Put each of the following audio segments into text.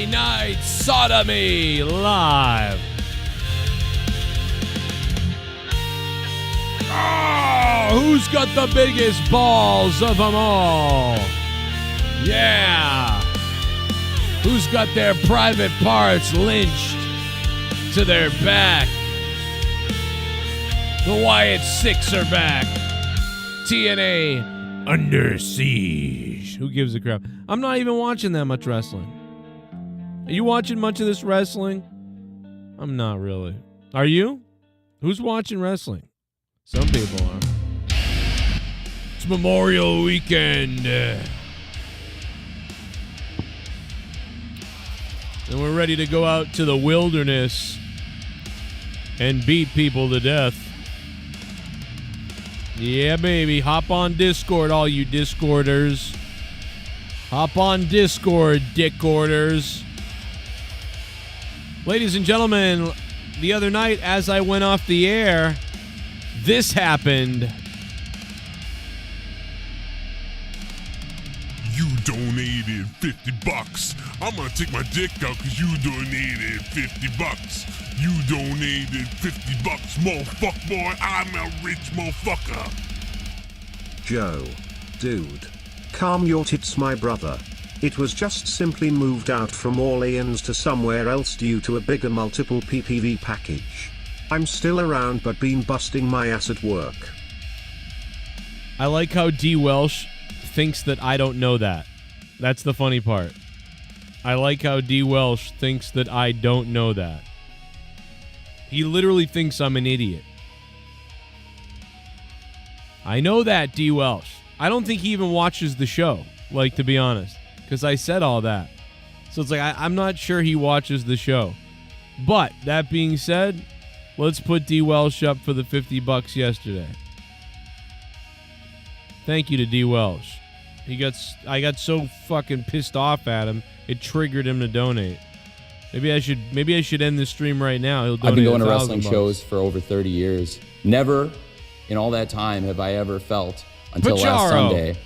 Night Sodomy live. Oh, who's got the biggest balls of them all? Yeah. Who's got their private parts lynched to their back? The Wyatt Six are back. TNA under siege. Who gives a crap? I'm not even watching that much wrestling. Are you watching much of this wrestling? I'm not really. Are you? Who's watching wrestling? Some people are. It's Memorial Weekend. And we're ready to go out to the wilderness and beat people to death. Yeah, baby. Hop on Discord, all you Discorders. Hop on Discord, Dickorders. Ladies and gentlemen, the other night as I went off the air, this happened. You donated $50. I'm gonna take my dick out because you donated $50. You donated $50, motherfucker boy. I'm a rich motherfucker. Joe. Dude. Calm your tits, my brother. It was just simply moved out from Orleans to somewhere else due to a bigger multiple PPV package. I'm still around but been busting my ass at work. I like how D. Welsh thinks that I don't know that. That's the funny part. I like how D. Welsh thinks that I don't know that. He literally thinks I'm an idiot. I know that, D. Welsh. I don't think he even watches the show, like, to be honest, because I said all that. So it's like, I'm not sure he watches the show. But, that being said, let's put D. Welsh up for the $50 yesterday. Thank you to D. Welsh. I got so fucking pissed off at him, it triggered him to donate. Maybe I should end this stream right now. He'll donate. I've been going to wrestling shows for over 30 years. Never in all that time have I ever felt until last Sunday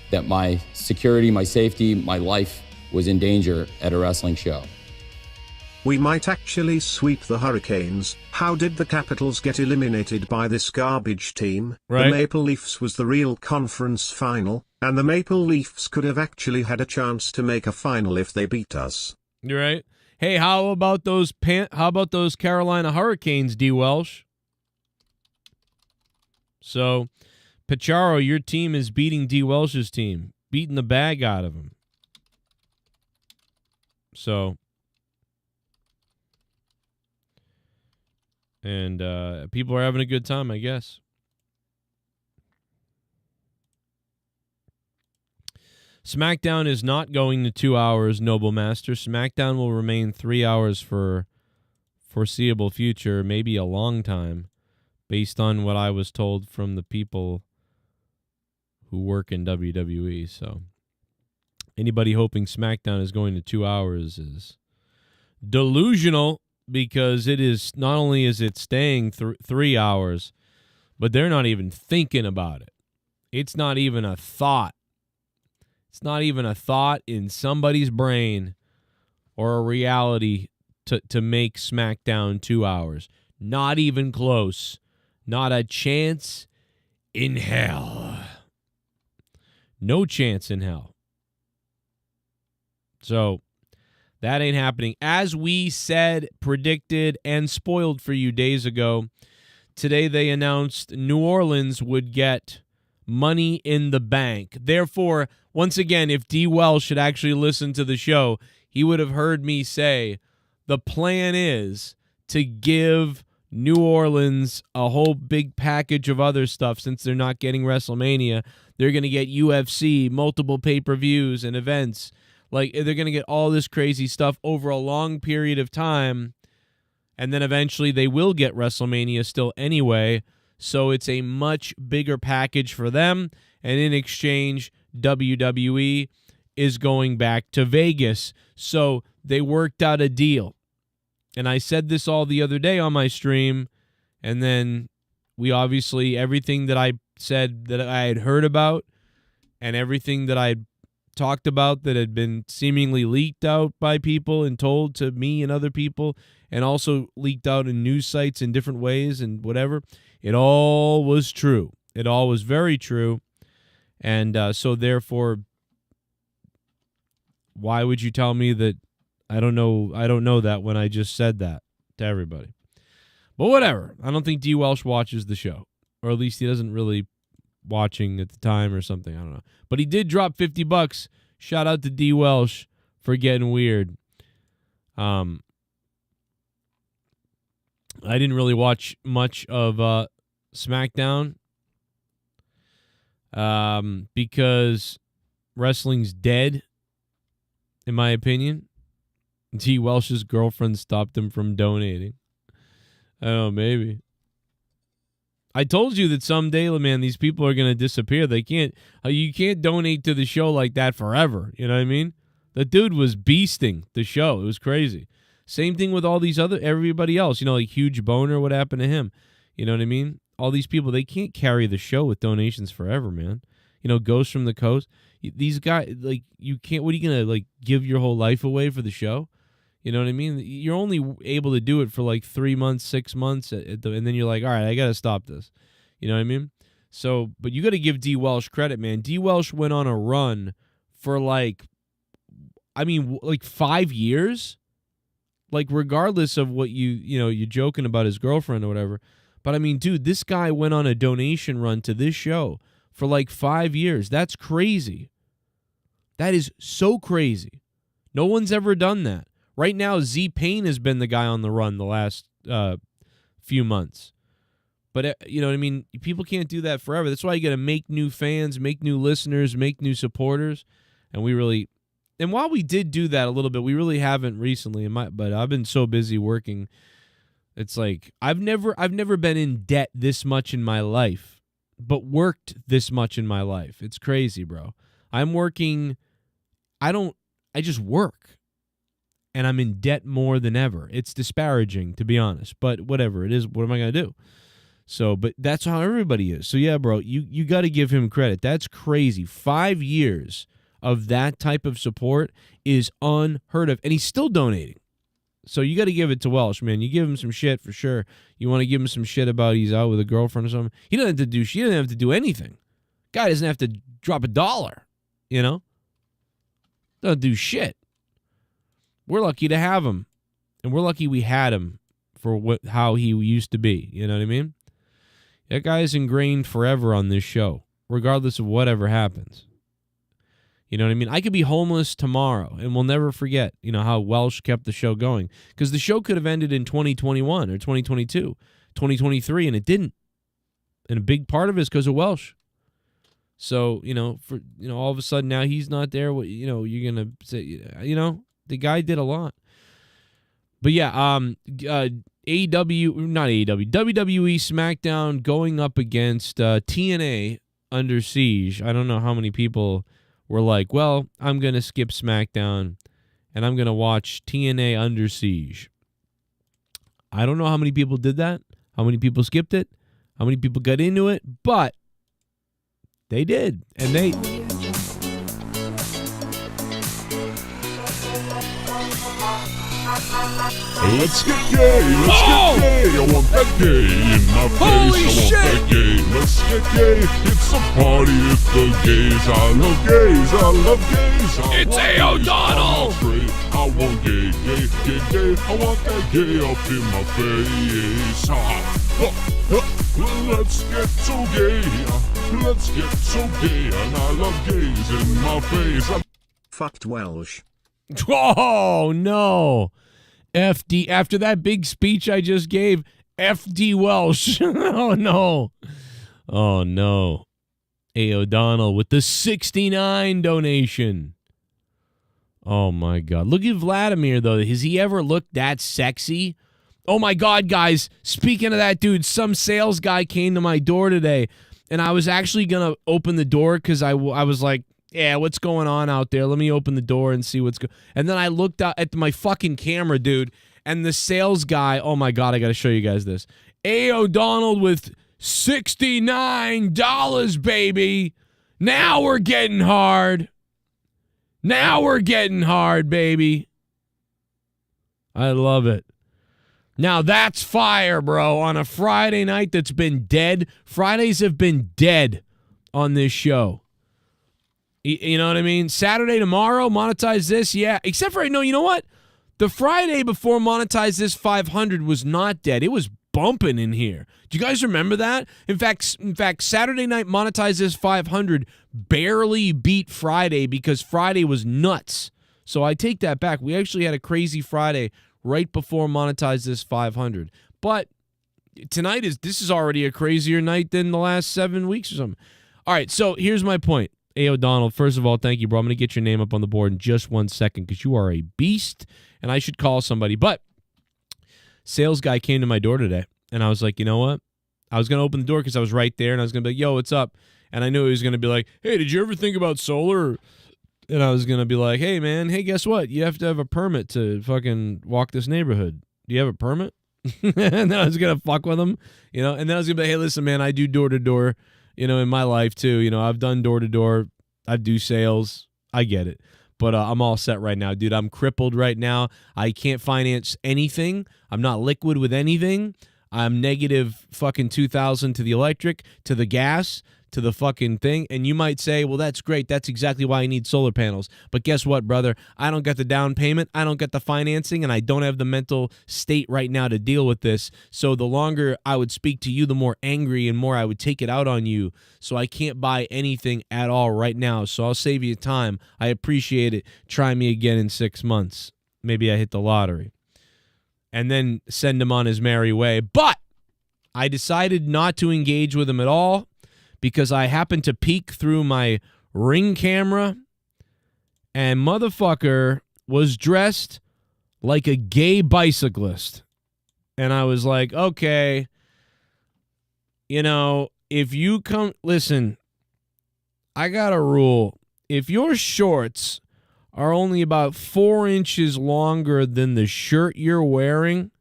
that my security, my safety, my life was in danger at a wrestling show. We might actually sweep the Hurricanes. How did the Capitals get eliminated by this garbage team? Right. The Maple Leafs was the real conference final, and the Maple Leafs could have actually had a chance to make a final if they beat us. You're right. Hey, how about those Carolina Hurricanes, D. Welsh? So, Pacharo, your team is beating D. Welsh's team, beating the bag out of him. So, and people are having a good time, I guess. SmackDown is not going to 2 hours, Noble Master. SmackDown will remain 3 hours for foreseeable future, maybe a long time, based on what I was told from the people who work in WWE. So anybody hoping SmackDown is going to 2 hours is delusional, because it is, not only is it staying 3 hours, but they're not even thinking about it. It's not even a thought. It's not even a thought in somebody's brain or a reality to make SmackDown 2 hours. Not even close. Not a chance in hell. No chance in hell. So, that ain't happening. As we said, predicted, and spoiled for you days ago, today they announced New Orleans would get Money in the Bank. Therefore, once again, if D. Welsh should actually listen to the show, he would have heard me say the plan is to give New Orleans a whole big package of other stuff. Since they're not getting WrestleMania, they're going to get UFC, multiple pay-per-views and events. Like, they're going to get all this crazy stuff over a long period of time, and then eventually they will get WrestleMania still anyway. So it's a much bigger package for them, and in exchange, WWE is going back to Vegas. So they worked out a deal. And I said this all the other day on my stream, and then we obviously, everything that I said that I had heard about and everything that I talked about that had been seemingly leaked out by people and told to me and other people, and also leaked out in news sites in different ways and whatever, it all was true. It all was very true. And so therefore, why would you tell me that I don't know that when I just said that to everybody? But whatever. I don't think D. Welsh watches the show, or at least he doesn't really watching at the time or something. I don't know. But he did drop $50. Shout out to D. Welsh for getting weird. I didn't really watch much of SmackDown because wrestling's dead, in my opinion. D. Welsh's girlfriend stopped him from donating. I don't know, maybe. I told you that someday, man, these people are going to disappear. They can't. You can't donate to the show like that forever. You know what I mean? The dude was beasting the show. It was crazy. Same thing with all these everybody else. You know, like Huge Boner. What happened to him? You know what I mean? All these people, they can't carry the show with donations forever, man. You know, Ghost from the Coast. These guys, like, you can't. What are you gonna like give your whole life away for the show? You know what I mean? You're only able to do it for like 3 months, 6 months, and then you're like, all right, I got to stop this. You know what I mean? So, but you got to give D. Welsh credit, man. D. Welsh went on a run for like 5 years. Like, regardless of what you're joking about his girlfriend or whatever. But I mean, dude, this guy went on a donation run to this show for like 5 years. That's crazy. That is so crazy. No one's ever done that. Right now, Z-Pain has been the guy on the run the last few months. But, you know what I mean? People can't do that forever. That's why you got to make new fans, make new listeners, make new supporters. And while we did do that a little bit, we really haven't recently. But I've been so busy working. It's like I've never been in debt this much in my life, but worked this much in my life. It's crazy, bro. I'm working. I just work. And I'm in debt more than ever. It's disparaging, to be honest. But whatever it is, what am I going to do? So, but that's how everybody is. So, yeah, bro, you got to give him credit. That's crazy. 5 years of that type of support is unheard of. And he's still donating. So you got to give it to Welsh, man. You give him some shit for sure. You want to give him some shit about he's out with a girlfriend or something. He doesn't have to do shit. He doesn't have to do anything. Guy doesn't have to drop $1, you know? Doesn't do shit. We're lucky to have him, and we're lucky we had him for how he used to be. You know what I mean? That guy is ingrained forever on this show, regardless of whatever happens. You know what I mean? I could be homeless tomorrow, and we'll never forget, you know, how Welsh kept the show going. Because the show could have ended in 2021 or 2022, 2023, and it didn't. And a big part of it is because of Welsh. So, all of a sudden now he's not there. What, you're going to say, the guy did a lot. But yeah, WWE SmackDown going up against TNA Under Siege. I don't know how many people were like, well, I'm going to skip SmackDown and I'm going to watch TNA Under Siege. I don't know how many people did that, how many people skipped it, how many people got into it, but they did. And they... Let's get gay, let's get gay, I want that gay in my face, Holy I want shit. that gay, let's get gay, it's a party, it's the gays, I love gays, I love gays, It's A. O'Donnell. I want gay, gay, gay, gay, I want that gay up in my face, let's get so gay, let's get so gay, and I love gays in my face. Fucked Welsh. Oh, no. FD, after that big speech I just gave, FD Welsh. Oh, no. Oh, no. A. O'Donnell with the 69 donation. Oh, my God. Look at Vladimir, though. Has he ever looked that sexy? Oh, my God, guys. Speaking of that, dude, some sales guy came to my door today, and I was actually going to open the door because I was like, yeah, what's going on out there? Let me open the door and see what's going on. And then I looked out at my fucking camera, dude, and the sales guy, oh my God, I got to show you guys this. A. O'Donnell with $69, baby. Now we're getting hard. Now we're getting hard, baby. I love it. Now that's fire, bro. On a Friday night that's been dead. Fridays have been dead on this show. You know what I mean? Saturday tomorrow, monetize this, yeah. Except for, no, you know what? The Friday before monetize this 500 was not dead. It was bumping in here. Do you guys remember that? In fact, Saturday night monetize this 500 barely beat Friday because Friday was nuts. So I take that back. We actually had a crazy Friday right before monetize this 500. But tonight this is already a crazier night than the last 7 weeks or something. All right, so here's my point. A. O'Donnell, first of all, thank you, bro. I'm going to get your name up on the board in just 1 second because you are a beast, and I should call somebody. But sales guy came to my door today, and I was like, you know what? I was going to open the door because I was right there, and I was going to be like, yo, what's up? And I knew he was going to be like, hey, did you ever think about solar? And I was going to be like, hey, man, hey, guess what? You have to have a permit to fucking walk this neighborhood. Do you have a permit? And then I was going to fuck with him, you know? And then I was going to be like, hey, listen, man, I do door-to-door, you know, in my life too. You know, I've done door-to-door. I do sales. I get it. But I'm all set right now, dude. I'm crippled right now. I can't finance anything. I'm not liquid with anything. I'm negative fucking 2,000 to the electric, to the gas, to the fucking thing. And you might say, well, that's great. That's exactly why I need solar panels. But guess what, brother? I don't get the down payment. I don't get the financing. And I don't have the mental state right now to deal with this. So the longer I would speak to you, the more angry and more I would take it out on you. So I can't buy anything at all right now. So I'll save you time. I appreciate it. Try me again in 6 months. Maybe I hit the lottery. And then send him on his merry way. But I decided not to engage with him at all, because I happened to peek through my Ring camera, and motherfucker was dressed like a gay bicyclist. And I was like, okay, you know, if you come, listen, I got a rule. If your shorts are only about 4 inches longer than the shirt you're wearing,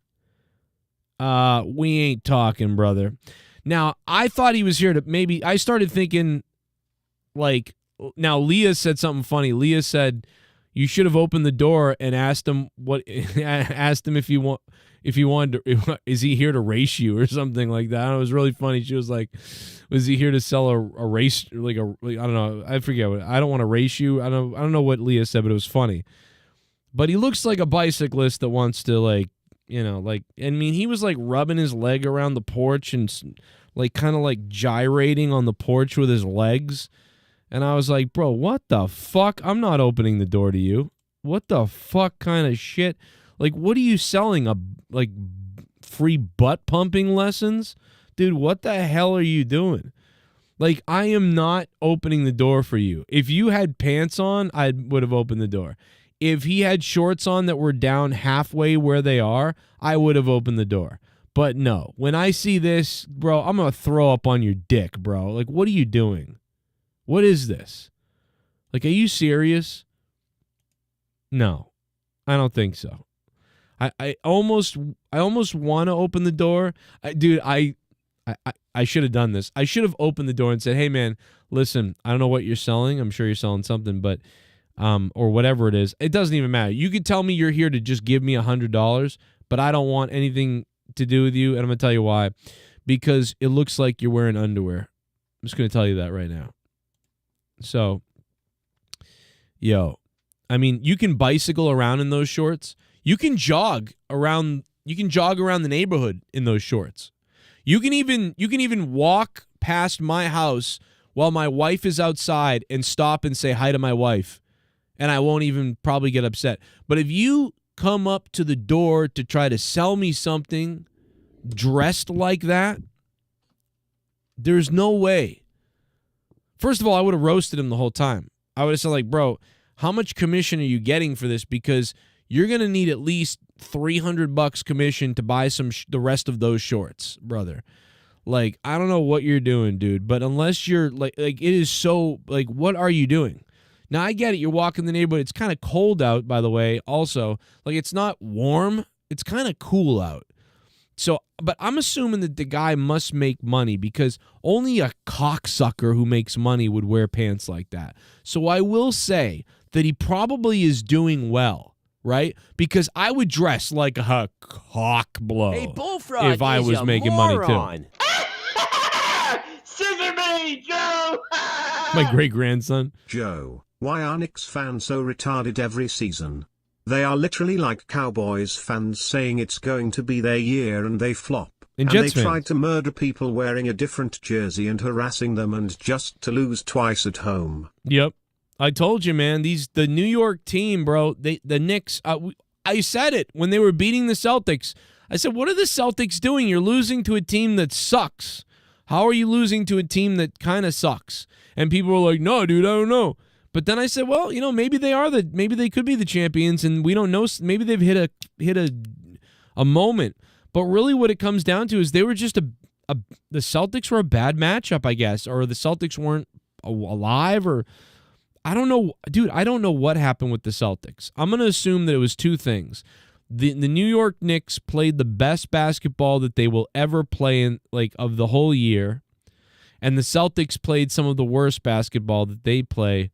we ain't talking, brother. Now, I thought he was here to maybe, I started thinking, like, now Leah said something funny. Leah said, you should have opened the door and asked him if he wanted to, is he here to race you or something like that. And it was really funny. She was like, was he here to sell a race, like I don't know, I forget what, I don't want to race you. I don't know what Leah said, but it was funny. But he looks like a bicyclist that wants to, like, you know, like, I mean, he was like rubbing his leg around the porch and like kind of like gyrating on the porch with his legs. And I was like, bro, what the fuck? I'm not opening the door to you. What the fuck kind of shit? Like, what are you selling? Like free butt pumping lessons? Dude, what the hell are you doing? Like, I am not opening the door for you. If you had pants on, I would have opened the door. If he had shorts on that were down halfway where they are, I would have opened the door. But no, when I see this, bro, I'm going to throw up on your dick, bro. Like, what are you doing? What is this? Like, are you serious? No, I don't think so. I almost want to open the door. Dude, I should have done this. I should have opened the door and said, hey, man, listen, I don't know what you're selling. I'm sure you're selling something, but or whatever it is. It doesn't even matter. You could tell me you're here to just give me $100, but I don't want anything to do with you, and I'm going to tell you why. Because it looks like you're wearing underwear. I'm just going to tell you that right now. So, yo, I mean, you can bicycle around in those shorts. You can jog around the neighborhood in those shorts. You can even walk past my house while my wife is outside and stop and say hi to my wife. And I won't even probably get upset. But if you come up to the door to try to sell me something dressed like that, there's no way. First of all, I would have roasted him the whole time. I would have said, like, bro, how much commission are you getting for this? Because you're going to need at least $300 commission to buy the rest of those shorts, brother. Like, I don't know what you're doing, dude. But unless you're, like it is so, like, what are you doing? Now, I get it. You're walking the neighborhood. It's kind of cold out, by the way, also. Like, it's not warm. It's kind of cool out. So, but I'm assuming that the guy must make money because only a cocksucker who makes money would wear pants like that. So I will say that he probably is doing well, right? Because I would dress like a cock blow if I was making money too. Scissor me, Joe! My great-grandson. Joe, why are Knicks fans so retarded every season? They are literally like Cowboys fans saying it's going to be their year and they flop. And they Jets fans tried to murder people wearing a different jersey and harassing them and just to lose twice at home. Yep. I told you, man, the New York team, bro, the Knicks, I said it when they were beating the Celtics. I said, what are the Celtics doing? You're losing to a team that sucks. How are you losing to a team that kind of sucks? And people were like, no, dude, I don't know. But then I said, well, maybe they could be the champions, and we don't know. Maybe they've hit a moment. But really what it comes down to is they were just the Celtics were a bad matchup, I guess, or the Celtics weren't alive, or I don't know. Dude, I don't know what happened with the Celtics. I'm going to assume that it was two things. The New York Knicks played the best basketball that they will ever play in, like, of the whole year, and the Celtics played some of the worst basketball that they play,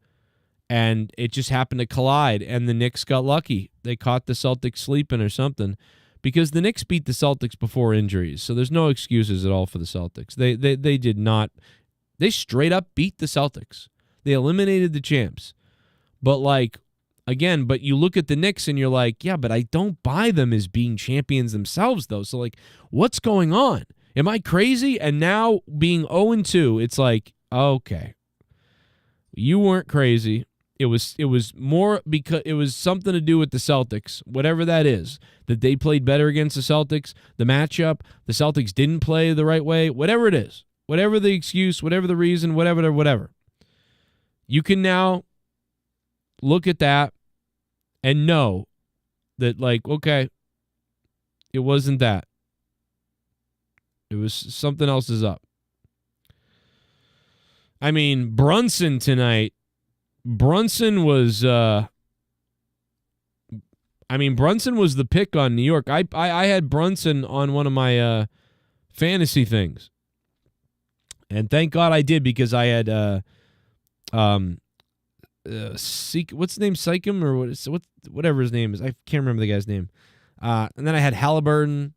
and it just happened to collide, and the Knicks got lucky. They caught the Celtics sleeping or something, because the Knicks beat the Celtics before injuries, so there's no excuses at all for the Celtics. They did not. They straight up beat the Celtics. They eliminated the champs. But, like, again, but you look at the Knicks and you're like, yeah, but I don't buy them as being champions themselves, though. So, like, what's going on? Am I crazy? And now being 0-2, it's like, okay, you weren't crazy. It was more because it was something to do with the Celtics, whatever that is, that they played better against the Celtics, the matchup, the Celtics didn't play the right way, whatever it is, whatever the excuse, whatever the reason, whatever. You can now look at that and know that, like, okay, it wasn't that. It was something else is up. I mean, Brunson tonight. Brunson was Brunson was the pick on New York. I had Brunson on one of my fantasy things. And thank God I did, because I had what's his name, Sycam, or whatever his name is. I can't remember the guy's name. And then I had Halliburton,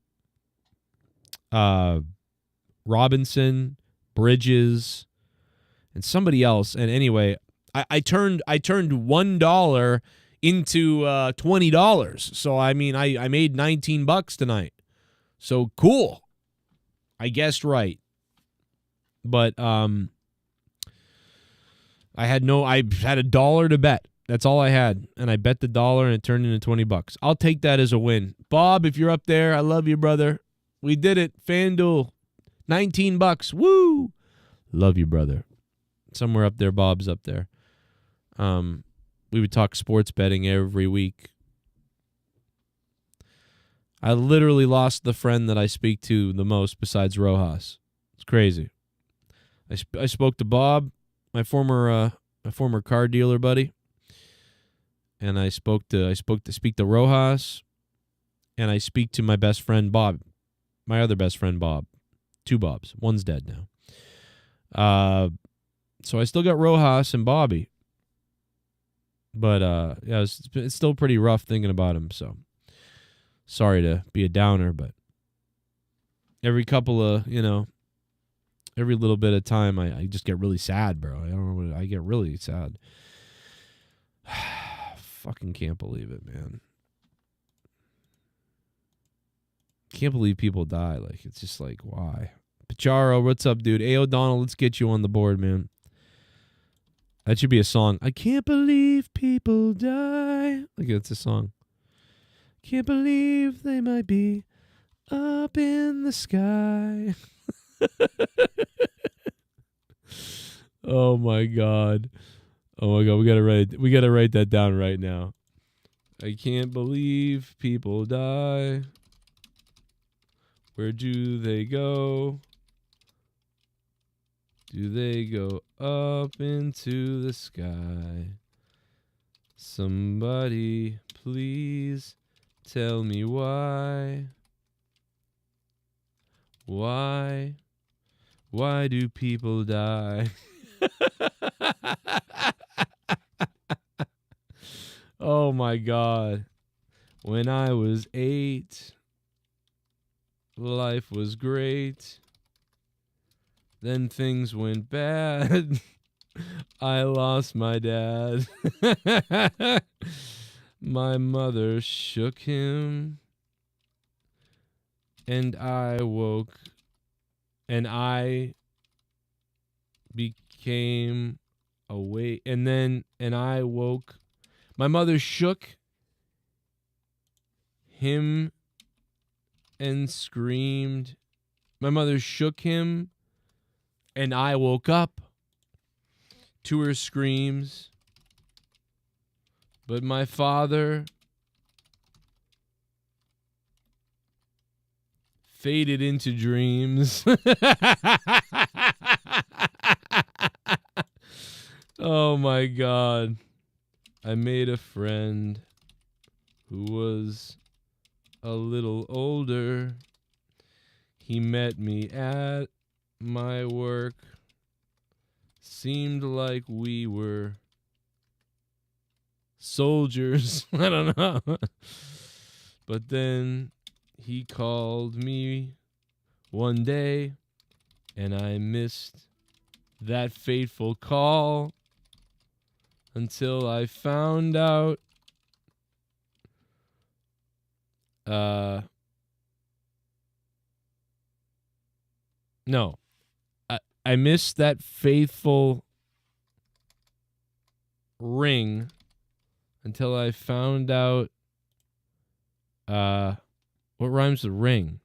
Robinson, Bridges, and somebody else. And anyway, I turned $1 into $20. So I mean, I made $19 tonight. So cool. I guessed right. But I had $1 to bet. That's all I had. And I bet the $1 and it turned into $20. I'll take that as a win. Bob, if you're up there, I love you, brother. We did it. FanDuel. $19. Woo! Love you, brother. Somewhere up there, Bob's up there. We would talk sports betting every week. I literally lost the friend that I speak to the most besides Rojas. It's crazy. I spoke to Bob, my former car dealer buddy, and I speak to Rojas, and I speak to my best friend Bob, my other best friend Bob. Two Bobs. One's dead now. So I still got Rojas and Bobby. But yeah, it's still pretty rough thinking about him, so sorry to be a downer, but every couple of, every little bit of time I just get really sad, bro. I don't know I get really sad. Fucking can't believe it, man. Can't believe people die. Like, it's just like, why? Pacharo, what's up, dude? A. O'Donnell, let's get you on the board, man. That should be a song. I can't believe people die. Like, it's a song. Can't believe they might be up in the sky. Oh my god. We gotta write that down right now. I can't believe people die. Where do they go? Do they go up into the sky? Somebody please tell me why. Why do people die? Oh my God. When I was 8, life was great. Then things went bad. I lost my dad. My mother shook him. And I woke. And I became awake. And I woke. My mother shook him and screamed. My mother shook him, and I woke up to her screams. But my father faded into dreams. Oh my God. I made a friend who was a little older. He met me at my work. Seemed like we were soldiers. I don't know. But then he called me one day, and I missed that fateful call until I found out no. I missed that faithful ring until I found out what rhymes with ring?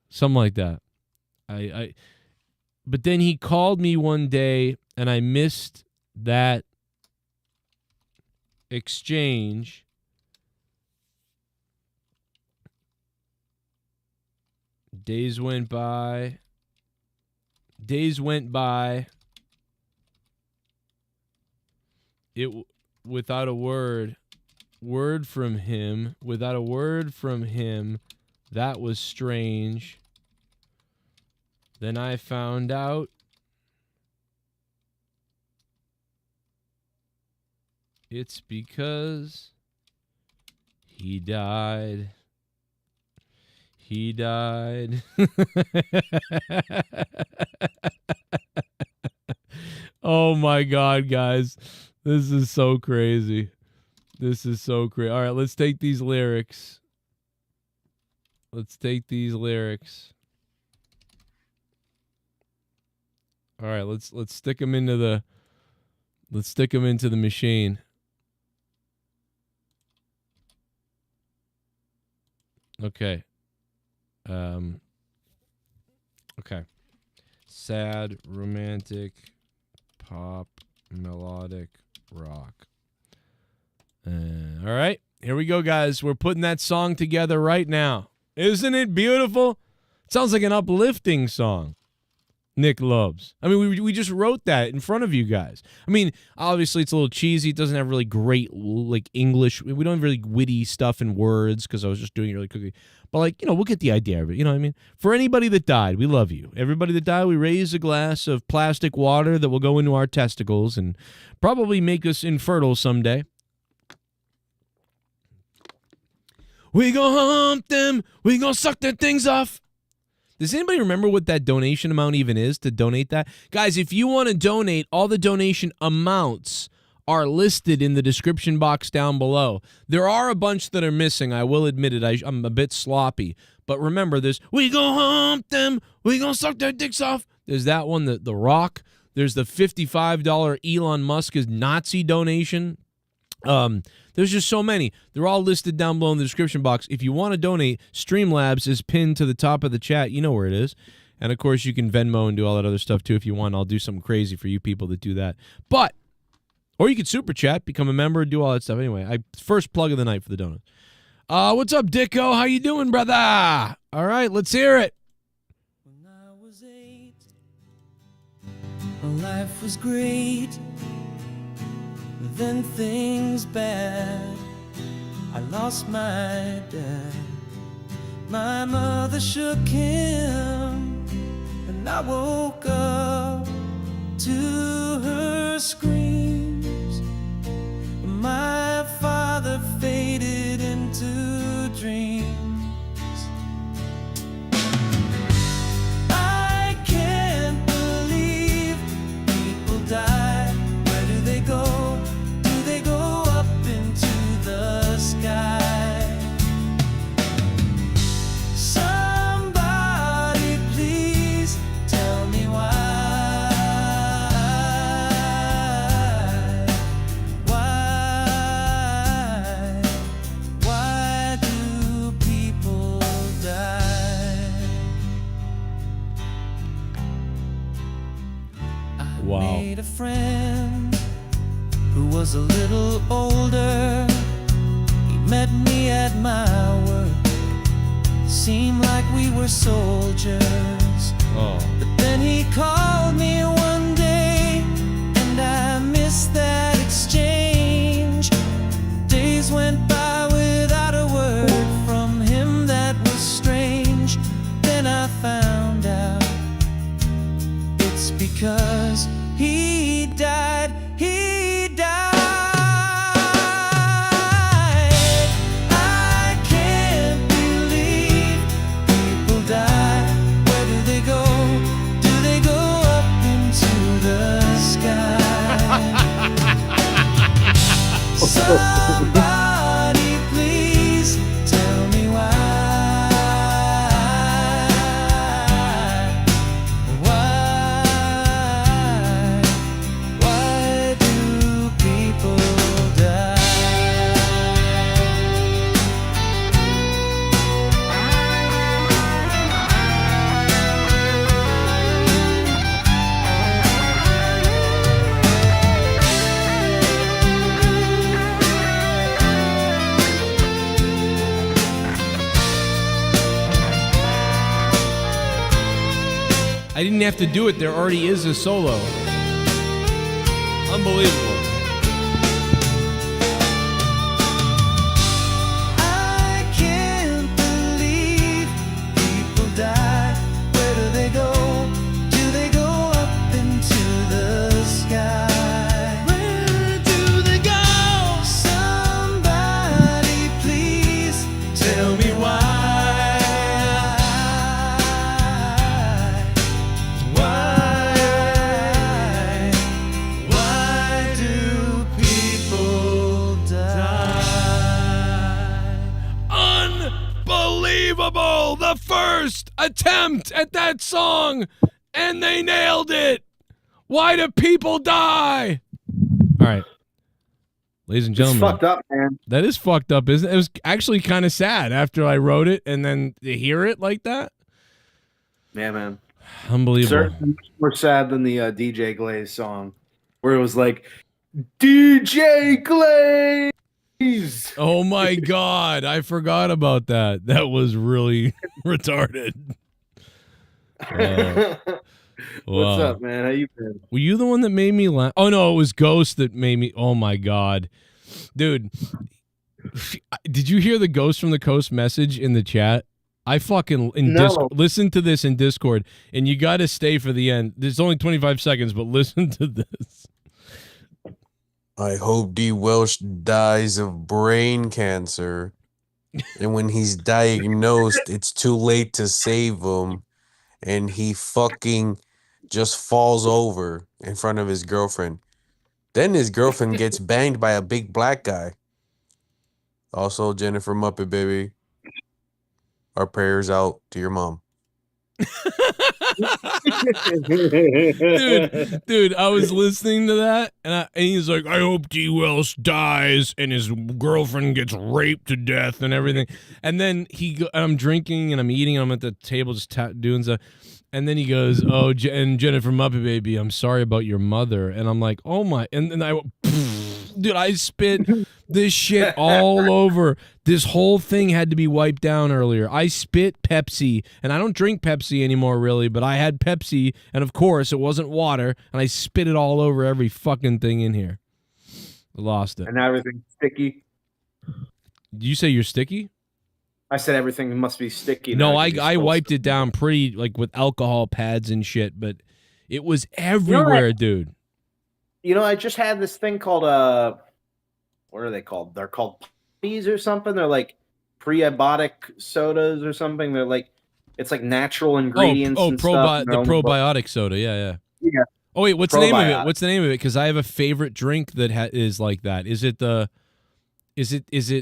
Something like that. But then he called me one day and I missed that exchange. Days went by. Without a word from him. That was strange. Then I found out it's because he died. He died. Oh my God, guys. This is so crazy. All right, let's take these lyrics. All right, let's stick them into the machine. Okay. Okay. Sad, romantic, pop, melodic, rock. All right, here we go, guys. We're putting that song together right now. Isn't it beautiful? It sounds like an uplifting song. Nick loves. I mean, we just wrote that in front of you guys. I mean, obviously it's a little cheesy. It doesn't have really great like English. We don't have really witty stuff in words because I was just doing it really quickly. But like, we'll get the idea of it. You know what I mean? For anybody that died, we love you. Everybody that died, we raise a glass of plastic water that will go into our testicles and probably make us infertile someday. We gonna hump them. We gonna suck their things off. Does anybody remember what that donation amount even is to donate that? Guys, if you want to donate, all the donation amounts are listed in the description box down below. There are a bunch that are missing. I will admit it. I'm a bit sloppy. But remember, there's we gonna hump them. We gonna suck their dicks off. There's that one, the Rock. There's the $55 Elon Musk's Nazi donation. There's just so many. They're all listed down below in the description box. If you want to donate, Streamlabs is pinned to the top of the chat. You know where it is. And, of course, you can Venmo and do all that other stuff, too, if you want. I'll do something crazy for you people that do that. But, or you could Super Chat, become a member, do all that stuff. Anyway, first plug of the night for the donuts. What's up, Dicko? How you doing, brother? All right, let's hear it. When I was 8, life was great. Then things bad. I lost my dad. My mother shook him, and I woke up to her screams. My Wow. Made a friend who was a little older. He met me at my work. Seemed like we were soldiers. Oh. But then he called me one day, and I missed that exchange. Days went by without a word from him, that was strange. Then I found out it's because he died. He died. I can't believe people die. Where do they go? Do they go up into the sky? Somebody please tell me why. Why do people die? I didn't have to do it. There already is a solo. Unbelievable. I can't believe people die. Where do they go? Do they go up into the sky? Where do they go? Somebody please tell me why. Why do people die? Unbelievable! The first attempt at that song, and they nailed it. Why do people die? All right, ladies and It's gentlemen, fucked up, man. that is fucked up, isn't it? It was actually kind of sad after I wrote it, and then to hear it like that. Yeah, man. Unbelievable. Certainly more sad than the DJ Glaze song, where it was like, DJ Glaze! Oh my God, I forgot about that. That was really retarded. What's Wow. up, man? How you been? Were you the one that made me laugh? Oh no, it was Ghost that made me. Oh my God, dude, did you hear the Ghost from the Coast message in the chat? I fucking No. listen to this in Discord, and you got to stay for the end. There's only 25 seconds, but listen to this. I hope D. Welsh dies of brain cancer. And when he's diagnosed, it's too late to save him. And he fucking just falls over in front of his girlfriend. Then his girlfriend gets banged by a big black guy. Also, Jennifer Muppet, baby. Our prayers out to your mom. Dude, I was listening to that, and he's like, I hope D. Welsh dies, and his girlfriend gets raped to death and everything. And then I'm drinking, and I'm eating, and I'm at the table just doing stuff. And then he goes, oh, and Jennifer Muppet, baby, I'm sorry about your mother. And I'm like, oh my, and then dude, I spit this shit all over. This whole thing had to be wiped down earlier. I spit Pepsi, and I don't drink Pepsi anymore, really, but I had Pepsi, and of course, it wasn't water, and I spit it all over every fucking thing in here. I lost it. And everything's sticky. Did you say you're sticky? I said everything must be sticky. No, now, I 'cause you're I supposed wiped to. it down pretty, like, with alcohol pads and shit, but it was everywhere, dude. You know, I just had this thing called what are they called? They're called puppies or something. They're like prebiotic sodas or something. They're like, it's like natural ingredients. and stuff. The probiotic soda. Yeah. Yeah. Oh wait, what's the name of it? Probiotic. What's the name of it? Because I have a favorite drink that is like that. Is it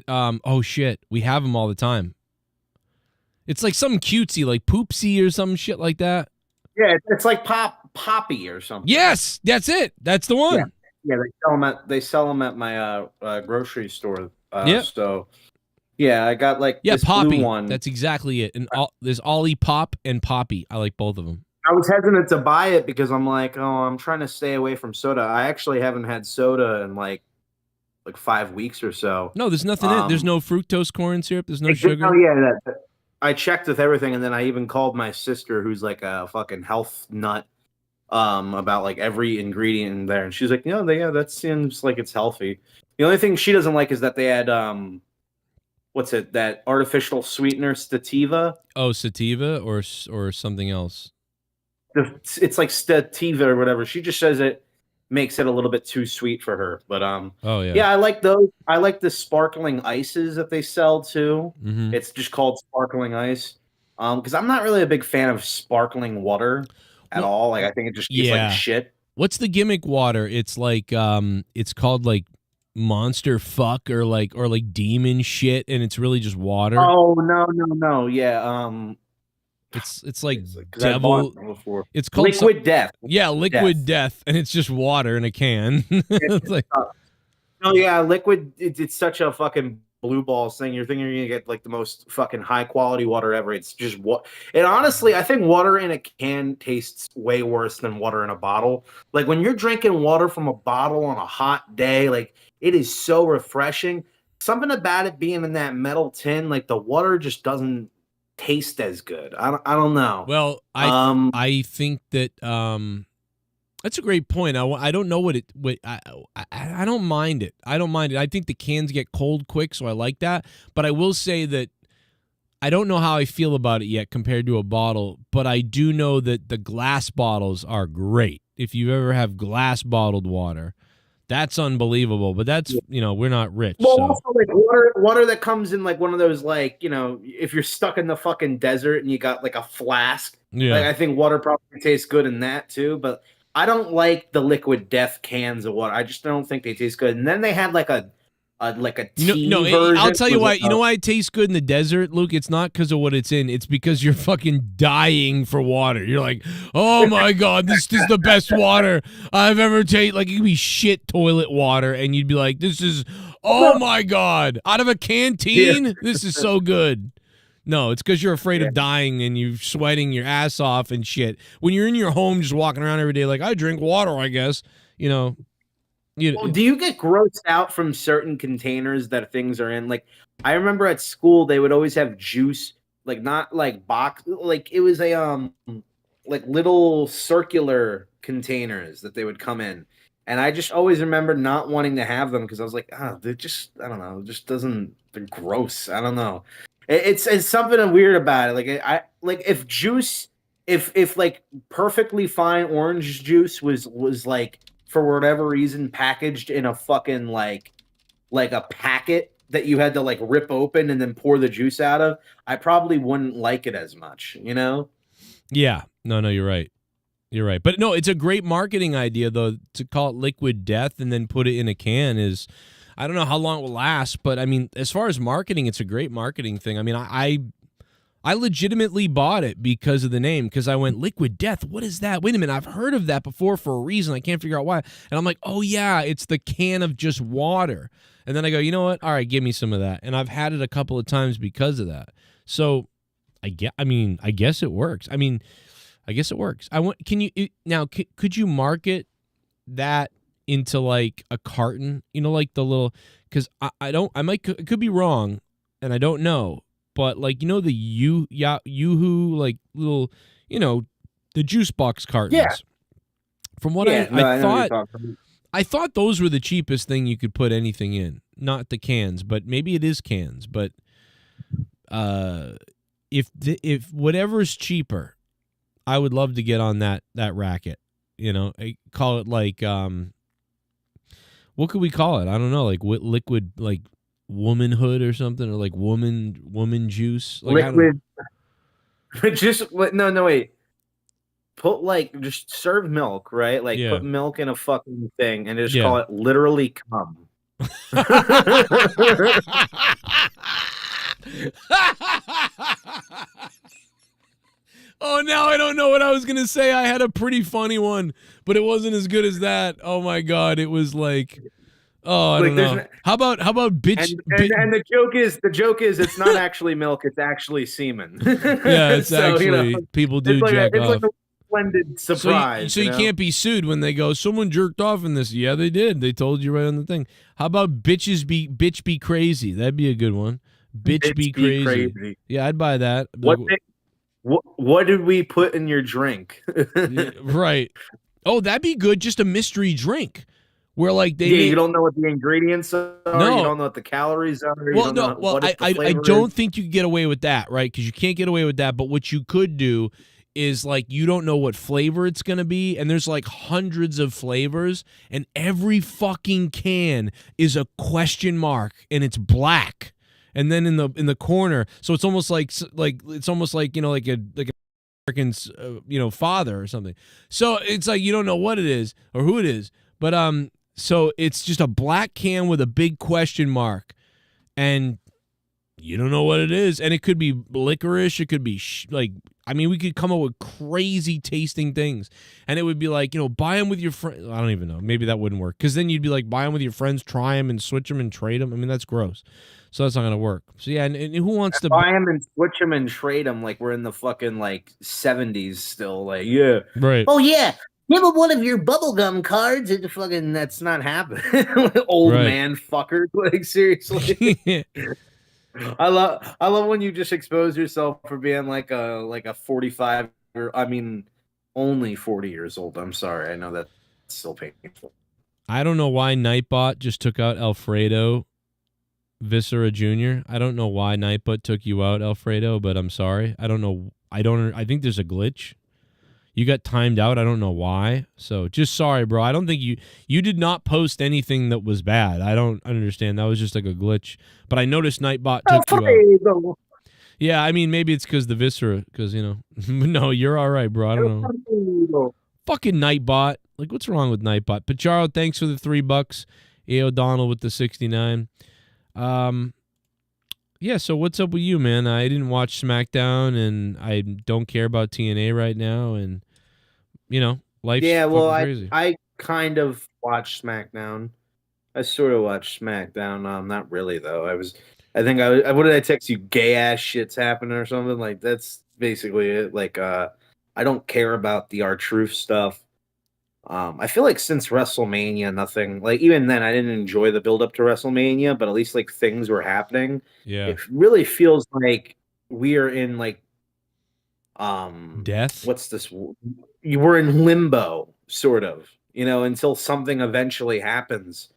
oh shit, we have them all the time. It's like something cutesy, like Poopsie or some shit like that. Yeah, it's like poppy or something. Yes, that's it. That's the one. Yeah, they sell them at my grocery store. Yep. So yeah, I got like this Poppy. blue one. That's exactly it. And there's Ollie Pop and Poppy. I like both of them. I was hesitant to buy it because I'm like, oh, I'm trying to stay away from soda. I actually haven't had soda in like 5 weeks or so. No, there's nothing in it. There's no fructose corn syrup. There's no Oh sugar. yeah, I checked with everything, and then I even called my sister, who's like a fucking health nut, about like every ingredient in there, and she's like, yeah, that seems like it's healthy. The only thing she doesn't like is that they had what's it? That artificial sweetener, sativa. Oh, sativa or something else. It's like sativa or whatever. She just says it makes it a little bit too sweet for her. But oh yeah, yeah, I like those. I like the sparkling ices that they sell too. Mm-hmm. It's just called sparkling ice. Because I'm not really a big fan of sparkling water at all. Like I think it just tastes like shit. What's the gimmick water? It's like it's called like monster fuck or like demon shit, and it's really just water. Oh no, yeah. It's like devil. It's called liquid death. Yeah, liquid death, and it's just water in a can. It's like, oh yeah, liquid. It's such a fucking blue balls thing. You're thinking you're gonna get like the most fucking high quality water ever. It's just what. And honestly, I think water in a can tastes way worse than water in a bottle. Like when you're drinking water from a bottle on a hot day, like it is so refreshing. Something about it being in that metal tin, like the water just doesn't taste as good. I don't know. Well, I think that that's a great point. I don't know what I don't mind it. I don't mind it. I think the cans get cold quick, so I like that. But I will say that I don't know how I feel about it yet compared to a bottle, but I do know that the glass bottles are great. If you ever have glass bottled water, that's unbelievable. But that's, we're not rich. Well, so. Also like water that comes in like one of those, like, if you're stuck in the fucking desert and you got like a flask, like I think water probably tastes good in that too. But I don't like the liquid death cans of water. I just don't think they taste good. And then they had like a tea version. I'll tell you why. You know why it tastes good in the desert, Luke? It's not because of what it's in. It's because you're fucking dying for water. You're like, oh my God, this is the best water I've ever tasted. Like, it could be shit toilet water, and you'd be like, this is, oh my God, out of a canteen? This is so good. No, it's because you're afraid of dying and you're sweating your ass off and shit. When you're in your home just walking around every day like, I drink water, I guess, Well, do you get grossed out from certain containers that things are in? Like, I remember at school they would always have juice, like not like box, like it was a like little circular containers that they would come in, and I just always remember not wanting to have them because I was like, they're just, I don't know, it just doesn't, they're gross. I don't know. It's something weird about it. Like if juice, if like perfectly fine orange juice was like, for whatever reason, packaged in a fucking like a packet that you had to like rip open and then pour the juice out of, I probably wouldn't like it as much, Yeah. No, you're right. You're right. But no, it's a great marketing idea though, to call it liquid death and then put it in a can is, I don't know how long it will last, but I mean, as far as marketing, it's a great marketing thing. I mean, I legitimately bought it because of the name, because I went, liquid death, what is that? Wait a minute, I've heard of that before for a reason. I can't figure out why. And I'm like, oh yeah, it's the can of just water. And then I go, you know what? All right, give me some of that. And I've had it a couple of times because of that. So I guess it works. I guess it works. Could you market that into like a carton? like the little, because it could be wrong, and I don't know. But like, the Yoo-hoo, like little, the juice box cartons. Yeah. From what I thought those were the cheapest thing you could put anything in. Not the cans, but maybe it is cans. But if whatever's cheaper, I would love to get on that racket. I call it like what could we call it? I don't know, like liquid, like womanhood or something, or like woman juice, like liquid. Just no wait. Put like, just serve milk, right? Like put milk in a fucking thing and just call it literally cum. Oh, now I don't know what I was gonna say. I had a pretty funny one, but it wasn't as good as that. Oh my God, it was like, I don't know. How about bitch? And the joke is it's not actually milk, it's actually semen. Yeah, it's actually people do jack off. unintended surprise. So you can't be sued when they go, someone jerked off in this. Yeah, they did. They told you right on the thing. How about bitch be crazy? That'd be a good one. Bitch be crazy. Yeah, I'd buy that. What did we put in your drink? Right. Oh, that'd be good. Just a mystery drink. Where like you don't know what the ingredients are. No. You don't know what the calories are. Well, no. Well, I don't think you could get away with that, right? Because you can't get away with that. But what you could do is like you don't know what flavor it's gonna be, and there's like hundreds of flavors, and every fucking can is a question mark, and it's black. And then in the corner, so it's almost like it's almost like like a American's father or something. So it's like you don't know what it is or who it is, but so it's just a black can with a big question mark, and you don't know what it is. And it could be licorice. It could be we could come up with crazy tasting things. And it would be like, buy them with your friends. I don't even know. Maybe that wouldn't work. Because then you'd be like, buy them with your friends, try them and switch them and trade them. I mean, that's gross. So that's not going to work. So yeah, and who wants to buy them and switch them and trade them like we're in the fucking 70s still? Like, yeah. Right. Oh, yeah. Give him one of your bubblegum cards. And fucking, that's not happening. Old man fucker. Like, seriously. I love when you just expose yourself for being like a 45 only 40 years old. I'm sorry. I know that's still painful. I don't know why Nightbot just took out Alfredo Viscera Jr. I don't know why Nightbot took you out, Alfredo, but I'm sorry. I don't know. I think there's a glitch. You got timed out. I don't know why. So just sorry, bro. I don't think you did not post anything that was bad. I don't understand. That was just like a glitch. But I noticed Nightbot took you out. Yeah, I mean, maybe it's because the viscera, because, no, you're all right, bro. I don't know. Fucking Nightbot. Like, what's wrong with Nightbot? Pacharo, thanks for the $3. A. O'Donnell with the 69. Yeah, so what's up with you, man? I didn't watch SmackDown, and I don't care about TNA right now, and, life's crazy. I kind of watched SmackDown. I sort of watched SmackDown. Not really, though. What did I text you? Gay-ass shit's happening or something? Like, that's basically it. Like, I don't care about the R-Truth stuff. I feel like since WrestleMania, nothing, like, even then I didn't enjoy the build up to WrestleMania, but at least like things were happening. Yeah. It really feels like we are in like death. What's this? You were in limbo, sort of, until something eventually happens.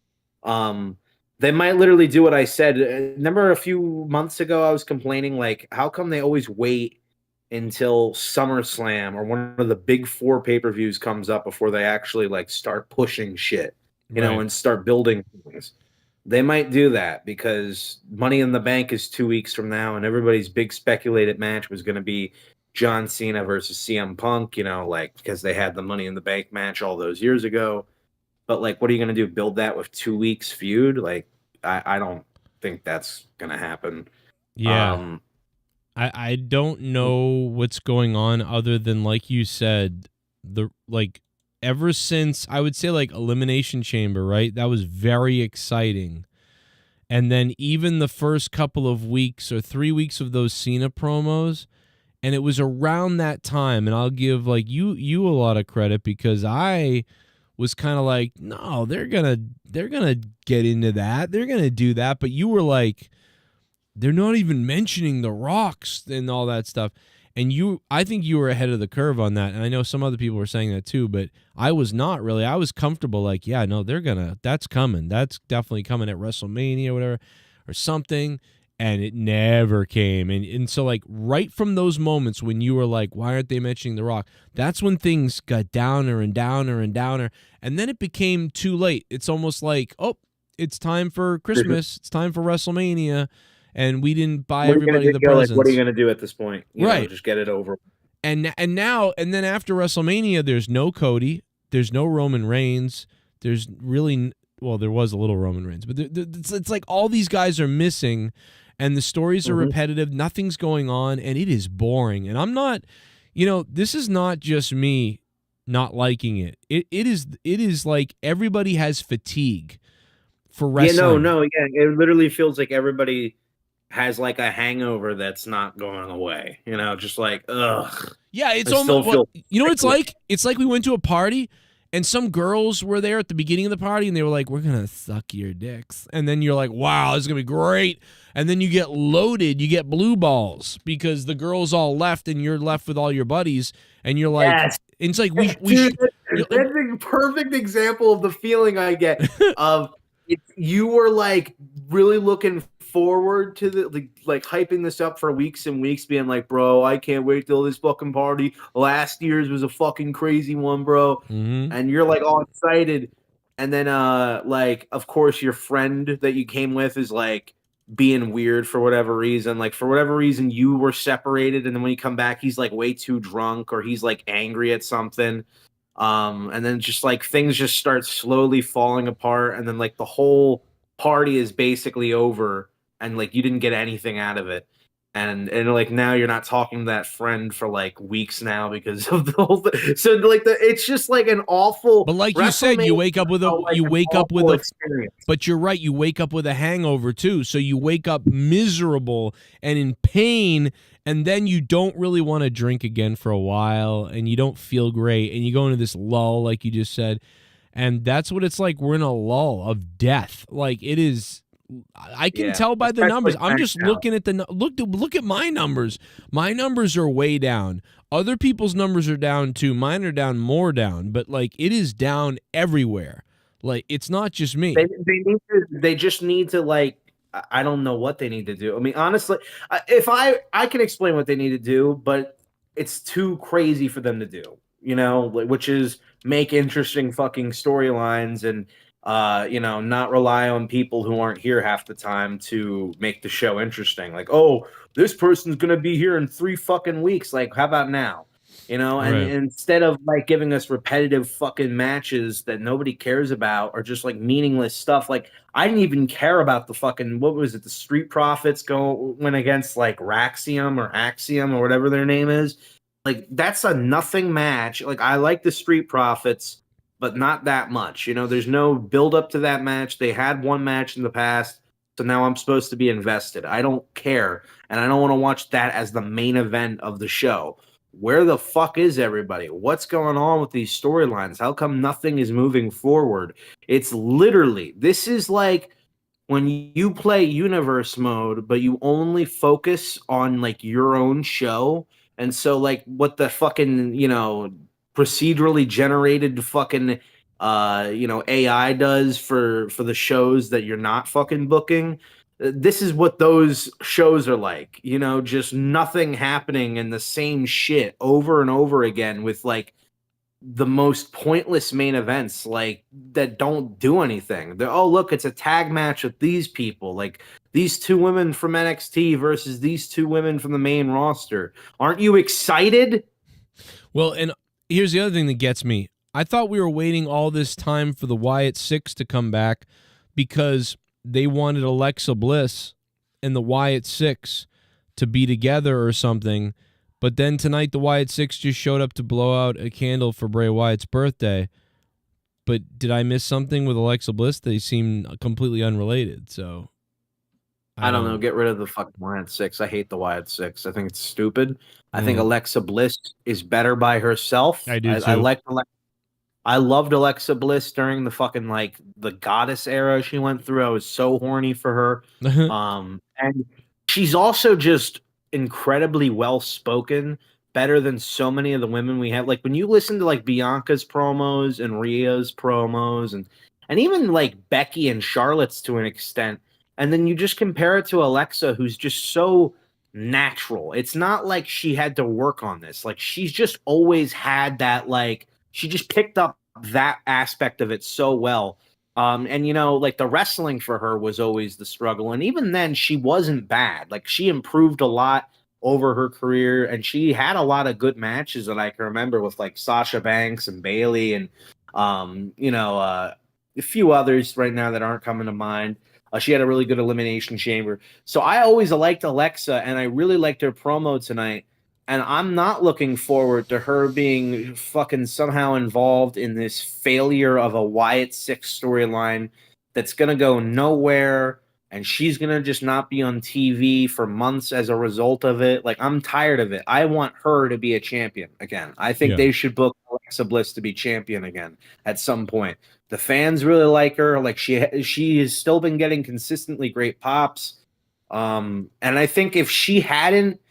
They might literally do what I said. Remember a few months ago I was complaining, like, how come they always wait until SummerSlam or one of the big 4 pay-per-views comes up before they actually like start pushing shit, and start building things? They might do that because Money in the Bank is 2 weeks from now, and everybody's big speculated match was going to be John Cena versus CM Punk, because they had the Money in the Bank match all those years ago. But like, what are you going to do? Build that with 2 weeks feud? Like, I don't think that's going to happen. Yeah. I don't know what's going on other than, like you said, ever since, I would say, like, Elimination Chamber, right? That was very exciting. And then even the first couple of weeks or 3 weeks of those Cena promos, and it was around that time, and I'll give, like, you a lot of credit because I was kind of like, no, they're gonna get into that. They're going to do that. But you were like, they're not even mentioning the Rocks and all that stuff. And I think you were ahead of the curve on that. And I know some other people were saying that too, but I was not really. I was comfortable like, yeah, no, that's coming. That's definitely coming at WrestleMania or whatever or something. And it never came. And so like right from those moments when you were like, why aren't they mentioning The Rock? That's when things got downer and downer and downer. And then it became too late. It's almost like, oh, it's time for Christmas. It's time for WrestleMania. And we didn't buy everybody the presents. Like, what are you going to do at this point? Right. Just get it over. And then after WrestleMania, there's no Cody. There's no Roman Reigns. There's really, well, there was a little Roman Reigns. But it's like all these guys are missing. And the stories are repetitive. Nothing's going on. And it is boring. And I'm not, this is not just me not liking it. It is like everybody has fatigue for wrestling. Yeah, it literally feels like everybody has like a hangover that's not going away, just like, ugh. Yeah, it's I still almost feel you know what it's sick with like? It's like we went to a party and some girls were there at the beginning of the party and they were like, "We're gonna suck your dicks," and then you're like, "Wow, this is gonna be great." And then you get loaded, you get blue balls because the girls all left and you're left with all your buddies, and you're like, Yes. it's like Dude, that's a perfect example of the feeling I get of you were like really looking forward to the like hyping this up for weeks and weeks, being like, bro, I can't wait till this fucking party. Last year's was a fucking crazy one, bro. Mhm. And you're like all excited. And then like of course your friend that you came with is like being weird for whatever reason. Like for whatever reason you were separated, and then when you come back, he's like way too drunk or he's like angry at something. And then just like things just start slowly falling apart, and then like the whole party is basically over, and like you didn't get anything out of it. And like now you're not talking to that friend for like weeks now because of the whole thing. So like it's just like an awful. But like you said, you wake up with felt like an awful experience. But you're right, you wake up with a hangover too. So you wake up miserable and in pain, and then you don't really want to drink again for a while, and you don't feel great, and you go into this lull, like you just said. And that's what it's like. We're in a lull of death. Like it is. I can tell by the numbers. I'm just looking at the look at my numbers. My numbers are way down. Other people's numbers are down too. Mine are down more down, but like it is down everywhere. Like it's not just me. They just need to like, I don't know what they need to do. I mean, honestly, if I can explain what they need to do, but it's too crazy for them to do, you know, which is make interesting fucking storylines and you know, not rely on people who aren't here half the time to make the show interesting. Like, oh, this person's gonna be here in 3 fucking weeks. Like, how about now? You know, and instead of like giving us repetitive fucking matches that nobody cares about or just like meaningless stuff, like I didn't even care about the fucking, what was it, the Street Profits went against like Raxium or Axiom or whatever their name is. Like that's a nothing match. Like I like the Street Profits, but not that much. You know, there's no build up to that match. They had one match in the past, so now I'm supposed to be invested. I don't care, and I don't want to watch that as the main event of the show. Where the fuck is everybody? What's going on with these storylines? How come nothing is moving forward? It's literally, this is like when you play universe mode, but you only focus on like your own show. And so like what the fucking, you know, procedurally generated fucking you know, AI does for the shows that you're not fucking booking. This is what those shows are like, you know, just nothing happening and the same shit over and over again with like the most pointless main events, like that don't do anything. They're, oh look, it's a tag match with these people, like these 2 women from NXT versus these 2 women from the main roster. Aren't you excited? Well, and here's the other thing that gets me. I thought we were waiting all this time for the Wyatt 6 to come back because they wanted Alexa Bliss and the Wyatt 6 to be together or something. But then tonight the Wyatt 6 just showed up to blow out a candle for Bray Wyatt's birthday. But did I miss something with Alexa Bliss? They seem completely unrelated. So I don't know. Get rid of the fucking Wyatt 6. I hate the Wyatt 6. I think it's stupid. I think Alexa Bliss is better by herself. I do too. I loved Alexa Bliss during the fucking like the goddess era she went through. I was so horny for her. And she's also just incredibly well spoken, better than so many of the women we have. Like when you listen to like Bianca's promos and Rhea's promos and even like Becky and Charlotte's to an extent, and then you just compare it to Alexa, who's just so natural. It's not like she had to work on this. Like she's just always had that, like she just picked up that aspect of it so well. And you know, like the wrestling for her was always the struggle. And even then she wasn't bad. Like she improved a lot over her career, and she had a lot of good matches that I can remember with like Sasha Banks and Bayley and you know, a few others right now that aren't coming to mind. She had a really good Elimination Chamber. So I always liked Alexa, and I really liked her promo tonight. And I'm not looking forward to her being fucking somehow involved in this failure of a Wyatt 6 storyline that's going to go nowhere. and she's gonna just not be on TV for months as a result of it. Like, I'm tired of it. I want her to be a champion again. I think they should book Alexa Bliss to be champion again at some point. The fans really like her. Like, she has still been getting consistently great pops. And I think if she hadn't,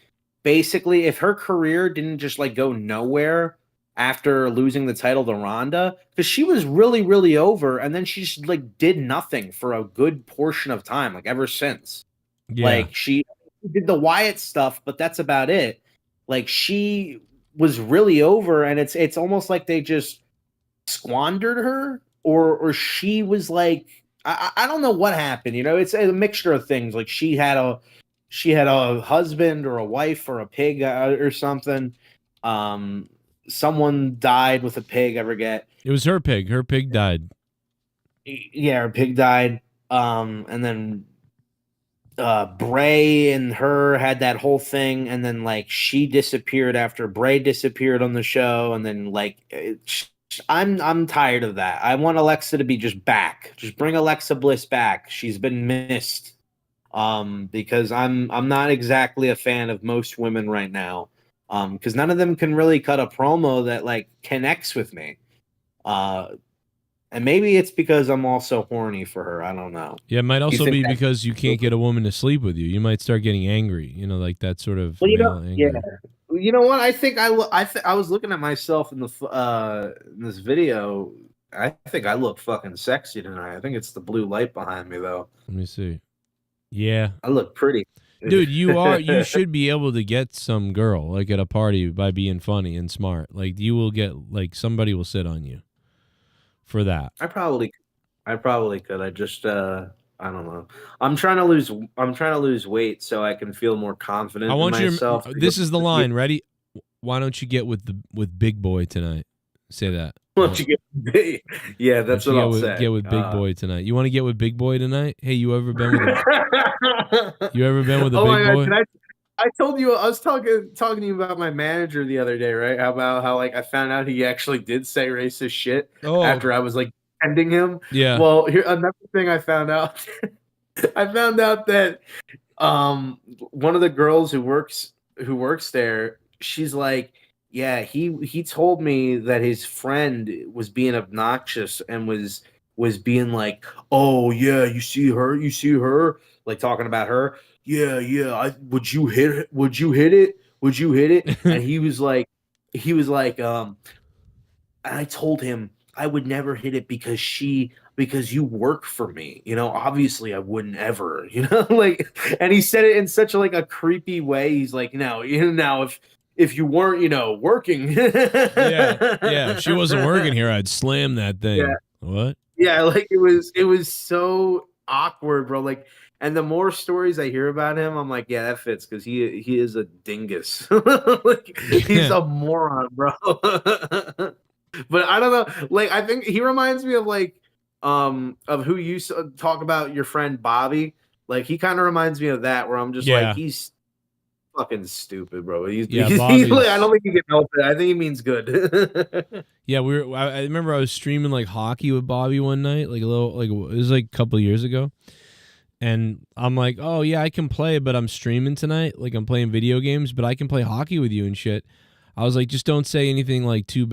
basically, if her career didn't just like go nowhere after losing the title to Ronda, because she was really, really over, and then she just like did nothing for a good portion of time, like ever since. Yeah. Like, she did the Wyatt stuff, but that's about it. Like, she was really over, and it's almost like they just squandered her, or she was like, I don't know what happened. You know, it's a mixture of things. Like, she had a husband or a wife or a pig or something. Someone died with a pig, I forget. It was her pig. Her pig died. Yeah, her pig died. And then Bray and her had that whole thing, and then like she disappeared after Bray disappeared on the show, and then like I'm tired of that. I want Alexa to be just back. Just bring Alexa Bliss back. She's been missed. Because I'm not exactly a fan of most women right now. Because none of them can really cut a promo that like connects with me. And maybe it's because I'm also horny for her. I don't know. Yeah, it might also be because you can't get a woman to sleep with you. You might start getting angry. You know, like that sort of male anger. Yeah. You know what? I think I was looking at myself in the in this video. I think I look fucking sexy tonight. I think it's the blue light behind me though. Let me see. Yeah, I look pretty. dude. You should be able to get some girl like at a party by being funny and smart. Like, you will get like somebody will sit on you for that. I probably could. I just I don't know. I'm trying to lose weight so I can feel more confident in myself. This is the line. Ready? Why don't you get with Big Boy tonight? Say that. Why don't you get big? Yeah, that's what I'll say. Get with Big Boy tonight. You want to get with Big Boy tonight? Hey, you ever been with a Big Boy? I told you I was talking to you about my manager the other day, right? How like I found out he actually did say racist shit after I was like defending him. Yeah. Well, here another thing I found out. I found out that one of the girls who works there, she's like, yeah, he told me that his friend was being obnoxious and was being like, oh yeah, you see her, like talking about her. Yeah, would you hit it? And he was like, I told him I would never hit it because you work for me, you know, obviously I wouldn't ever, you know, like, and he said it in such like a creepy way. He's like, no, you know, now if you weren't, you know, working. yeah. If she wasn't working here, I'd slam that thing. Yeah. What? Yeah, like it was so awkward, bro. Like, and the more stories I hear about him, I'm like, yeah, that fits because he is a dingus. Like, he's a moron, bro. But I don't know. Like, I think he reminds me of like of who you talk about your friend Bobby. Like, he kind of reminds me of that, where I'm just like, he's fucking stupid, bro. He's like, I don't think he can help it. I think he means good. Yeah, I remember I was streaming like hockey with Bobby one night, like a little, like it was like a couple of years ago, and I'm like, oh yeah, I can play, but I'm streaming tonight, like I'm playing video games, but I can play hockey with you and shit. I was like, just don't say anything like too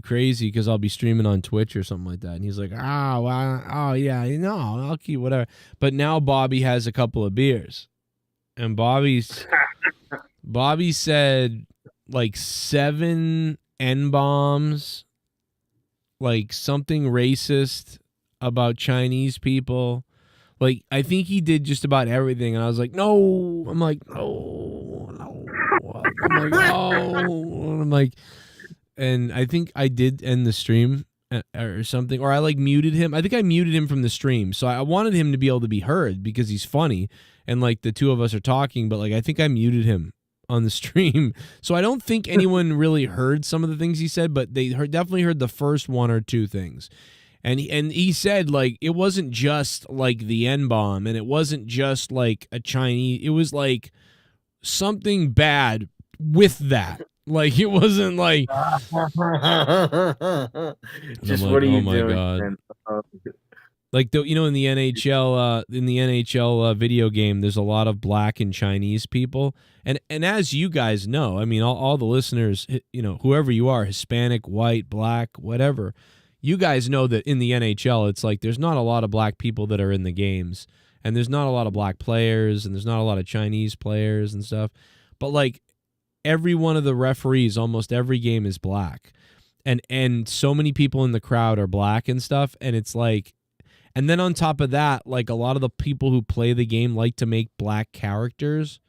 crazy because I'll be streaming on Twitch or something like that. And he's like, oh yeah, you know, I'll keep whatever. But now Bobby has a couple of beers, and Bobby said like 7 N-bombs, like something racist about Chinese people. Like, I think he did just about everything, and I was like, no. I'm like, no. I'm like, no. I'm like, and I think I did end the stream or something, or I like muted him. I think I muted him from the stream, so I wanted him to be able to be heard because he's funny, and like the two of us are talking, but like I think I muted him on the stream, so I don't think anyone really heard some of the things he said, but they definitely heard the first 1 or 2 things. And he said, like, it wasn't just, like, the N-bomb, and it wasn't just, like, a Chinese... It was, like, something bad with that. Like, it wasn't, like... Just like, what are you my doing, God. man? Like in the NHL video game, there's a lot of black and Chinese people, and as you guys know, I mean, all the listeners, whoever you are, Hispanic, white, black, whatever, you guys know that in the NHL, it's like there's not a lot of black people that are in the games, and there's not a lot of black players, and there's not a lot of Chinese players and stuff, but like every one of the referees, almost every game is black, and so many people in the crowd are black and stuff, and it's like. And then on top of that, like a lot of the people who play the game like to make black characters.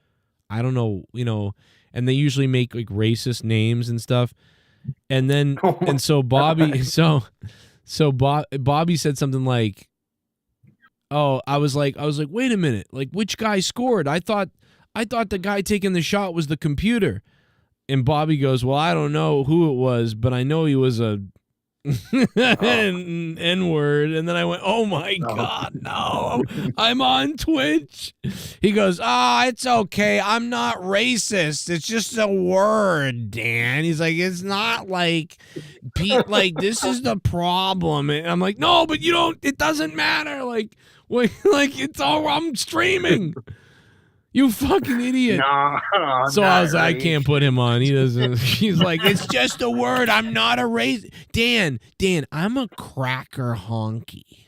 I don't know, and they usually make like racist names and stuff. And then and so Bobby Bobby said something like, "Oh, I was like, wait a minute, like which guy scored? I thought the guy taking the shot was the computer." And Bobby goes, "Well, I don't know who it was, but I know he was a N-word." And then I went, "Oh my God, no, I'm on Twitch." He goes, "It's okay, I'm not racist, it's just a word, Dan." He's like, "It's not like Pete, like this is the problem." And I'm like, "No, but it doesn't matter, like it's all, I'm streaming." You fucking idiot. No, so I was like, I can't put him on. He doesn't. He's like, "It's just a word. I'm not a race." Dan, I'm a cracker honky.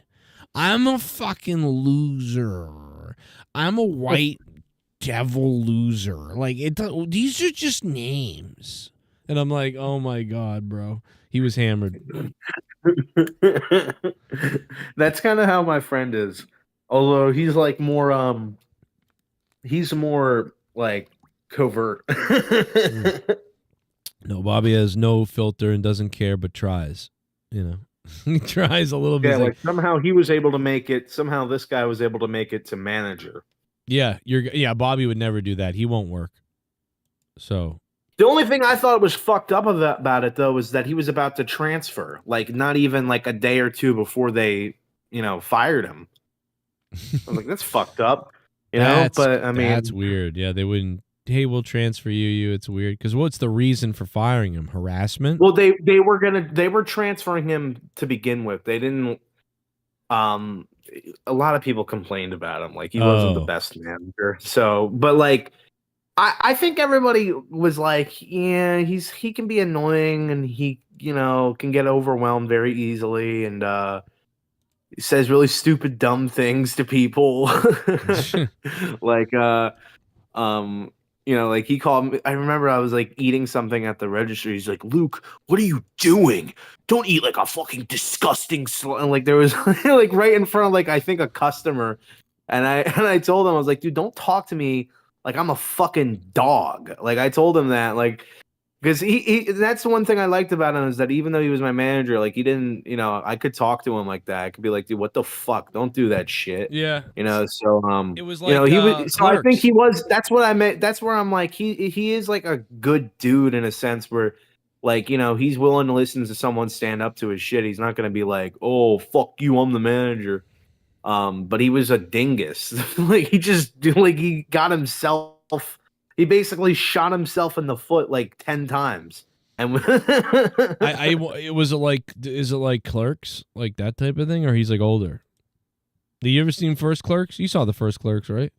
I'm a fucking loser. I'm a white devil loser. Like, these are just names. And I'm like, oh my God, bro. He was hammered. That's kind of how my friend is. Although he's like more, he's more like covert. No, Bobby has no filter and doesn't care, but tries. He tries a little bit. Yeah, like somehow he was able to make it. Somehow this guy was able to make it to manager. Yeah, Bobby would never do that. He won't work. So the only thing I thought was fucked up about it though was that he was about to transfer, like not even like a day or two before they, fired him. I was like, that's fucked up. But I mean, that's weird. Yeah, they wouldn't. Hey, we'll transfer you. It's weird because what's the reason for firing him? Harassment? Well, they were transferring him to begin with. They didn't. A lot of people complained about him, like he wasn't the best manager. So, but like, I think everybody was like, yeah, he can be annoying and he can get overwhelmed very easily and he says really stupid, dumb things to people. Like, like he called me. I remember I was like eating something at the register. He's like, "Luke, what are you doing? Don't eat like a fucking disgusting and like there was like right in front of like I think a customer. And I told him, I was like, "Dude, don't talk to me like I'm a fucking dog." Like I told him that, like, because he that's the one thing I liked about him is that even though he was my manager, like he didn't, I could talk to him like that. I could be like, "Dude, what the fuck? Don't do that shit." Yeah. So it was like he was. So Clerks. I think he was. That's what I meant. That's where I'm like, he is like a good dude in a sense where, like, he's willing to listen to someone stand up to his shit. He's not gonna be like, "Oh fuck you, I'm the manager." But he was a dingus. Like he got himself. He basically shot himself in the foot like 10 times. And is it like Clerks, like that type of thing, or he's like older? Have you ever seen first Clerks? You saw the first Clerks, right?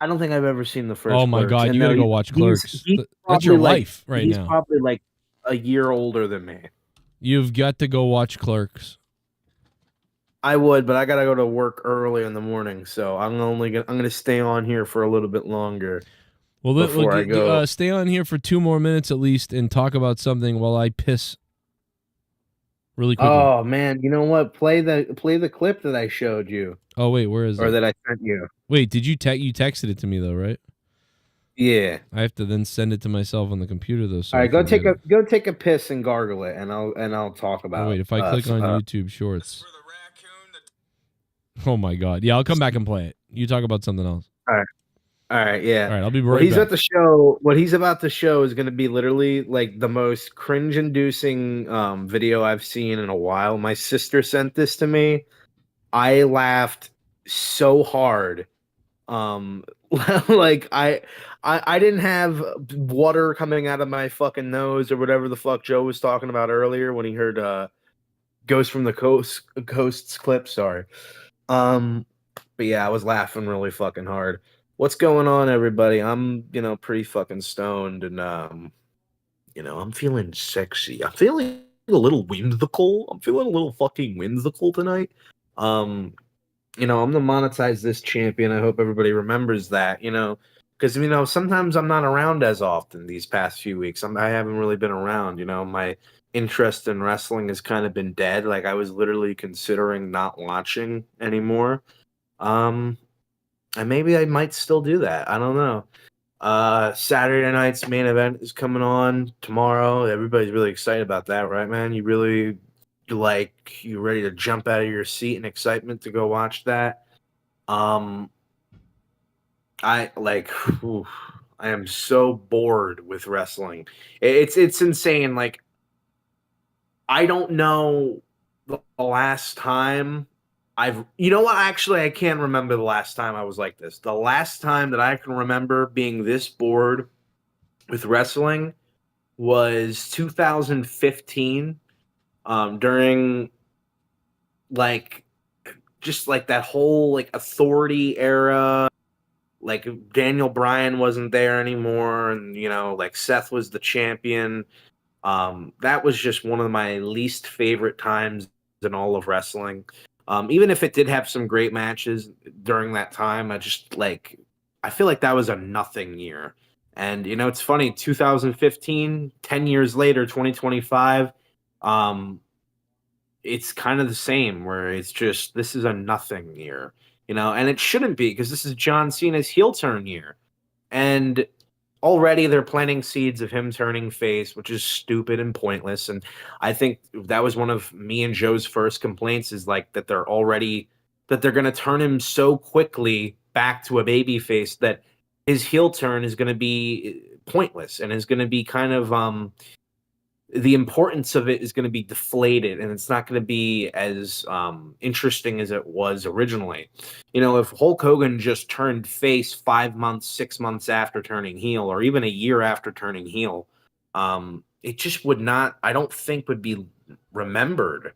I don't think I've ever seen the first. Oh my God, you gotta go watch Clerks. That's your life right now. He's probably like a year older than me. You've got to go watch Clerks. I would, but I gotta go to work early in the morning, so I'm gonna stay on here for a little bit longer. Well, stay on here for 2 more minutes at least and talk about something while I piss really quickly. Oh man, you know what? Play the clip that I showed you. Oh wait, where is it? Or that I sent you. Wait, did you texted it to me though, right? Yeah. I have to then send it to myself on the computer though. So all right, go take a piss and gargle it, and I'll talk about. Oh, wait, if I click on YouTube Shorts. Oh my God! Yeah, I'll come back and play it. You talk about something else. All right, yeah. All right, I'll be right back. What he's about to show is going to be literally like the most cringe-inducing video I've seen in a while. My sister sent this to me. I laughed so hard. Like I didn't have water coming out of my fucking nose or whatever the fuck Joe was talking about earlier when he heard Ghost from the Ghosts clip. Sorry. But yeah, I was laughing really fucking hard. What's going on, everybody? I'm, pretty fucking stoned, and I'm feeling sexy. I'm feeling a little whimsical. I'm feeling a little fucking whimsical tonight. I'm the monetize this champion. I hope everybody remembers that, because sometimes I'm not around as often these past few weeks. I haven't really been around. My interest in wrestling has kind of been dead. Like I was literally considering not watching anymore. And maybe I might still do that. I don't know. Saturday night's main event is coming on tomorrow. Everybody's really excited about that, right, man? You ready to jump out of your seat in excitement to go watch that? I am so bored with wrestling. It's insane. Like, I don't know the last time Actually, I can't remember the last time I was like this. The last time that I can remember being this bored with wrestling was 2015, during just that whole authority era. Like Daniel Bryan wasn't there anymore, and Seth was the champion. That was just one of my least favorite times in all of wrestling. Even if it did have some great matches during that time, I feel like that was a nothing year. And it's funny, 2015, 10 years later, 2025, it's kind of the same, where it's just, this is a nothing year, and it shouldn't be, because this is John Cena's heel turn year. And already they're planting seeds of him turning face, which is stupid and pointless. And I think that was one of me and Joe's first complaints, is that they're going to turn him so quickly back to a baby face that his heel turn is going to be pointless, and is going to be kind of the importance of it is going to be deflated, and it's not going to be as interesting as it was originally. If Hulk Hogan just turned face 5 months, 6 months after turning heel, or even a year after turning heel, it just would not, I don't think, would be remembered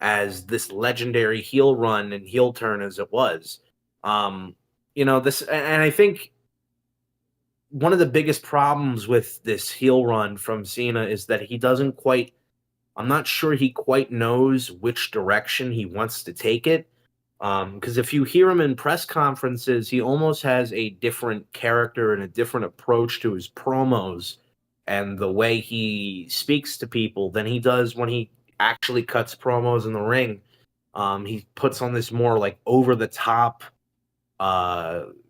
as this legendary heel run and heel turn as it was. And I think one of the biggest problems with this heel run from Cena is that I'm not sure he quite knows which direction he wants to take it. Because if you hear him in press conferences, he almost has a different character and a different approach to his promos and the way he speaks to people than he does when he actually cuts promos in the ring. He puts on this more over the top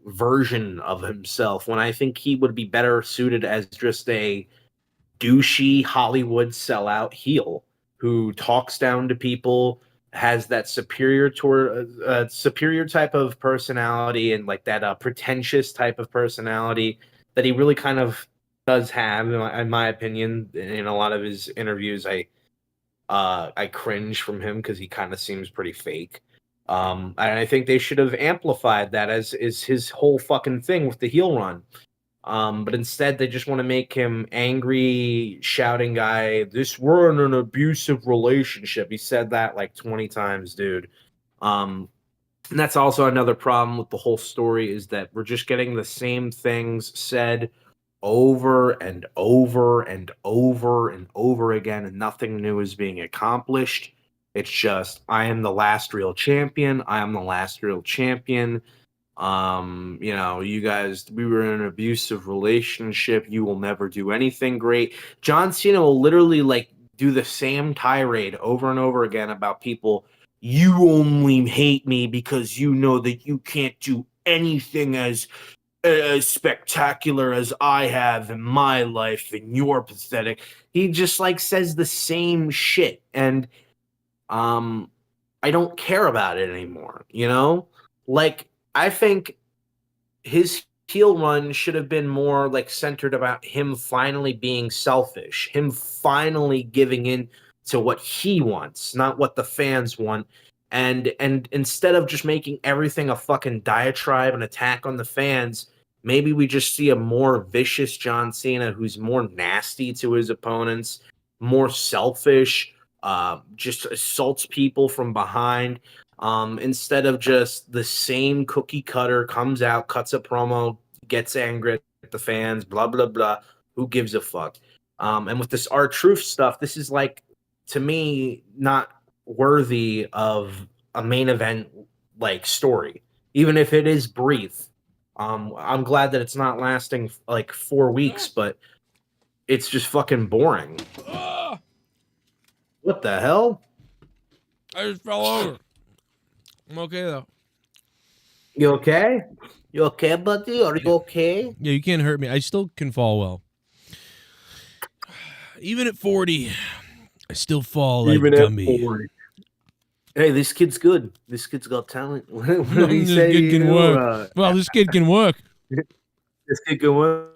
version of himself, when I think he would be better suited as just a douchey Hollywood sellout heel who talks down to people, has that superior type of personality, and that pretentious type of personality that he really kind of does have, in my opinion. In a lot of his interviews, I cringe from him because he kind of seems pretty fake. And I think they should have amplified that as is his whole fucking thing with the heel run. But instead, they just want to make him angry, shouting guy. We're in an abusive relationship. He said that 20 times, dude. And that's also another problem with the whole story, is that we're just getting the same things said over and over and over and over again, and nothing new is being accomplished. It's just, I am the last real champion. I am the last real champion. You guys, we were in an abusive relationship. You will never do anything great. John Cena will literally do the same tirade over and over again about people. You only hate me because you know that you can't do anything as spectacular as I have in my life, and you're pathetic. He just says the same shit, and I don't care about it anymore, I think his heel run should have been more centered about him finally being selfish, him finally giving in to what he wants, not what the fans want. And instead of just making everything a fucking diatribe and attack on the fans, maybe we just see a more vicious John Cena who's more nasty to his opponents, more selfish, just assaults people from behind. Instead of just the same cookie cutter comes out, cuts a promo, gets angry at the fans, blah, blah, blah. Who gives a fuck? And with this R-Truth stuff, this is like, to me, not worthy of a main event like story, even if it is brief. I'm glad that it's not lasting like 4 weeks, but it's just fucking boring. What the hell? I just fell over. I'm okay though. You okay? You okay, buddy? Are you okay? Yeah, you can't hurt me. I still can fall well. Even at 40, I still fall like Gumby. Hey, this kid's good. This kid's got talent. What did he This say? kid can work. Well, this kid can work. This kid can work.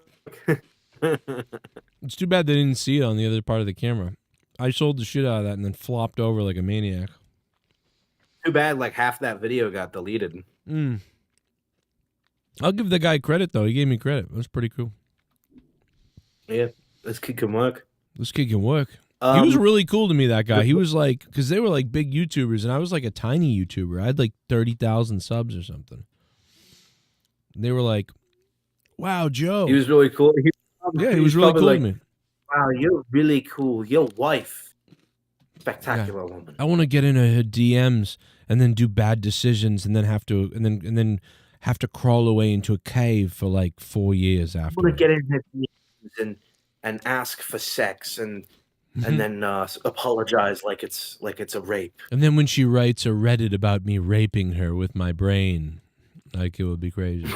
It's too bad they didn't see it on the other part of the camera. I sold the shit out of that and then flopped over like a maniac. Too bad, like half that video got deleted. I'll give the guy credit though. He gave me credit. That's pretty cool. Yeah, this kid can work. This kid can work. He was really cool to me, that guy. He was like, because they were like big YouTubers, and I was like a tiny YouTuber. I had like 30,000 subs or something. And they were like, wow, Joe. He was really cool. He was really cool like, to me. Wow, you're really cool. Your wife, spectacular woman. I want to get into her DMs and then do bad decisions and then have to and then have to crawl away into a cave for like 4 years after. I want to get in her DMs and ask for sex and then apologize like it's a rape. And then when she writes a Reddit about me raping her with my brain, like it would be crazy.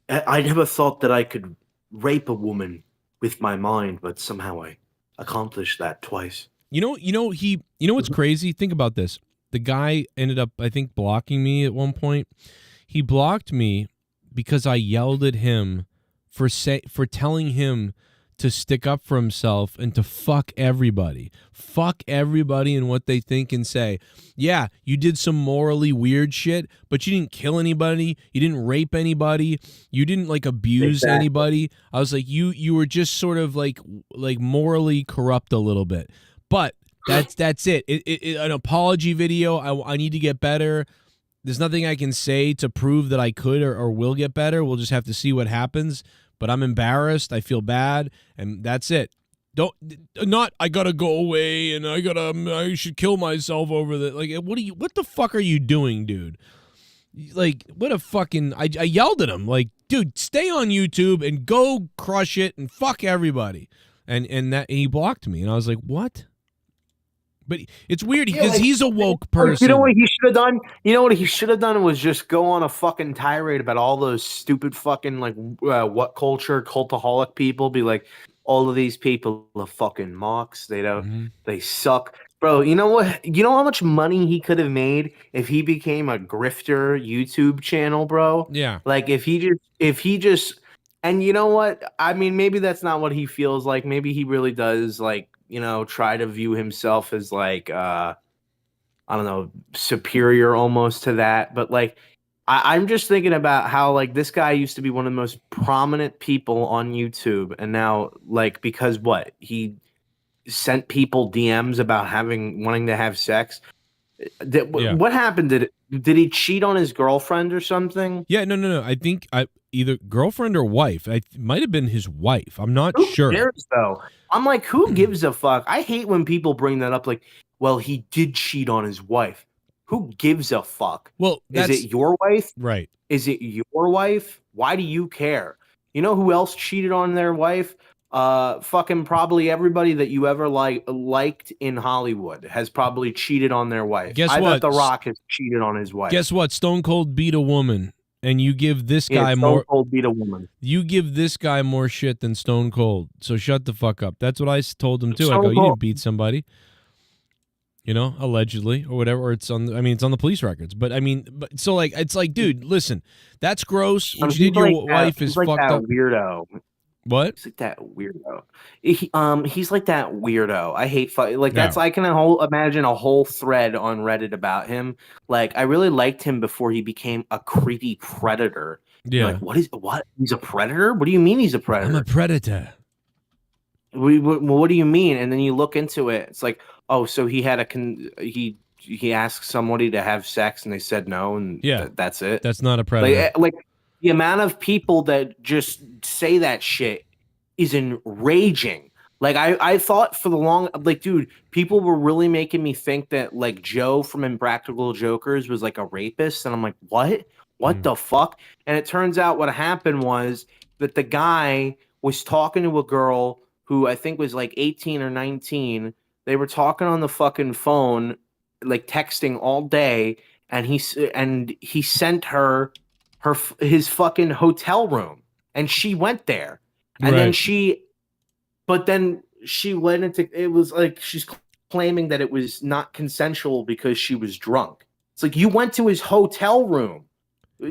I never thought that I could rape a woman with my mind, but somehow I accomplished that twice. You know what's crazy? Think about this. The guy ended up, I think, blocking me at one point. He blocked me because I yelled at him for telling him to stick up for himself and to fuck everybody. Fuck everybody and what they think and say. Yeah, you did some morally weird shit, but you didn't kill anybody. You didn't rape anybody. You didn't like abuse anybody. I was like, you were just sort of like morally corrupt a little bit. But that's it. An apology video. I need to get better. There's nothing I can say to prove that I could or will get better. We'll just have to see what happens. But I'm embarrassed. I feel bad, and that's it. I gotta go away, and I should kill myself over that. Like, what the fuck are you doing, dude? Like, what a fucking. I yelled at him, like, dude, stay on YouTube and go crush it and fuck everybody. And he blocked me, and I was like, what? But it's weird because he's a woke person. You know what he should have done? You know what he should have done was just go on a fucking tirade about all those stupid fucking like what culture cultaholic people. Be like, all of these people are fucking marks. They don't. They suck, bro. You know what? You know how much money he could have made if he became a grifter YouTube channel, bro. Yeah. Like if he just. And you know what? I mean, maybe that's not what he feels like. Maybe he really does like. You know, try to view himself as like, I don't know, superior almost to that. But like, I'm just thinking about how like this guy used to be one of the most prominent people on YouTube. And now like, because what? He sent people DMs about wanting to have sex. What happened? Did he cheat on his girlfriend or something? Yeah, no. I think either girlfriend or wife. It might have been his wife. I'm not sure. Who cares, though? I'm like, who gives a fuck? I hate when people bring that up. Like, well, he did cheat on his wife. Who gives a fuck? Well, is it your wife? Right. Is it your wife? Why do you care? You know who else cheated on their wife? Fucking probably everybody that you ever liked in Hollywood has probably cheated on their wife. Guess what? Bet The Rock has cheated on his wife. Guess what? Stone Cold beat a woman, and you give this guy more. Stone Cold beat a woman. You give this guy more shit than Stone Cold. So shut the fuck up. That's what I told him too. Stone I go, you Cold. didn't beat somebody. You know, allegedly or whatever. Or it's on. I mean, it's on the police records. But I mean, so like, it's like, dude, listen, that's gross. What you did to your wife is fucked up. Weirdo. What? He's like that weirdo. He's like that weirdo. I hate that's I can imagine a whole thread on Reddit about him. Like I really liked him before he became a creepy predator. Yeah. Like what? He's a predator? What do you mean he's a predator? I'm a predator. What do you mean? And then you look into it. It's like, oh, so he had he asked somebody to have sex and they said no, and that's it. That's not a predator. Like the amount of people that just say that shit is enraging. Like I thought for the long, like, dude, people were really making me think that like Joe from Impractical Jokers was like a rapist, and I'm like, what the fuck? And it turns out what happened was that the guy was talking to a girl who I think was like 18 or 19. They were talking on the fucking phone, like texting all day, and he sent her his fucking hotel room, and she went there, and then she went into, it was like she's claiming that it was not consensual because she was drunk. It's like, you went to his hotel room.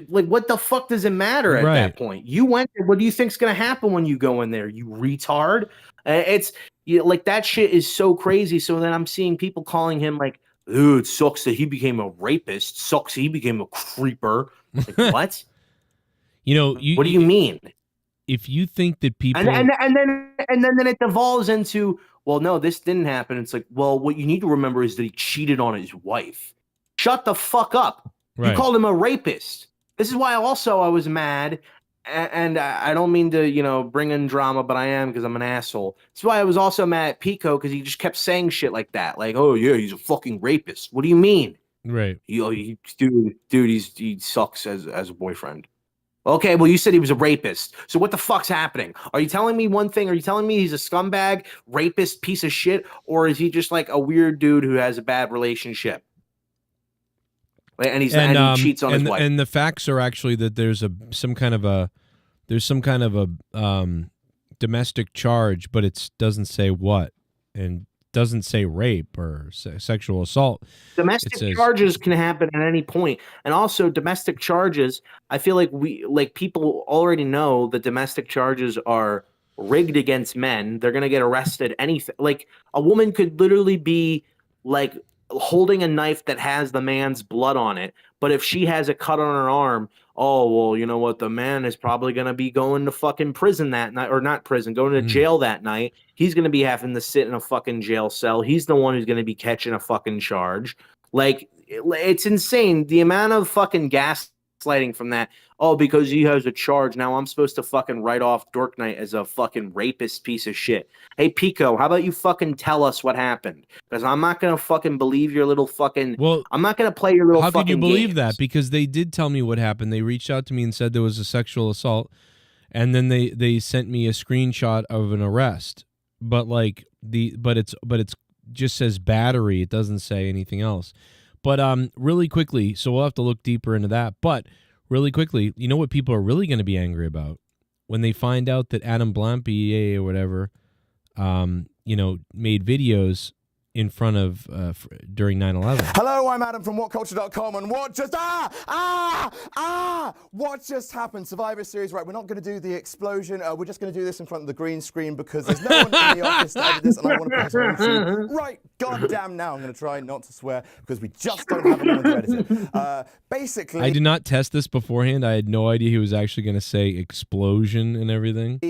Like, what the fuck does it matter at that point? You went there. What do you think's gonna happen when you go in there? You retard. It's like, that shit is so crazy. So then I'm seeing people calling him like, "Ooh, it sucks that he became a rapist. Sucks he became a creeper." Like, what? You know, what do you mean? If you think that people and then it devolves into, well, no, this didn't happen. It's like, well, what you need to remember is that he cheated on his wife. Shut the fuck up. You called him a rapist. This is why also I was mad, and I don't mean to, you know, bring in drama, but I am, because I'm an asshole. That's why I was also mad at Pico, because he just kept saying shit like that. Like, oh, yeah, he's a fucking rapist. What do you mean? Right. Dude, he sucks as a boyfriend. Okay, well, you said he was a rapist. So what the fuck's happening? Are you telling me one thing? Are you telling me he's a scumbag, rapist, piece of shit? Or is he just like a weird dude who has a bad relationship? And he cheats on his wife. And the facts are actually that there's some kind of a domestic charge, but it doesn't say what, and doesn't say rape or sexual assault. Domestic charges can happen at any point. And also domestic charges, I feel like people already know that domestic charges are rigged against men. They're going to get arrested. Anything. Like, a woman could literally be like holding a knife that has the man's blood on it, but if she has a cut on her arm, oh, well, you know what, the man is probably going to be going to fucking prison that night, or not prison, going to jail that night. He's going to be having to sit in a fucking jail cell. He's the one who's going to be catching a fucking charge. Like, it's insane the amount of fucking gaslighting from that. Oh, because he has a charge, now I'm supposed to fucking write off Dork Knight as a fucking rapist piece of shit. Hey, Pico, how about you fucking tell us what happened? Because I'm not going to fucking believe your little fucking... Well, I'm not going to play your little fucking How could you believe games. that? Because they did tell me what happened. They reached out to me and said there was a sexual assault, and then they sent me a screenshot of an arrest. But like it's just says battery. It doesn't say anything else. But really quickly, so we'll have to look deeper into that. But really quickly, you know what people are really going to be angry about? When they find out that Adam Blampi or whatever, you know, made videos in front of during 9/11. Hello, I'm Adam from WhatCulture.com, and what just happened? Survivor Series, right? We're not going to do the explosion. We're just going to do this in front of the green screen because there's no one in the office to edit this, and I want to pass it on to you right goddamn now. I'm going to try not to swear because we just don't have anyone to edit it. Basically, I did not test this beforehand. I had no idea he was actually going to say explosion and everything.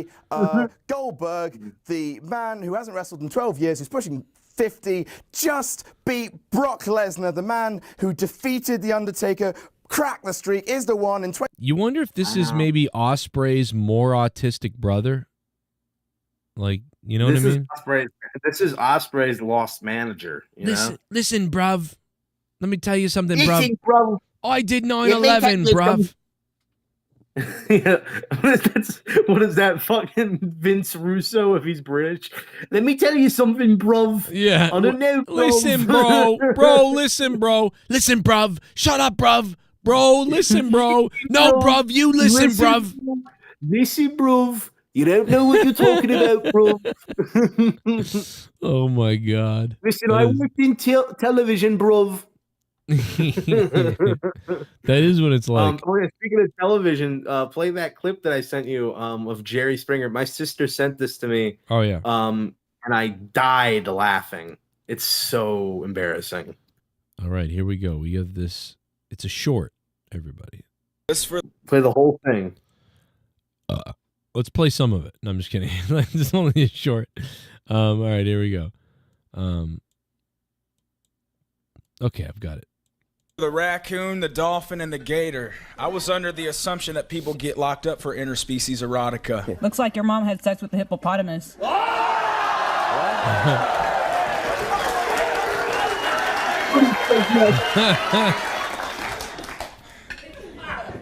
Goldberg, the man who hasn't wrestled in 12 years, who's pushing 50, just beat Brock Lesnar, the man who defeated The Undertaker, cracked the streak, is the one in 20... You wonder if this is maybe Ospreay's more autistic brother? Like, you know what I mean? This is Ospreay's lost manager. Listen, bruv. Let me tell you something, Listen, bruv. I did 9/11, bruv. Yeah, what is that fucking Vince Russo if he's British? Let me tell you something, bruv. Yeah. I don't know, bruv. Listen, bro. Listen, bro. Listen, bruv. Shut up, bruv. Bro, listen, bro. No, bruv, you listen, bruv. Listen, bruv. You don't know what you're talking about, bruv. Oh, my God. Listen, I worked in television, bruv. That is what it's like. Speaking of television, play that clip that I sent you of Jerry Springer. My sister sent this to me. Oh yeah. And I died laughing. It's so embarrassing. All right, here we go. We have this. It's a short, everybody. Play the whole thing. Let's play some of it. No, I'm just kidding. It's only a short. All right, here we go. Okay, I've got it. The raccoon, the dolphin, and the gator. I was under the assumption that people get locked up for interspecies erotica. Looks like your mom had sex with the hippopotamus.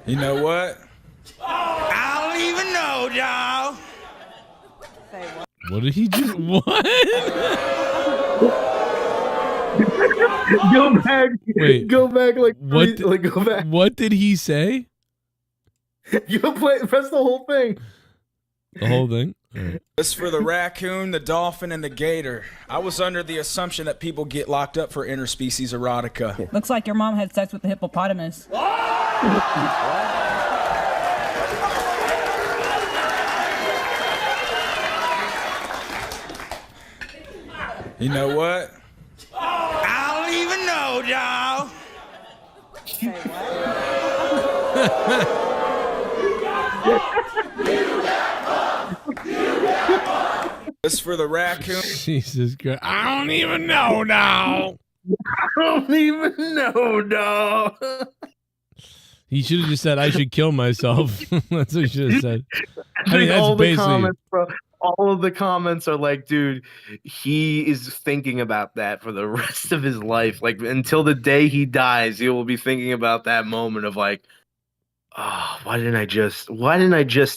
You know what? I don't even know, y'all. What did he just... What? Go back. Wait. Go back. Go back. What did he say? You press the whole thing. The whole thing? Right. This for the raccoon, the dolphin, and the gator. I was under the assumption that people get locked up for interspecies erotica. Looks like your mom had sex with the hippopotamus. You know what? I don't even know, y'all. This for the raccoon. Jesus Christ. I don't even know now. I don't even know, dog. He should have just said, I should kill myself. That's what he should have said. I mean, all that's basically... comments, bro. All of the comments are like, dude, he is thinking about that for the rest of his life. Like, until the day he dies, he will be thinking about that moment of like, oh, why didn't I just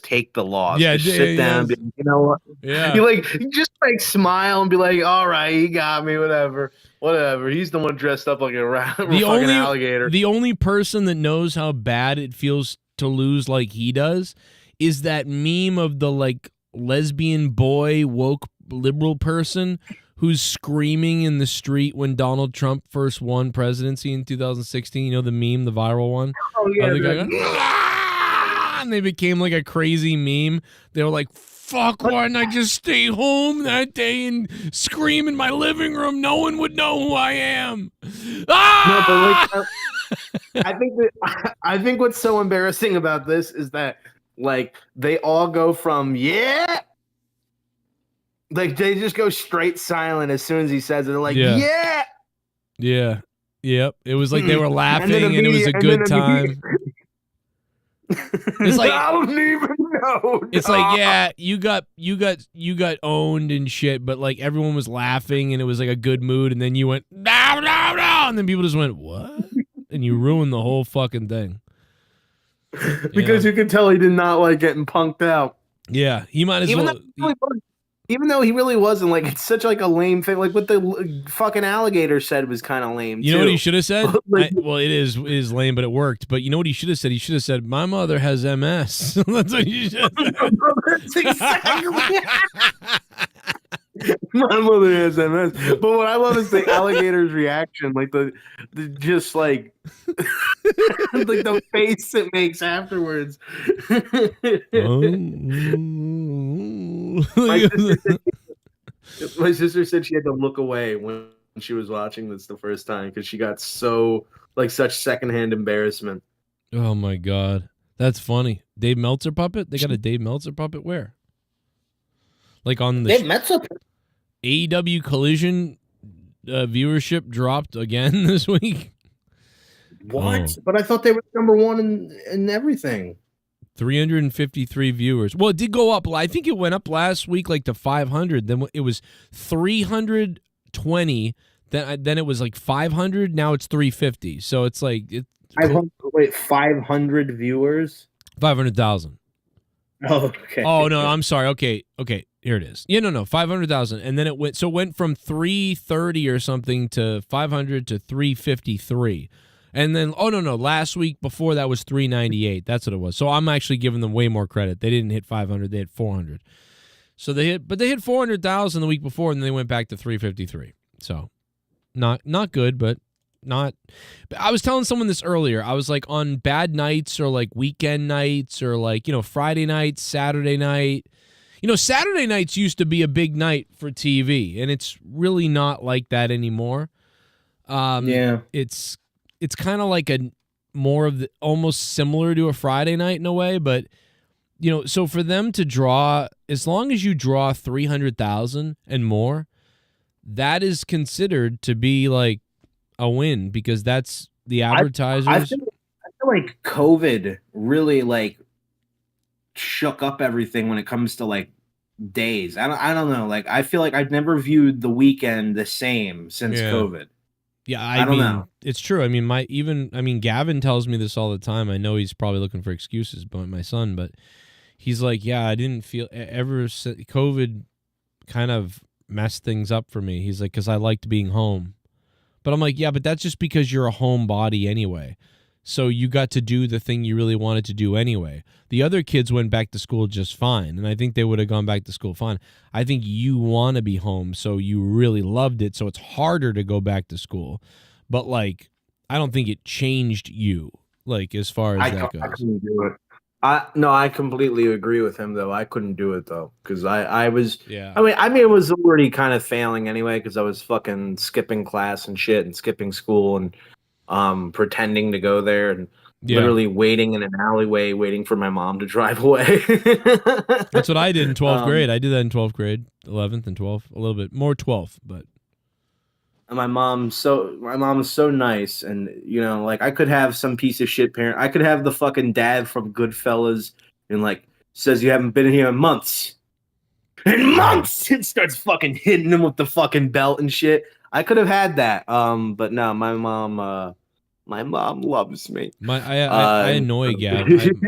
take the loss? Yeah, just sit down, and be, you know what? Yeah. You just smile and be like, all right, he got me, whatever. He's the one dressed up like a fucking alligator. The only person that knows how bad it feels to lose like he does is that meme of the like lesbian boy woke liberal person who's screaming in the street when Donald Trump first won presidency in 2016. You know the meme, the viral one? Oh, yeah. The guy going, "Ah!" And they became like a crazy meme. They were like, fuck, why didn't I just stay home that day and scream in my living room? No one would know who I am. Ah! No, but I think what's so embarrassing about this is that like they all go from like they just go straight silent as soon as he says it. They're like, yeah. Yep. It was like they were laughing and it was a good time. It's like I don't even know. It's like, yeah, you got owned and shit, but like everyone was laughing and it was like a good mood, and then you went no, and then people just went what, and you ruined the whole fucking thing. Because you could tell he did not like getting punked out. Yeah, he might as well. Even though he really wasn't, like, it's such like a lame thing. Like what the fucking alligator said was kind of lame. You know what he should have said? Like, well, it is lame, but it worked. But you know what he should have said? He should have said, "My mother has MS." That's what he should have said. That's exactly. My mother has MS. But what I love is the alligator's reaction, like the just like like the face it makes afterwards. My sister said she had to look away when she was watching this the first time because she got so like such secondhand embarrassment. Oh my god, that's funny. Dave Meltzer puppet? They got a Dave Meltzer puppet where? Like on the Dave Meltzer. AEW Collision viewership dropped again this week. What? Oh. But I thought they were number one in everything. 353 viewers. Well, it did go up. I think it went up last week like to 500. Then it was 320. Then it was like 500. Now it's 350. So it's like... Wait, 500 viewers? 500,000. Oh, okay. Oh, no, I'm sorry. Okay. Here it is. Yeah, no, 500,000. And then it went from 330 or something to 500 to 353. And then, last week before that was 398. That's what it was. So I'm actually giving them way more credit. They didn't hit 500. They hit 400. So they hit 400,000 the week before, and then they went back to 353. So not good, but not. I was telling someone this earlier. I was like on bad nights or like weekend nights or like, Friday night, Saturday night. Saturday nights used to be a big night for TV, and it's really not like that anymore. Yeah. It's kind of like a more of the almost similar to a Friday night in a way, but you know, so for them to draw, as long as you draw 300,000 and more, that is considered to be like a win because that's the advertisers. I feel like COVID really like shook up everything when it comes to like days. I don't know. Like I feel like I've never viewed the weekend the same since COVID. Yeah, I don't know. It's true. I mean, Gavin tells me this all the time. I know he's probably looking for excuses, but my son, but he's like, yeah, I didn't feel ever COVID kind of messed things up for me. He's like, because I liked being home. But I'm like, yeah, but that's just because you're a homebody anyway. So you got to do the thing you really wanted to do anyway. The other kids went back to school just fine, and I think they would have gone back to school fine. I think you want to be home, so you really loved it, so it's harder to go back to school. But, like, I don't think it changed you, like, as far as that goes. I couldn't do it. I completely agree with him though. I couldn't do it though because I was. Yeah. I mean, it was already kind of failing anyway because I was fucking skipping class and shit and skipping school and pretending to go there and literally waiting in an alleyway waiting for my mom to drive away. That's what I did in 12th grade. I did that in 12th grade, 11th and 12th, a little bit more 12th, but. And my mom is so nice, and you know, like I could have some piece of shit parent. I could have the fucking dad from Goodfellas, and like says you haven't been here in months, and starts fucking hitting him with the fucking belt and shit. I could have had that, but no, my mom loves me. I annoy Gab.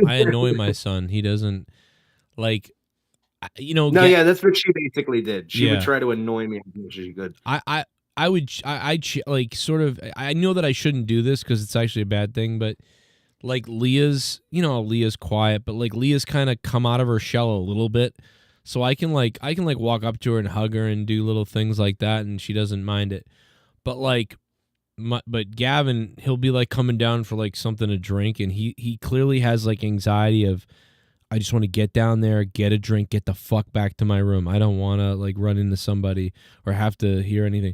I annoy my son. He doesn't like, you know. No, yeah, that's what she basically did. She would try to annoy me as much as she could. I like sort of, I know that I shouldn't do this because it's actually a bad thing, but like Leah's quiet, but like Leah's kind of come out of her shell a little bit. So I can walk up to her and hug her and do little things like that. And she doesn't mind it. But like, but Gavin, he'll be like coming down for like something to drink. And he clearly has like anxiety of, I just want to get down there, get a drink, get the fuck back to my room. I don't want to like run into somebody or have to hear anything.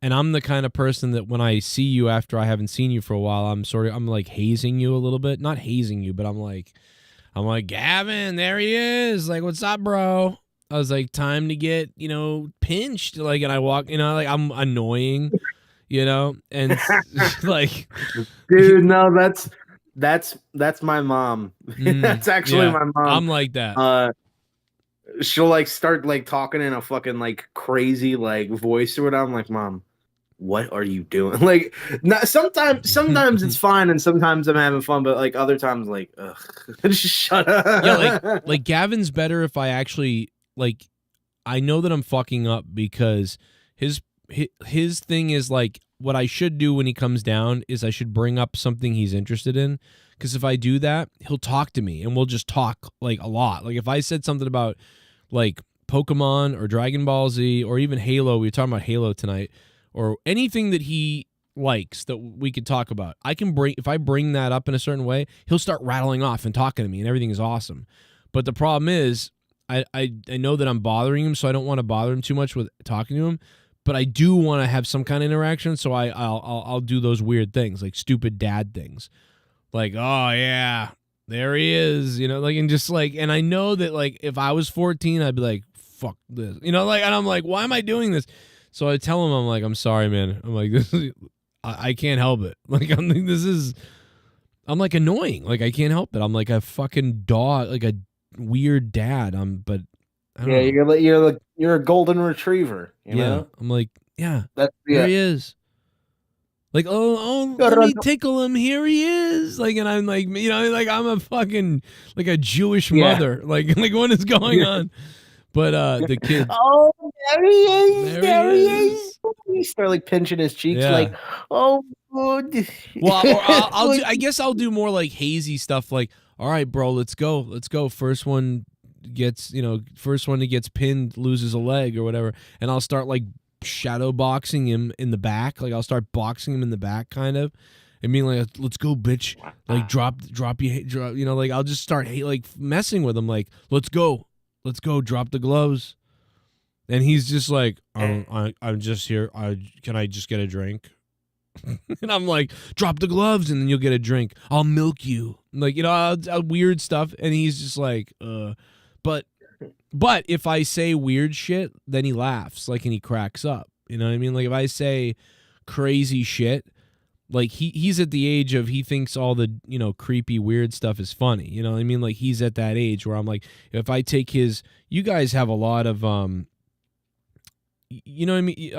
And I'm the kind of person that when I see you after I haven't seen you for a while, I'm like hazing you a little bit. Not hazing you, but I'm like, Gavin, there he is. Like, what's up, bro? I was like, time to get, you know, pinched. Like, and I walk, you know, like I'm annoying, you know, and like, dude, no, that's my mom. That's actually my mom. I'm like that. She'll like start like talking in a fucking like crazy like voice or whatever. I'm like, Mom, what are you doing? Like, sometimes it's fine and sometimes I'm having fun, but like other times, like, ugh, just shut up. Yeah, like Gavin's better if I actually like. I know that I'm fucking up because his thing is like what I should do when he comes down is I should bring up something he's interested in. Because if I do that, he'll talk to me and we'll just talk like a lot. Like if I said something about like Pokemon or Dragon Ball Z or even Halo, we were talking about Halo tonight, or anything that he likes that we could talk about. If I bring that up in a certain way, he'll start rattling off and talking to me and everything is awesome. But the problem is I know that I'm bothering him, so I don't want to bother him too much with talking to him. But I do want to have some kind of interaction, so I'll do those weird things, like stupid dad things. Like, oh yeah, there he is, you know, like, and just like, and I know that like if I was 14, I'd be like, fuck this, you know, like, and I'm like, why am I doing this? So I tell him, I'm like, I'm sorry, man. I'm like, this is, I can't help it. Like, I'm like annoying. Like I can't help it. I'm like a fucking dog, like a weird dad. But I don't know. You're a golden retriever. You know? I'm like, yeah, there he is. Like, oh, let me tickle him. Here he is. Like, and I'm like, you know, like I'm a fucking like a Jewish mother. Like what is going on? But the kid. Oh, there he is. There he is. You start like pinching his cheeks, like, oh, good. Well, I guess I'll do more like hazy stuff. Like, all right, bro, let's go. First one that gets pinned loses a leg or whatever, and I'll start like shadow boxing him in the back. Like I'll start boxing him in the back, kind of, and being like, "Let's go, bitch!" Like drop, you know, like I'll just start like messing with him. Like, let's go, drop the gloves, and he's just like, "I'm just here. Can I just get a drink?" And I'm like, drop the gloves and then you'll get a drink. I'll milk you. Like, weird stuff. And he's just like, But if I say weird shit, then he laughs, like, and he cracks up. You know what I mean? Like, if I say crazy shit, like, he's at the age of, he thinks all the, creepy, weird stuff is funny. You know what I mean? Like, he's at that age where I'm like, if I take you guys have a lot of, you know what I mean?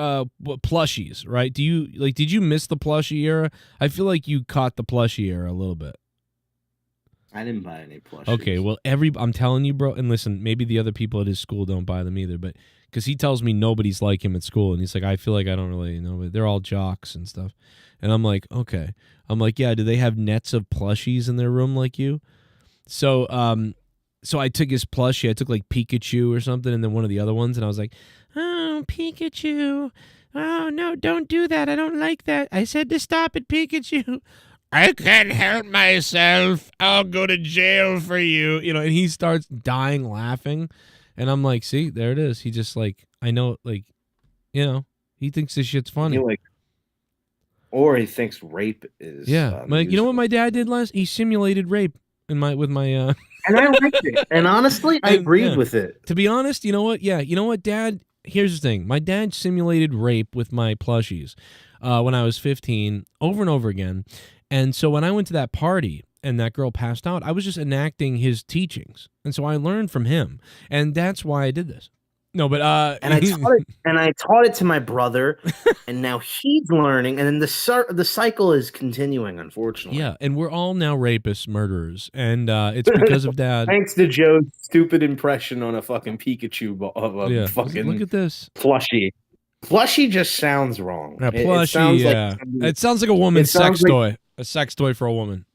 Plushies, right? Did you miss the plushie era? I feel like you caught the plushie era a little bit. I didn't buy any plushies. Okay, well, I'm telling you, bro, and listen, maybe the other people at his school don't buy them either, but because he tells me nobody's like him at school, and he's like, I feel like I don't really know, but they're all jocks and stuff. And I'm like, okay. I'm like, yeah, do they have nets of plushies in their room like you? So I took his plushie. I took like Pikachu or something, and then one of the other ones, and I was like, oh, Pikachu. Oh, no, don't do that. I don't like that. I said to stop it, Pikachu. I can't help myself. I'll go to jail for you. And he starts dying laughing. And I'm like, see, there it is. He just like, I know, like, he thinks this shit's funny. Or he thinks rape is. Yeah. You know what my dad did last? He simulated rape with my And I liked it. And honestly, I agreed with it. To be honest, you know what? Yeah. You know what, Dad? Here's the thing. My dad simulated rape with my plushies when I was 15 over and over again. And so when I went to that party and that girl passed out, I was just enacting his teachings. And so I learned from him. And that's why I did this. No, but and I taught it to my brother, and now he's learning, and then the cycle is continuing, unfortunately. Yeah, and we're all now rapists, murderers, and it's because of Dad. Thanks to Joe's stupid impression on a fucking Pikachu of a fucking look at this plushie. Plushie just sounds wrong. Yeah, plushie, it sounds like a woman's sex toy, a sex toy for a woman.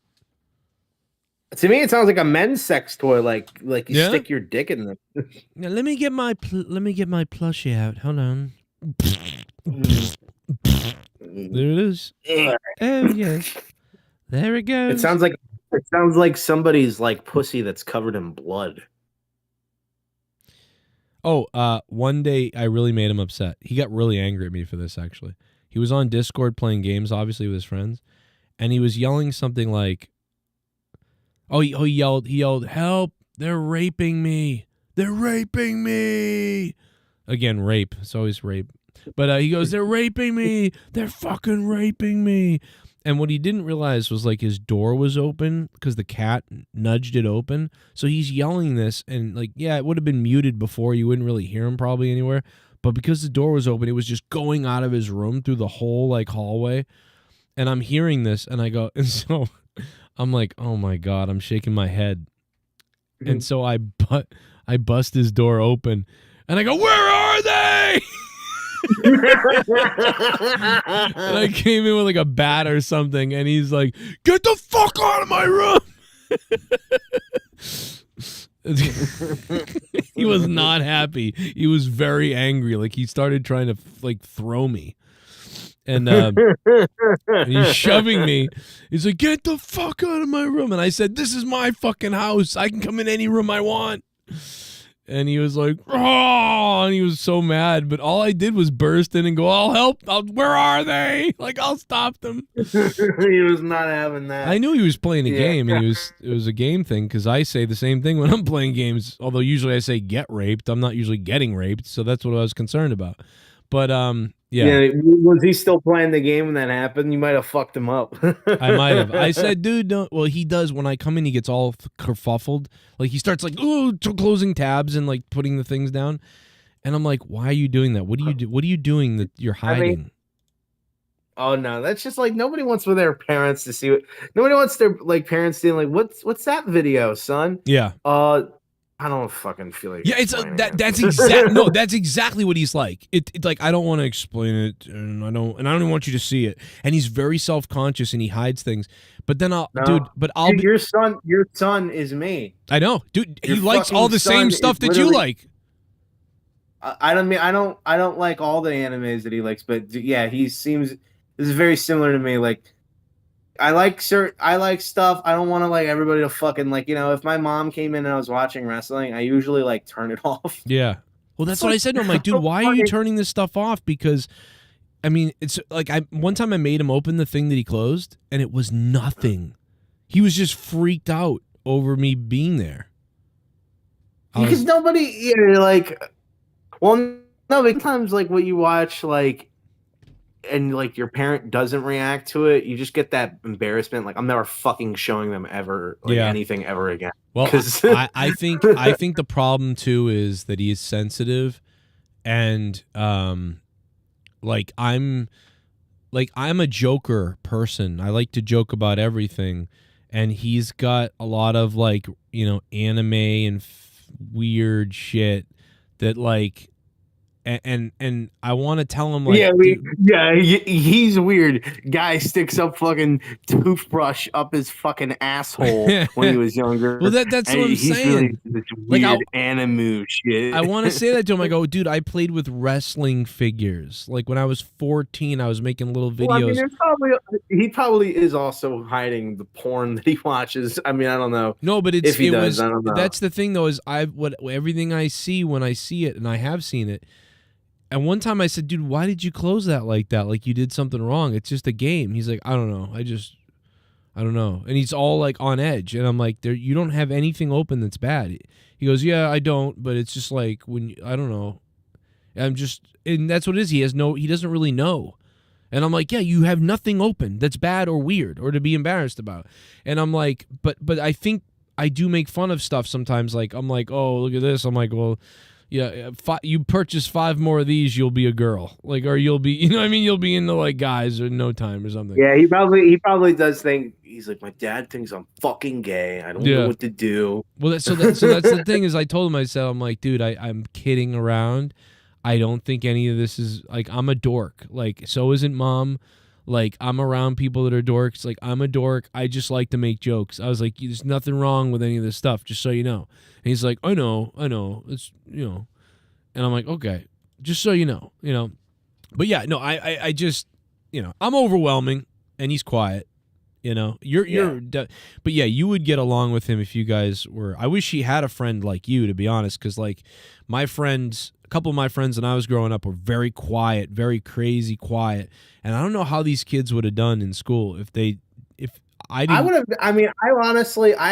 To me, it sounds like a men's sex toy, like you stick your dick in the. Now, let me get my plushie out. Hold on. There it is. Oh yes, there it goes. It sounds like somebody's like pussy that's covered in blood. Oh, one day I really made him upset. He got really angry at me for this. Actually, he was on Discord playing games, obviously with his friends, and he was yelling something like. Oh, he yelled, help, they're raping me. They're raping me. Again, rape. It's always rape. But he goes, they're raping me. They're fucking raping me. And what he didn't realize was like his door was open because the cat nudged it open. So he's yelling this and like, yeah, it would have been muted before. You wouldn't really hear him probably anywhere. But because the door was open, it was just going out of his room through the whole like hallway. And I'm hearing this and I go, and so... I'm like, oh my God, I'm shaking my head. And so I bust his door open and I go, where are they? And I came in with like a bat or something and he's like, get the fuck out of my room. He was not happy. He was very angry. Like he started trying to like throw me. And he's shoving me. He's like, get the fuck out of my room. And I said, this is my fucking house. I can come in any room I want. And he was like, oh, and he was so mad. But all I did was burst in and go, I'll help. Where are they? Like, I'll stop them. He was not having that. I knew he was playing a game. And it was a game thing because I say the same thing when I'm playing games. Although usually I say get raped. I'm not usually getting raped. So that's what I was concerned about. But, yeah. Was he still playing the game when that happened? You might have fucked him up. I might have. I said, dude, don't. Well, he does. When I come in, he gets all kerfuffled. Like, he starts, like, closing tabs and, like, putting the things down. And I'm like, why are you doing that? What do you do? What are you doing that you're hiding? Oh, no. That's just, like, nobody wants for their parents to see it. Nobody wants their, like, parents seeing, like, what's that video, son? Yeah. I don't fucking feel like. Yeah, that's exactly no. That's exactly what he's like. It's like I don't want to explain it, and I don't even want you to see it. And he's very self-conscious, and he hides things. But then your son is me. I know, dude. He likes all the same stuff that you like. I don't like all the animes that he likes, but yeah, this is very similar to me. Like. I like stuff. I don't want to like everybody to fucking like, if my mom came in and I was watching wrestling, I usually like turn it off. Yeah. Well, that's what I said to him. Like, dude, why are you turning this stuff off? Because I mean, it's like one time I made him open the thing that he closed, and it was nothing. He was just freaked out over me being there. Because nobody, like, well, no, sometimes like what you watch, like, and like your parent doesn't react to it, you just get that embarrassment. Like, I'm never fucking showing them ever, like anything ever again. Well, I think the problem too is that he is sensitive, and like I'm a joker person. I like to joke about everything, and he's got a lot of like anime and weird shit that like, and I want to tell him like, he's weird. Guy sticks up fucking toothbrush up his fucking asshole when he was younger. Well, that's what I'm saying. Really this weird like anime shit. I want to say that to him. I go, dude, I played with wrestling figures. Like when I was 14, I was making little videos. Well, I mean, he probably is also hiding the porn that he watches. I mean, I don't know. No, but I don't know. That's the thing though, is everything I see when I see it, and I have seen it. And one time I said, dude, why did you close that like that? Like you did something wrong. It's just a game. He's like, I don't know. I don't know. And he's all like on edge. And I'm like, you don't have anything open that's bad. He goes, yeah, I don't. But it's just like I don't know. And that's what it is. He doesn't really know. And I'm like, yeah, you have nothing open that's bad or weird or to be embarrassed about. And I'm like, but I think I do make fun of stuff sometimes. Like, I'm like, oh, look at this. I'm like, well, yeah, you purchase 5 more of these, you'll be a girl. Like, or you'll be, what I mean? You'll be into like guys in no time or something. Yeah, he probably does think, he's like, my dad thinks I'm fucking gay. I don't know what to do. Well, so that's the thing is I told him, I said, I'm like, dude, I'm kidding around. I don't think any of this is like, I'm a dork. Like, so isn't mom. Like, I'm around people that are dorks. Like, I'm a dork. I just like to make jokes. I was like, there's nothing wrong with any of this stuff, just so you know. And he's like, I know. It's, And I'm like, okay, just so you know. But yeah, no, I just, I'm overwhelming, and he's quiet. But yeah, you would get along with him if you guys were. I wish he had a friend like you, to be honest, because like a couple of my friends when I was growing up were very quiet, very crazy quiet, and I don't know how these kids would have done in school if I didn't. I would have. I mean, I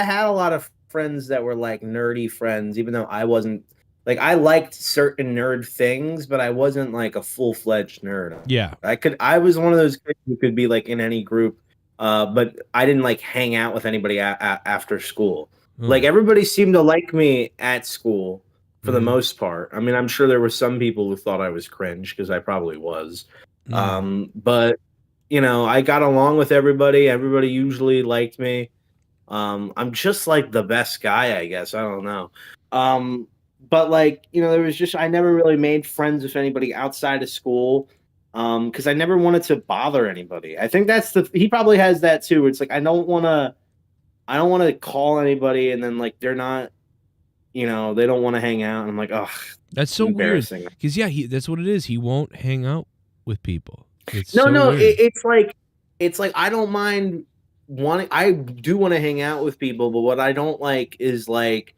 had a lot of friends that were like nerdy friends, even though I wasn't. Like, I liked certain nerd things, but I wasn't like a full-fledged nerd. Yeah, I was one of those kids who could be like in any group. But I didn't like hang out with anybody after school. Like, everybody seemed to like me at school for the most part. I mean, I'm sure there were some people who thought I was cringe, because I probably was. But I got along with everybody. Everybody usually liked me. I'm just like the best guy, I guess. I don't know. But like, there was just, I never really made friends with anybody outside of school. Because I never wanted to bother anybody. I think he probably has that too. Where it's like, I don't want to call anybody, and then like they're not, they don't want to hang out. And I'm like, oh, that's so weird. Because that's what it is. He won't hang out with people. It's like I don't mind wanting. I do want to hang out with people, but what I don't like is like,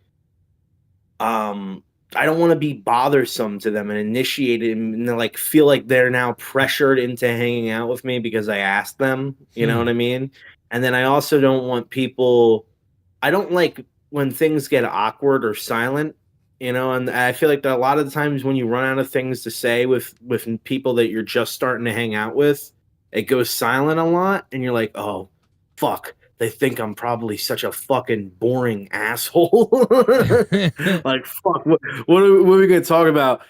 I don't want to be bothersome to them and initiate it and like feel like they're now pressured into hanging out with me because I asked them. You know what I mean? And then I also don't want people. I don't like when things get awkward or silent. And I feel like that a lot of the times when you run out of things to say with people that you're just starting to hang out with, it goes silent a lot, and you're like, oh, fuck. They think I'm probably such a fucking boring asshole. Like, fuck, what are we going to talk about?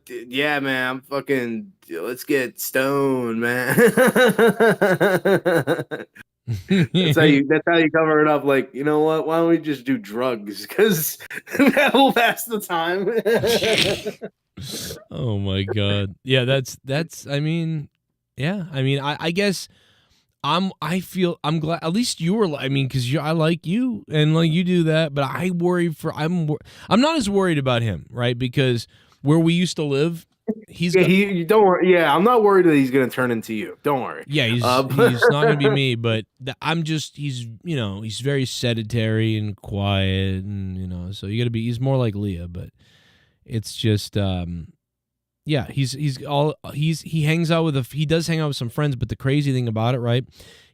Yeah, man, I'm fucking, let's get stoned, man. That's how you cover it up. Like, you know what? Why don't we just do drugs? Because that will pass the time. Oh my God. Yeah, that's, I mean, yeah. I mean, I guess I'm glad at least you were, I mean, because I like you and like you do that, but I'm not as worried about him, right? Because where we used to live, you don't worry. Yeah, I'm not worried that he's gonna turn into you. Don't worry. Yeah, he's not gonna be me, but he's very sedentary and quiet, and so you gotta be. He's more like Leah, but it's just Yeah, he hangs out with he does hang out with some friends, but the crazy thing about it, right?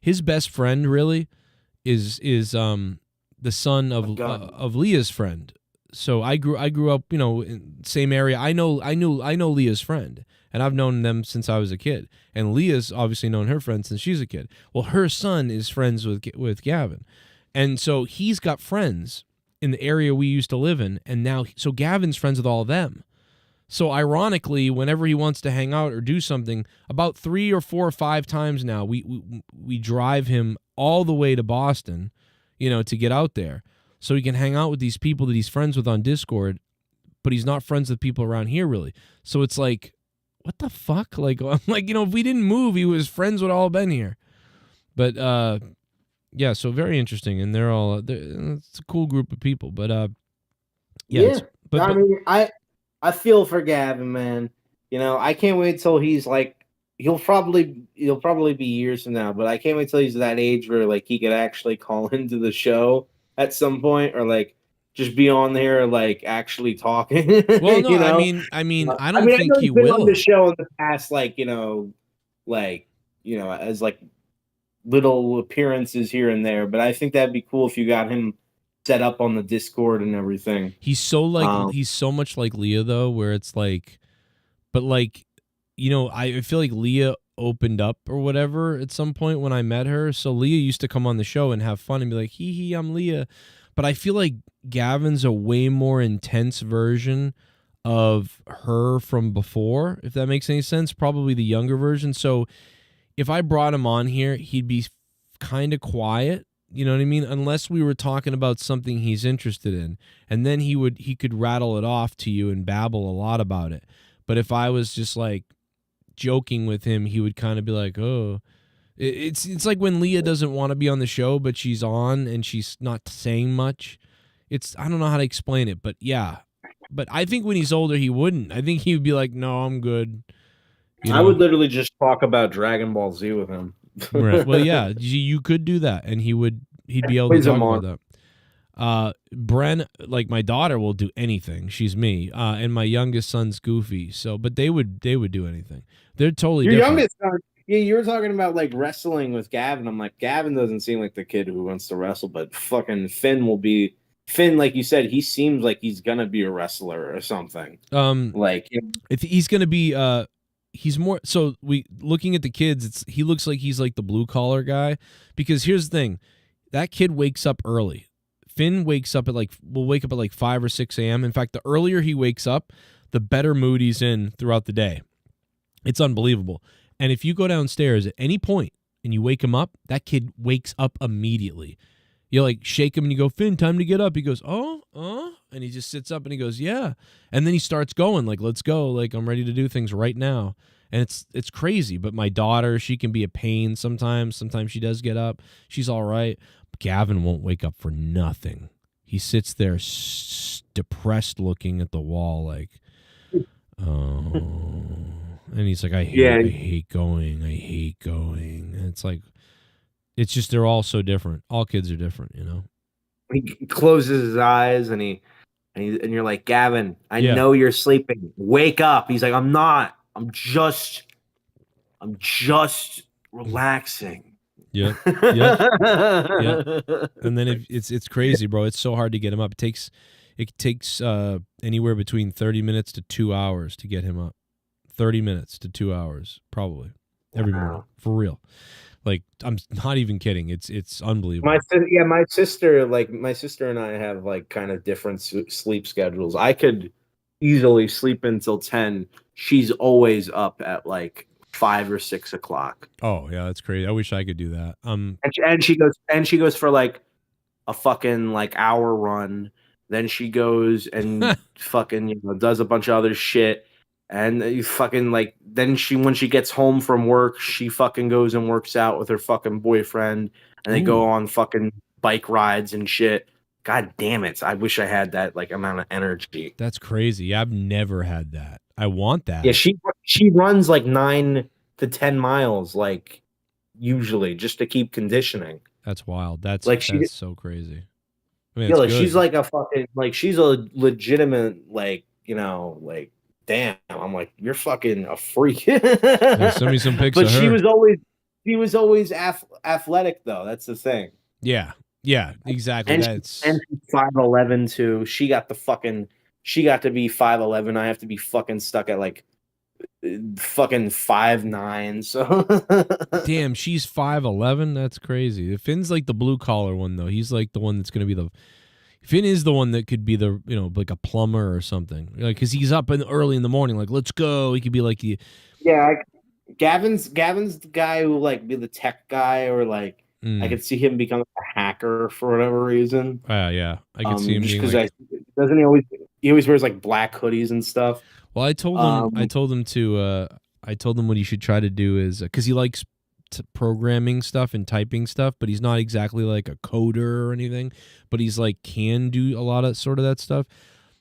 His best friend really is the son of Leah's friend. So I grew up, you know, in the same area. I know Leah's friend, and I've known them since I was a kid. And Leah's obviously known her friend since she's a kid. Well, her son is friends with Gavin, and so he's got friends in the area we used to live in, and now so Gavin's friends with all of them. So ironically, whenever he wants to hang out or do something, about 3 or 4 or 5 times now, we drive him all the way to Boston, you know, to get out there, so he can hang out with these people that he's friends with on Discord, but he's not friends with people around here really. So it's like, what the fuck? Like, I'm like, you know, if we didn't move, he was friends would all been here. But yeah, so very interesting, and it's a cool group of people. But yeah. I mean, I feel for Gavin, man. You know, I can't wait till he's like, he'll probably be years from now, but I can't wait till he's that age where like he could actually call into the show at some point, or like just be on there like actually talking. Well, no, you know? I mean, I don't think he will. On the show in the past, like as like little appearances here and there, but I think that'd be cool if you got him set up on the Discord and everything. He's so much like Leah though, where it's like, but like, you know, I feel like Leah opened up or whatever at some point when I met her. So Leah used to come on the show and have fun and be like, hee, I'm Leah. But I feel like Gavin's a way more intense version of her from before, if that makes any sense. Probably the younger version. So if I brought him on here, he'd be kind of quiet. You know what I mean? Unless we were talking about something he's interested in. And then he could rattle it off to you and babble a lot about it. But if I was just like joking with him, he would kind of be like, oh. It's like when Leah doesn't want to be on the show, but she's on and she's not saying much. I don't know how to explain it, but yeah. But I think when he's older, he wouldn't. I think he would be like, no, I'm good. You know? I would literally just talk about Dragon Ball Z with him. Right. Well, yeah, you could do that, and he'd be able to talk about that. Bren, like my daughter, will do anything. She's me, and my youngest son's Goofy. So, but they would do anything. They're totally different. Youngest son. Yeah, you were talking about like wrestling with Gavin. I'm like, Gavin doesn't seem like the kid who wants to wrestle, but fucking Finn will be. Finn, like you said, he seems like he's gonna be a wrestler or something. If he's gonna be, he's more. So looking at the kids, he looks like he's like the blue collar guy. Because here's the thing, that kid wakes up early. Finn wakes up will wake up at like 5 or 6 a.m. In fact, the earlier he wakes up, the better mood he's in throughout the day. It's unbelievable. And if you go downstairs at any point and you wake him up, that kid wakes up immediately. You like shake him and you go, Finn, time to get up. He goes, oh, and he just sits up and he goes, yeah. And then he starts going like, let's go. Like, I'm ready to do things right now. And it's crazy. But my daughter, she can be a pain sometimes. Sometimes she does get up. She's all right. Gavin won't wake up for nothing. He sits there depressed looking at the wall like, oh. And he's like, I hate going. And it's like, it's just, they're all so different. All kids are different, you know? He closes his eyes and you're like, Gavin, I know you're sleeping. Wake up. He's like, I'm not. I'm just relaxing. Yeah. And then it's crazy, bro. It's so hard to get him up. It takes anywhere between 30 minutes to 2 hours to get him up. 30 minutes to 2 hours, probably every morning, for real. Like, I'm not even kidding. It's unbelievable. My sister and I have like kind of different sleep schedules. I could easily sleep until 10. She's always up at like 5 or 6 o'clock. Oh yeah, that's crazy. I wish I could do that. And she goes for like a fucking like hour run. Then she goes and fucking does a bunch of other shit. And you fucking like, then when she gets home from work, she fucking goes and works out with her fucking boyfriend, and they go on fucking bike rides and shit. God damn it. I wish I had that like amount of energy. That's crazy. I've never had that. I want that. Yeah, she runs like 9 to 10 miles, like usually, just to keep conditioning. That's wild. That's so crazy. I mean, like she's like a fucking, like she's a legitimate, like, like damn. I'm like, you're fucking a freak. Yeah, send me some pics But of she her. was always athletic though. That's the thing. Yeah, exactly. And That's she's 5'11" too. She got to be 5'11". I have to be fucking stuck at like fucking 5'9". So damn. She's 5'11". That's crazy. Finn's like the blue collar one though. He's like the one that's gonna be the. Finn is the one that could be the, like a plumber or something. Like, because he's up early in the morning, like, let's go. He could be like the. Yeah, Gavin's the guy who like be the tech guy, or like I could see him becoming a hacker for whatever reason. Yeah, I could see him just being because doesn't he always wears like black hoodies and stuff. Well, I told him what he should try to do is because he likes programming stuff and typing stuff, but he's not exactly like a coder or anything, but he's like can do a lot of sort of that stuff.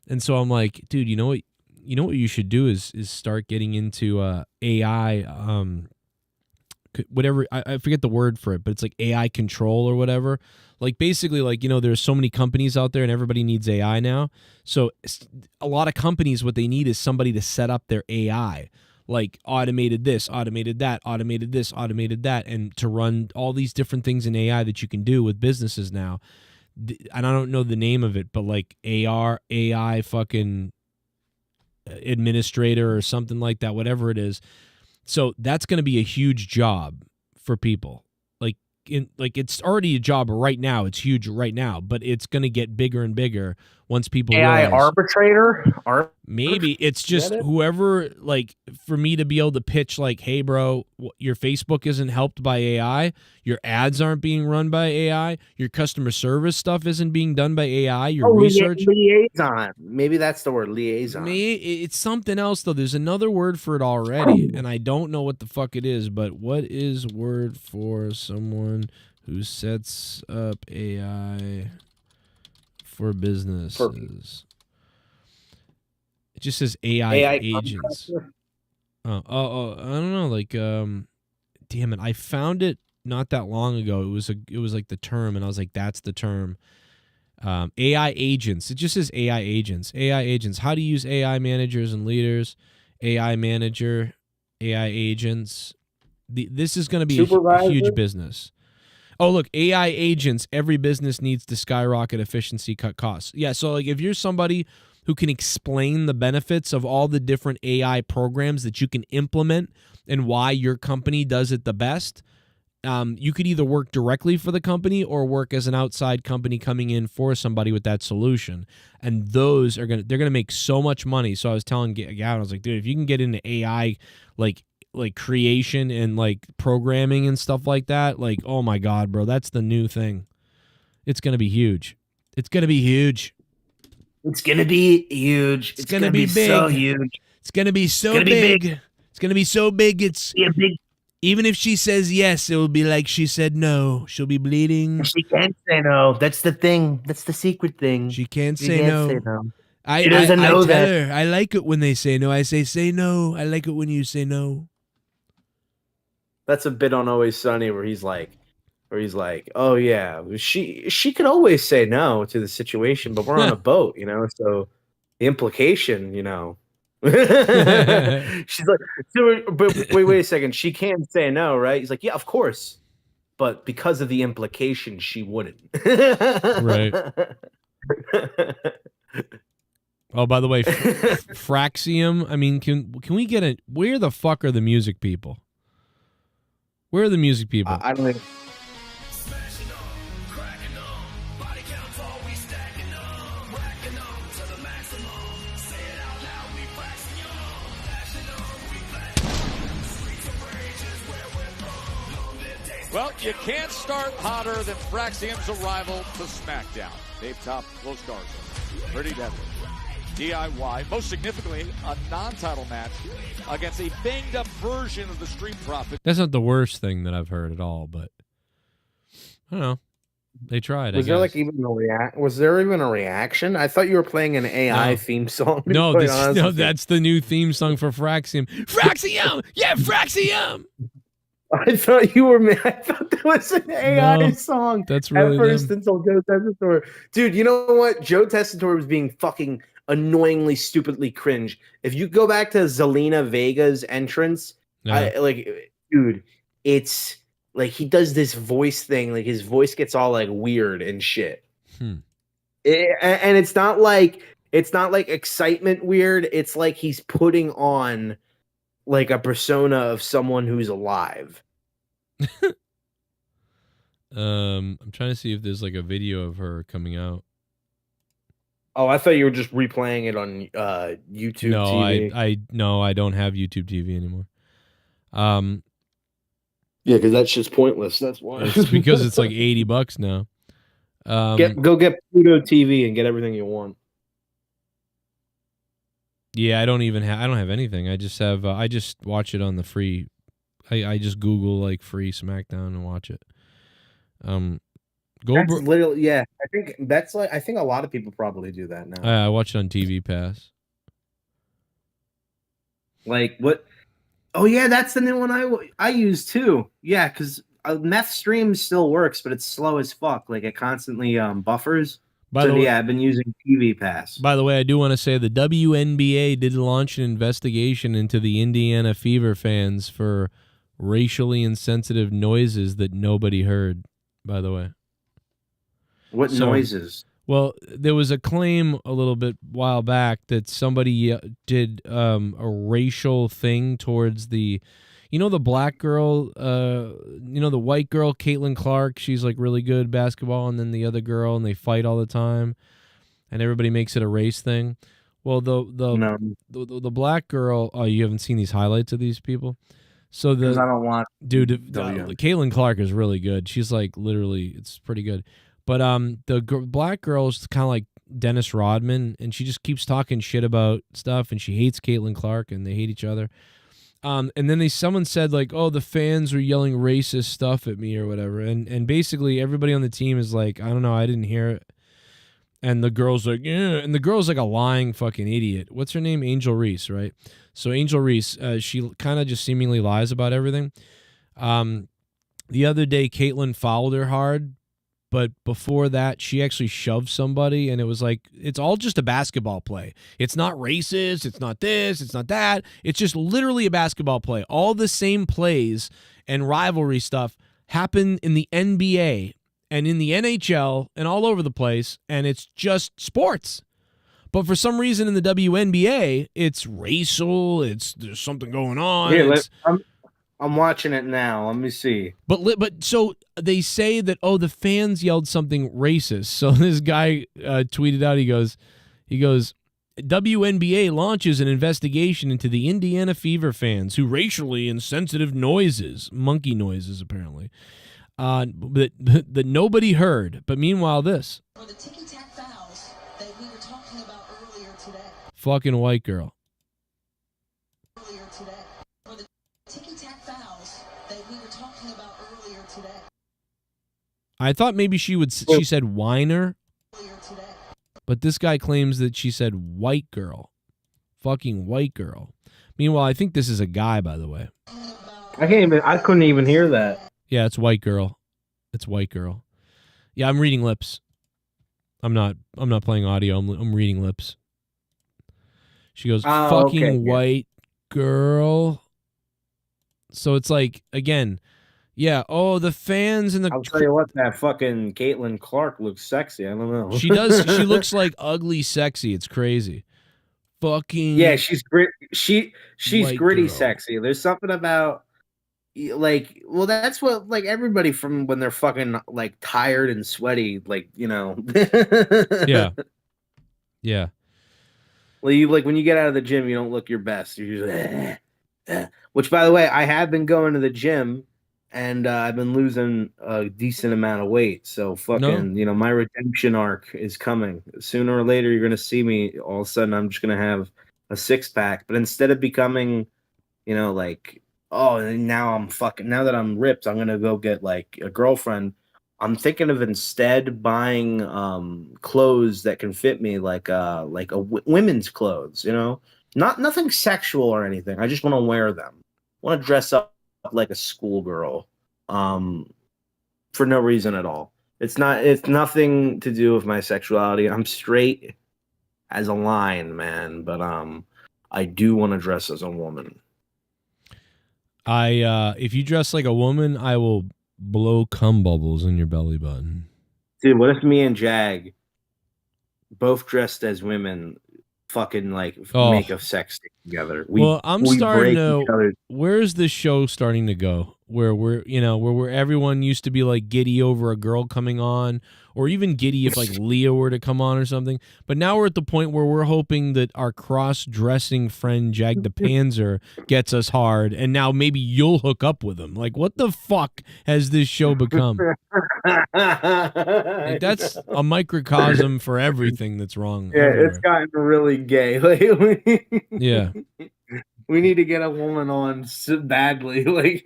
And so I'm like, dude, you know what you should do is start getting into AI, whatever, I forget the word for it, but it's like AI control or whatever. Like basically, like, there's so many companies out there and everybody needs AI now. So a lot of companies, what they need is somebody to set up their AI, like automated this, automated that, automated this, automated that, and to run all these different things in AI that you can do with businesses now. And I don't know the name of it, but like AI fucking administrator or something like that, whatever it is. So that's going to be a huge job for people. Like it's already a job right now. It's huge right now, but it's going to get bigger and bigger once people AI realize. Arbitrator? Maybe it's just whoever, like, for me to be able to pitch like, hey, bro, your Facebook isn't helped by AI. Your ads aren't being run by AI. Your customer service stuff isn't being done by AI. Your research. Liaison. Maybe that's the word, liaison. It's something else, though. There's another word for it already, and I don't know what the fuck it is, but what is word for someone who sets up AI for businesses? It just says AI agents. Oh, I don't know. Like, damn it, I found it not that long ago. It was like the term, and I was like, that's the term. AI agents. It just says AI agents. AI agents. How to use AI managers and leaders. AI manager. AI agents. This is going to be a huge business. Oh, look, AI agents. Every business needs to skyrocket efficiency, cut costs. Yeah, so like if you're somebody who can explain the benefits of all the different AI programs that you can implement and why your company does it the best, you could either work directly for the company or work as an outside company coming in for somebody with that solution. And those they're gonna make so much money. So I was telling Gavin, I was like, dude, if you can get into AI, like creation and like programming and stuff like that, like, oh my God, bro, that's the new thing. It's gonna be huge. It's gonna be huge. It's gonna be huge. It's gonna be big. So huge. It's gonna be so big. It's gonna be so big. Big. Even if she says yes, it will be like she said no. She'll be bleeding. She can't say no. That's the thing. That's the secret thing. She can't say no. She doesn't know I tell that. her, I like it when they say no. I say no. I like it when you say no. That's a bit on Always Sunny where he's like, oh yeah, she could always say no to the situation, but we're on a boat, so the implication, she's like, so, but wait a second, she can't say no, right? He's like, yeah, of course, but because of the implication, she wouldn't. Right. Oh, by the way, Fraxium. I mean, can we get it? Where the fuck are the music people? Where are the music people? I don't think. Well, you can't start hotter than Fraxium's arrival to SmackDown. They've topped Los Garza. Pretty deadly. DIY, most significantly, a non-title match against a banged-up version of the Street Profits. That's not the worst thing that I've heard at all, but I don't know. They tried. Was there like even Was there even a reaction? I thought you were playing an AI theme song. No, that's the new theme song for Fraxium. Fraxium, yeah, Fraxium. I thought that was an AI song. That's really at first until Joe Tessitore. Dude, you know what? Joe Tessitore was being fucking annoyingly, stupidly cringe. If you go back to Zelina Vega's entrance, dude, it's like he does this voice thing. Like his voice gets all like weird and shit. And it's not like excitement weird. It's like he's putting on like a persona of someone who's alive. I'm trying to see if there's like a video of her coming out. Oh, I thought you were just replaying it on YouTube TV. No, I don't have YouTube TV anymore. Yeah, because that shit's pointless. That's why. It's because it's like $80 now. Go get Pluto TV and get everything you want. Yeah, I don't have anything. I just have I just watch it on the free. I just Google like free SmackDown and watch it. That's literally, yeah. I think that's like, I think a lot of people probably do that now. I watch it on TV Pass. Like what? Oh yeah, that's the new one I use too. Yeah, because Meth Stream still works, but it's slow as fuck. Like it constantly buffers. Yeah, I've been using TV Pass. By the way, I do want to say the WNBA did launch an investigation into the Indiana Fever fans for racially insensitive noises that nobody heard. By the way, what noises? Well, there was a claim a little bit while back that somebody did a racial thing towards the, the black girl, the white girl, Caitlin Clark. She's like really good at basketball, and then the other girl, and they fight all the time, and everybody makes it a race thing. Well, the black girl. Oh, you haven't seen these highlights of these people? So I don't want. Dude, Caitlin Clark is really good. She's like literally, it's pretty good. But the black girl is kind of like Dennis Rodman, and she just keeps talking shit about stuff, and she hates Caitlin Clark, and they hate each other. And then someone said like, "Oh, the fans were yelling racist stuff at me or whatever," and basically everybody on the team is like, "I don't know, I didn't hear it." And the girl's like, "Yeah," and the girl's like a lying fucking idiot. What's her name? Angel Reese, right? So Angel Reese, she kind of just seemingly lies about everything. The other day, Caitlin fouled her hard. But before that, she actually shoved somebody, and it was like, it's all just a basketball play. It's not racist. It's not this. It's not that. It's just literally a basketball play. All the same plays and rivalry stuff happen in the NBA and in the NHL and all over the place, and it's just sports. But for some reason in the WNBA, it's racial. There's something going on. Here, I'm watching it now. Let me see. But so they say that, oh, the fans yelled something racist. So this guy tweeted out, he goes, WNBA launches an investigation into the Indiana Fever fans who racially insensitive noises, monkey noises apparently, that nobody heard. But meanwhile, this. Or the ticky-tack fouls that we were talking about earlier today. Fucking white girl. Earlier today. Or the ticky-tack fouls that we were talking about earlier today. I thought maybe she said whiner. Earlier today. But this guy claims that she said white girl. Fucking white girl. Meanwhile, I think this is a guy, by the way. I couldn't even hear that. Yeah, it's white girl. It's white girl. Yeah, I'm reading lips. I'm not playing audio. I'm reading lips. She goes, fucking white girl. So it's like, again, yeah, oh, the fans and the... I'll tell you what, that fucking Caitlin Clark looks sexy. I don't know. She does. She looks like ugly sexy. It's crazy. Fucking... Yeah, she's grit. She's gritty girl. sexy. There's something about... Like, well, that's what, like, everybody from when they're fucking, like, tired and sweaty, like, Yeah. Yeah. Like, when you get out of the gym, you don't look your best. You're just which, by the way, I have been going to the gym, and I've been losing a decent amount of weight. So fucking, my redemption arc is coming. Sooner or later, you're going to see me. All of a sudden, I'm just going to have a six-pack. But instead of becoming, like, oh, now that I'm ripped, I'm going to go get, like, a girlfriend. I'm thinking of instead buying clothes that can fit me, like women's clothes, nothing sexual or anything. I just want to wear them. I want to dress up like a schoolgirl, for no reason at all. It's nothing to do with my sexuality. I'm straight as a line, man. But I do want to dress as a woman. If you dress like a woman, I will blow cum bubbles in your belly button. Dude, what if me and Jag both dressed as women fucking like make a sex stick together? I'm starting to. Where's the show starting to go? Where where everyone used to be like giddy over a girl coming on, or even giddy if like Leah were to come on or something. But now we're at the point where we're hoping that our cross-dressing friend Jag the Panzer gets us hard, and now maybe you'll hook up with him. Like, what the fuck has this show become? Like, that's a microcosm for everything that's wrong. Yeah, everywhere. It's gotten really gay lately. Yeah. We need to get a woman on so badly. Like,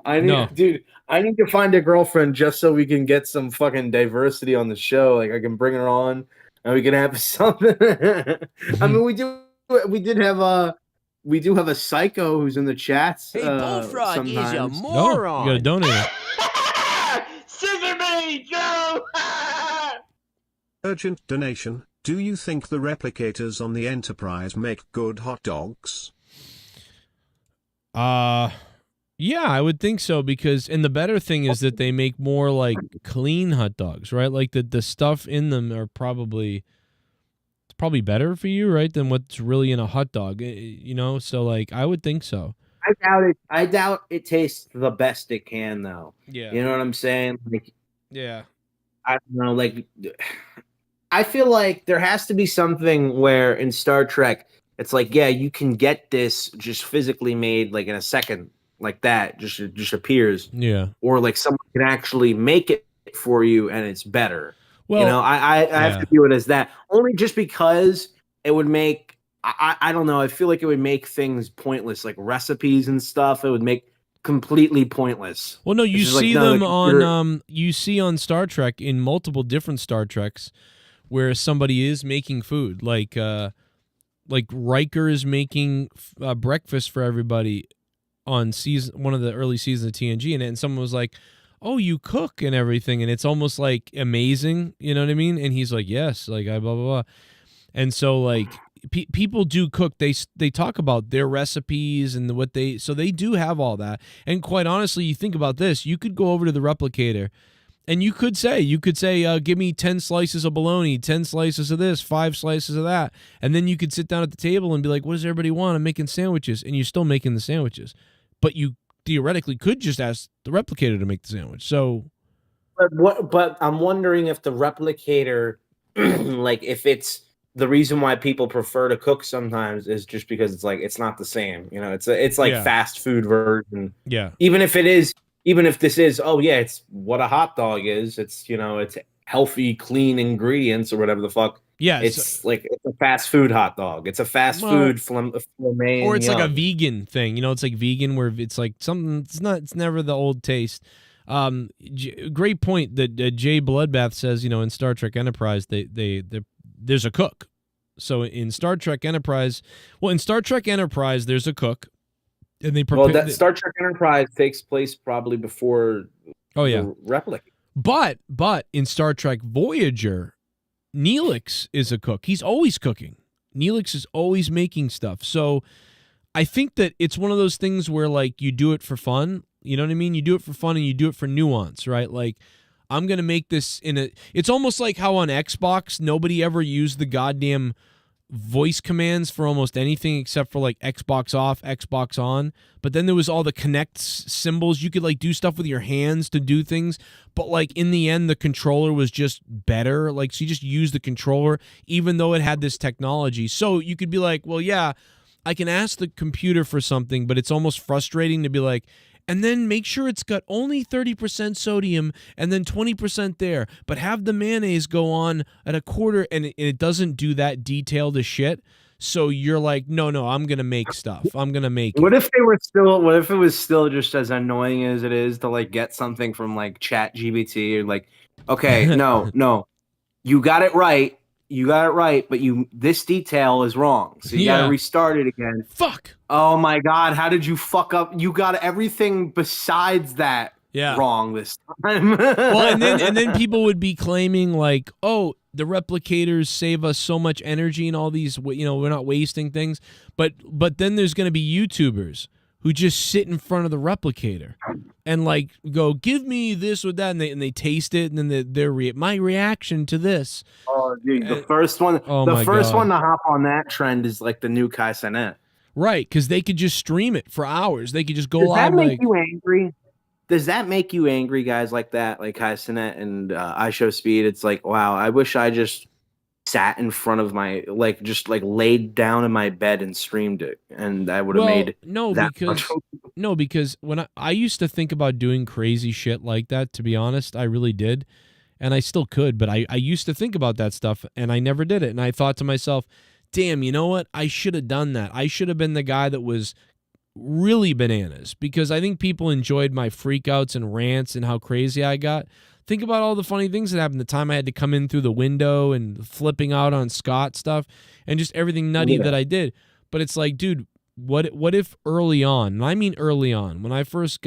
I need to find a girlfriend just so we can get some fucking diversity on the show. Like, I can bring her on and we can have something. I mean, we do have a psycho who's in the chats. Hey, Bullfrog is a moron. No, you gotta donate. Scissor me, Joe! Urgent donation. Do you think the replicators on the Enterprise make good hot dogs? Yeah, I would think so, because and the better thing is that they make more like clean hot dogs, right? Like the stuff in them are probably better for you, right, than what's really in a hot dog, so like I would think so. I doubt it tastes the best it can, though. Yeah. You know what I'm saying? Like, yeah. I don't know, like, I feel like there has to be something where in Star Trek it's like, yeah, you can get this just physically made like in a second, like that just appears. Yeah. Or like someone can actually make it for you and it's better. Well, I have to view it as that. Only just because it would make I don't know, I feel like it would make things pointless, like recipes and stuff. It would make completely pointless. Well, no, you see them on you see on Star Trek in multiple different Star Treks where somebody is making food, like Riker is making breakfast for everybody on one of the early seasons of TNG, and someone was like, "Oh, you cook and everything," and it's almost like amazing, you know what I mean? And he's like, "Yes, like I blah blah blah," and so like people do cook. They talk about their recipes and so they do have all that. And quite honestly, you think about this, you could go over to the replicator. And you could say, give me 10 slices of bologna, 10 slices of this, 5 slices of that. And then you could sit down at the table and be like, what does everybody want? I'm making sandwiches. And you're still making the sandwiches. But you theoretically could just ask the replicator to make the sandwich. So, But I'm wondering if the replicator, like if it's the reason why people prefer to cook sometimes is just because it's like, it's not the same. It's like fast food version. Yeah. Even if this is, oh yeah, it's what a hot dog is. It's, it's healthy, clean ingredients or whatever the fuck. Yeah. It's like it's a fast food hot dog. It's a fast food filet. Or it's like a vegan thing. It's like vegan where it's like something, it's never the old taste. Great point that Jay Bloodbath says, in Star Trek Enterprise, there's a cook. So in Star Trek Enterprise, there's a cook. And they prepare, Star Trek Enterprise takes place probably before the replica. But in Star Trek Voyager, Neelix is a cook. He's always cooking. Neelix is always making stuff. So I think that it's one of those things where like you do it for fun. You know what I mean? You do it for fun and you do it for nuance, right? Like I'm going to make this it's almost like how on Xbox, nobody ever used the goddamn voice commands for almost anything except for like Xbox off, Xbox on. But then there was all the Connect symbols. You could like do stuff with your hands to do things. But like in the end, the controller was just better. Like, so you just use the controller, even though it had this technology. So you could be like, well, yeah, I can ask the computer for something, but it's almost frustrating to be like, and then make sure it's got only 30% sodium and then 20% there, but have the mayonnaise go on at a quarter, and it doesn't do that detailed as shit. So you're like, no, I'm gonna make stuff. I'm gonna make What if it was still just as annoying as it is to like get something from like Chat GBT or like, okay, no, you got it right. But this detail is wrong. So you gotta restart it again. Fuck. Oh my God, how did you fuck up? You got everything besides that wrong this time. Well, and then people would be claiming like, oh, the replicators save us so much energy and all these, you know, we're not wasting things. But then there's going to be YouTubers who just sit in front of the replicator and like go, give me this or that, and they taste it, and then my reaction to this. Oh, dude, the first one, one to hop on that trend is like the new KANE. Right, because they could just stream it for hours. They could just go Does live. That make you angry? Does that make you angry, guys like that, like KANE and I Show Speed? It's like, wow, I wish I just sat in front of my, like, just like laid down in my bed and streamed it, and I would have made because when I used to think about doing crazy shit like that, to be honest, I really did, and I still could, but I used to think about that stuff, and I never did it, and I thought to myself, damn, you know what? I should have done that. I should have been the guy that was really bananas, because I think people enjoyed my freakouts and rants and how crazy I got. Think about all the funny things that happened. The time I had to come in through the window and flipping out on Scott stuff and just everything nutty that I did. But it's like, dude, what if early on, and I mean early on, when I first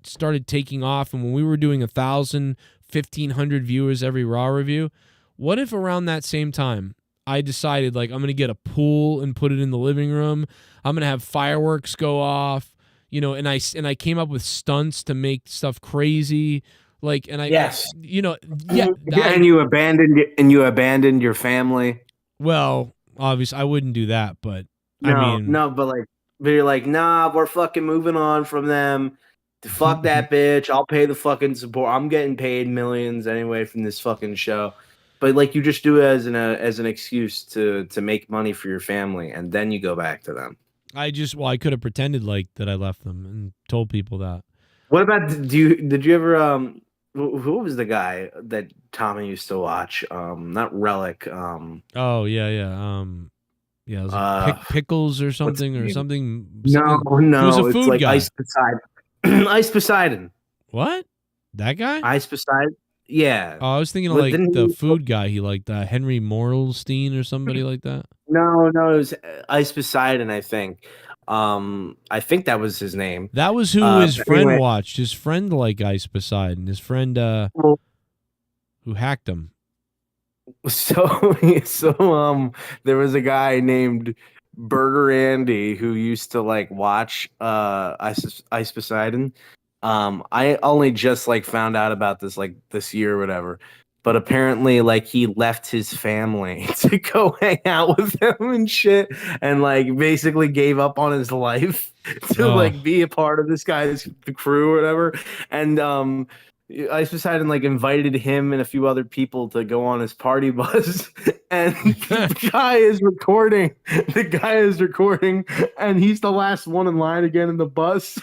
started taking off and when we were doing 1,000, 1,500 viewers every Raw review, what if around that same time I decided, like, I'm going to get a pool and put it in the living room. I'm going to have fireworks go off, you know, and I came up with stunts to make stuff crazy. Like, and and you abandoned your family. Well, obviously I wouldn't do that, but but you're like, nah, we're fucking moving on from them. Fuck that bitch. I'll pay the fucking support. I'm getting paid millions anyway from this fucking show. But like, you just do it as an excuse to make money for your family, and then you go back to them. I could have pretended like that I left them and told people that. What about did you ever who was the guy that Tommy used to watch? Not Relic. Oh yeah. It was like Pickles or something or something. No, He was a food it's like guy. Ice Poseidon. Ice Poseidon. What? That guy? Ice Poseidon. Yeah. Oh, I was thinking of like the food guy. He liked Henry Morlstein or somebody like that. No, it was Ice Poseidon, I think. I think that was his name. That was who his friend watched. His friend liked Ice Poseidon. His friend who hacked him. So there was a guy named Burger Andy who used to like watch Ice Poseidon. I only just like found out about this like this year or whatever. But apparently, like, he left his family to go hang out with him and shit, and like basically gave up on his life to like be a part of this guy's crew or whatever. And Ice Poseidon like invited him and a few other people to go on his party bus, and the guy is recording. The guy is recording, and he's the last one in line again in the bus.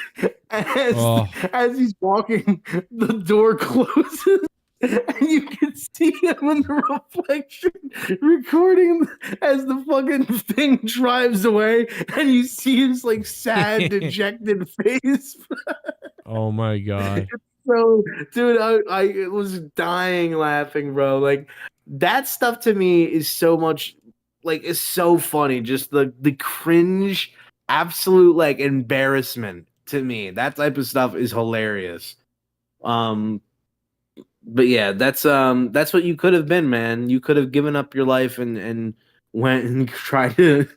As he's walking, the door closes. And you can see him in the reflection recording as the fucking thing drives away, and you see his like sad, dejected face. Oh my god! So, dude, I was dying laughing, bro. Like, that stuff to me is so much, like, it's so funny. Just the cringe, absolute like embarrassment to me. That type of stuff is hilarious. But yeah, that's what you could have been, man. You could have given up your life and went and tried to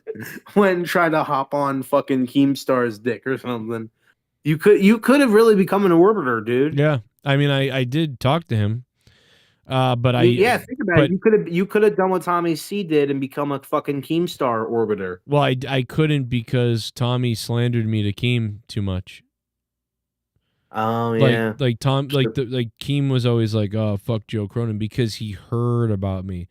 hop on fucking Keemstar's dick or something. You could have really become an orbiter, dude. Yeah, I mean, I did talk to him, but think about it. You could have done what Tommy C did and become a fucking Keemstar orbiter. Well, I couldn't because Tommy slandered me to Keem too much. Oh yeah, like Keem was always like, "Oh, fuck Joe Cronin," because he heard about me,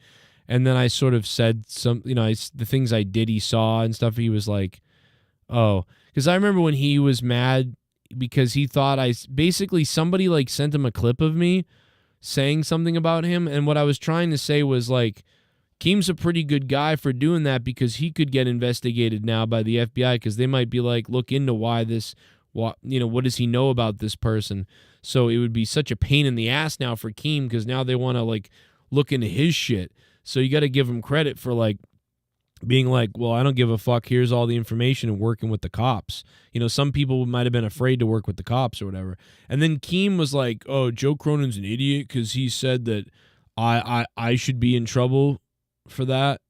and then I sort of said some, the things I did, he saw and stuff. He was like, "Oh," because I remember when he was mad because he thought basically somebody like sent him a clip of me saying something about him, and what I was trying to say was like, Keem's a pretty good guy for doing that because he could get investigated now by the FBI because they might be like, look into why this. What does he know about this person? So it would be such a pain in the ass now for Keem because now they want to like look into his shit. So you got to give him credit for like being like, well, I don't give a fuck. Here's all the information and working with the cops. Some people might have been afraid to work with the cops or whatever. And then Keem was like, oh, Joe Cronin's an idiot because he said that I should be in trouble for that.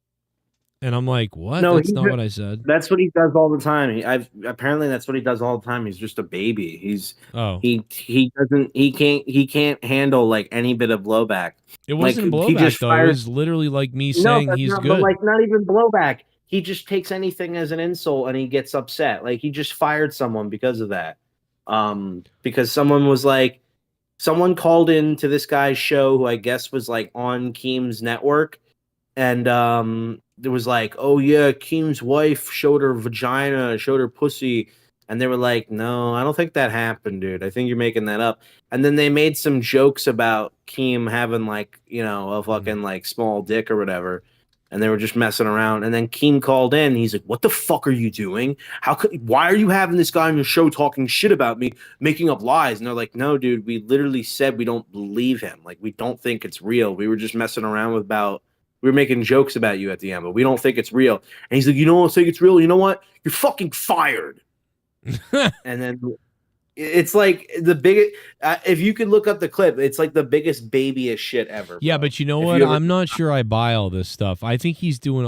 And I'm like, what? No, That's not what I said. That's what he does all the time. Apparently that's what he does all the time. He's just a baby. He can't handle like any bit of blowback. It wasn't like, blowback though. It was literally like me saying he's not, good. But like not even blowback. He just takes anything as an insult and he gets upset. Like he just fired someone because of that. Because someone called in to this guy's show who I guess was like on Keem's network, and it was like, oh yeah, Keem's wife showed her vagina, showed her pussy, and they were like, no, I don't think that happened, dude. I think you're making that up. And then they made some jokes about Keem having like, you know, a fucking like small dick or whatever. And they were just messing around. And then Keem called in. And he's like, what the fuck are you doing? Why are you having this guy on your show talking shit about me, making up lies? And they're like, no, dude, we literally said we don't believe him. Like, we don't think it's real. We were just messing around we were making jokes about you at the end, but we don't think it's real. And he's like, you don't think it's real? You know what? You're fucking fired. And then it's like the biggest, if you could look up the clip, it's like the biggest babyest shit ever. Yeah, but you know what? I'm not sure I buy all this stuff. I think he's doing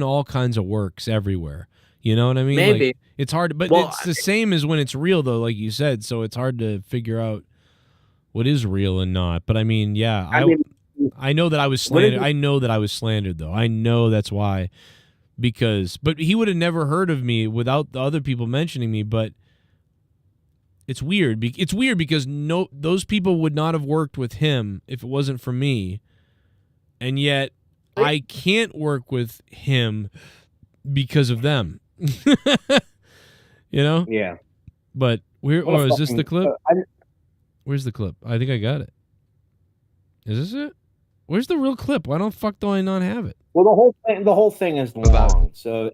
all kinds of works everywhere. You know what I mean? Maybe. Like, it's hard, but it's the same as when it's real though, like you said. So it's hard to figure out what is real and not. But I mean, yeah, I know that I was slandered. I know that I was slandered though. I know that's why. But he would have never heard of me without the other people mentioning me. But it's weird. It's weird because those people would not have worked with him if it wasn't for me. And yet I can't work with him because of them. You know? Yeah. But is this the clip? Where's the clip? I think I got it. Is this it? Where's the real clip? Why the fuck do I not have it? Well, the whole thing is long. So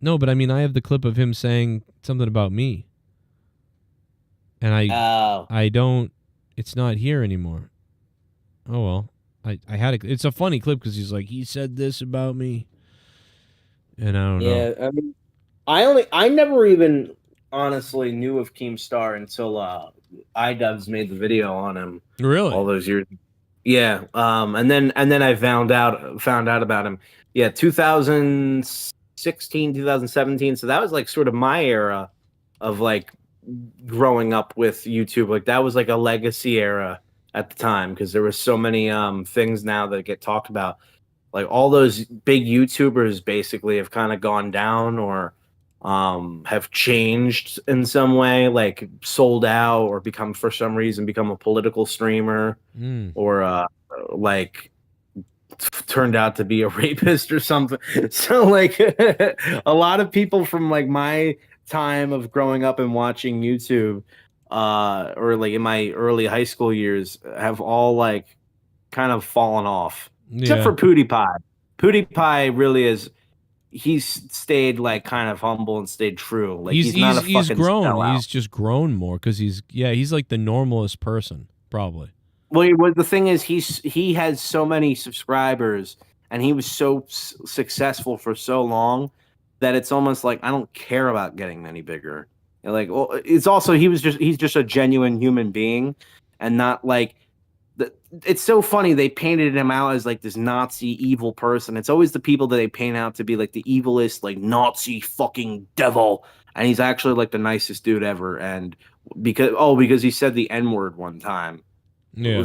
no, but I mean, I have the clip of him saying something about me. And I don't. It's not here anymore. Oh well, I had it. It's a funny clip because he's like, he said this about me, and I don't know. Yeah, I mean, I never even honestly knew of Keemstar until iDubbbz made the video on him. Really? All those years. Yeah. And then I found out about him. Yeah, 2016, 2017. So that was like sort of my era of like growing up with YouTube. Like that was like a legacy era at the time because there were so many things now that get talked about. Like all those big YouTubers basically have kind of gone down or have changed in some way, like sold out or for some reason become a political streamer or like turned out to be a rapist or something. So like a lot of people from like my time of growing up and watching YouTube or like in my early high school years have all like kind of fallen off. Except for PewDiePie. PewDiePie really is. He's stayed like kind of humble and stayed true. Like he's not a fucking grown. sellout. He's just grown more because he's like the normalest person probably. Well, the thing is, he has so many subscribers and he was so successful for so long that it's almost like I don't care about getting any bigger. Like, well, it's also he's just a genuine human being and not like. It's so funny they painted him out as like this Nazi evil person. It's always the people that they paint out to be like the evilest, like Nazi fucking devil, and he's actually like the nicest dude ever. And because he said the N-word one time,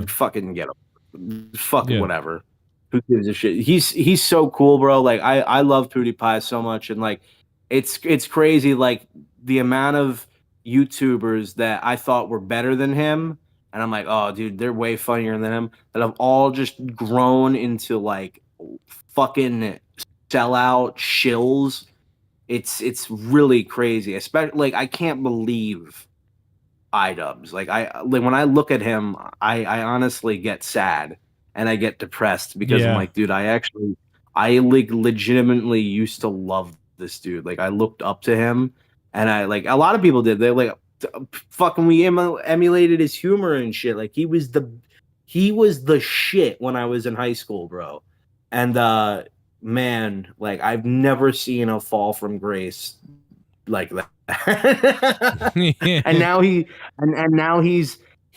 fucking get him, fucking whatever. Who gives a shit? He's so cool, bro. Like I love PewDiePie so much, and like it's crazy, like the amount of YouTubers that I thought were better than him. And I'm like, oh, dude, they're way funnier than him. That have all just grown into like fucking sellout shills. It's really crazy. Especially like I can't believe iDubbbz. Like when I look at him, I honestly get sad and I get depressed because I'm like, dude, I like legitimately used to love this dude. Like I looked up to him, and I like a lot of people did. They're like. Fucking we emulated his humor and shit. Like he was the shit when I was in high school, bro. And man, like I've never seen a fall from grace like that. And now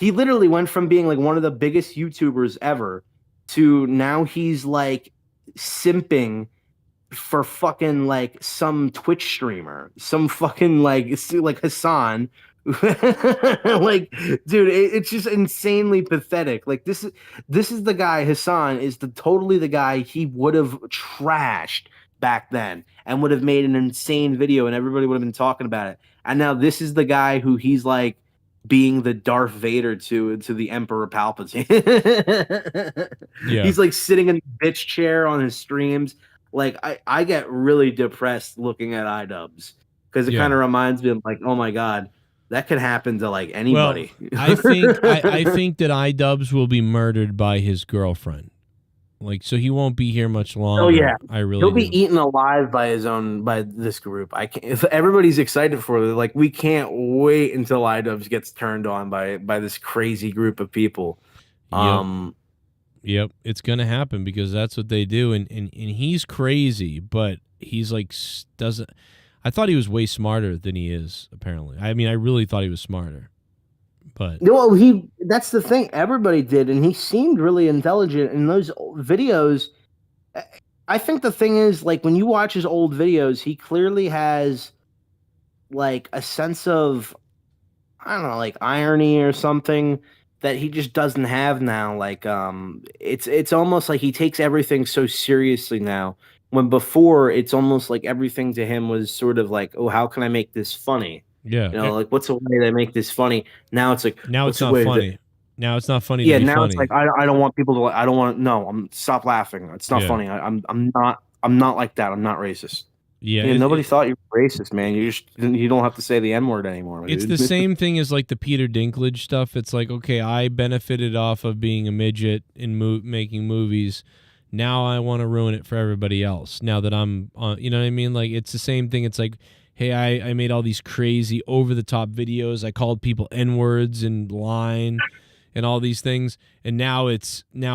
he literally went from being like one of the biggest YouTubers ever to now he's like simping for fucking like some Twitch streamer, some fucking like Hassan. Like, dude, it's just insanely pathetic. Like, this is the guy. Hassan is totally the guy he would have trashed back then and would have made an insane video and everybody would have been talking about it. And now this is the guy who he's like being the Darth Vader to the Emperor Palpatine. Yeah. He's like sitting in the bitch chair on his streams. Like, I get really depressed looking at iDubbbz because it kind of reminds me of like, oh my God, that could happen to like anybody. Well, I think that iDubbbz will be murdered by his girlfriend. Like, so he won't be here much longer. Oh yeah, he'll be eaten alive by this group. I can't. If everybody's excited for it, like we can't wait until iDubbbz gets turned on by this crazy group of people. Yep, it's gonna happen because that's what they do, and he's crazy, but he's like doesn't. I thought he was way smarter than he is. Apparently, I mean, I really thought he was smarter. But well, that's the thing. Everybody did, and he seemed really intelligent in those videos. I think the thing is, like, when you watch his old videos, he clearly has like a sense of, I don't know, like irony or something that he just doesn't have now. Like, it's almost like he takes everything so seriously now. When before, it's almost like everything to him was sort of like, oh, how can I make this funny? Yeah, you know, like what's a way to make this funny? Now it's like now it's not funny. Now it's not funny. Yeah, to be now funny. it's like I don't want people to. I don't want. No, stop laughing. It's not funny. I'm not like that. I'm not racist. Yeah, nobody thought you were racist, man. You don't have to say the N-word anymore. It's the same thing as like the Peter Dinklage stuff. It's like, okay, I benefited off of being a midget in making movies. Now I want to ruin it for everybody else. Now that I'm on, you know what I mean? Like, it's the same thing. It's like, hey, I made all these crazy over-the-top videos. I called people N-words in line and all these things. And now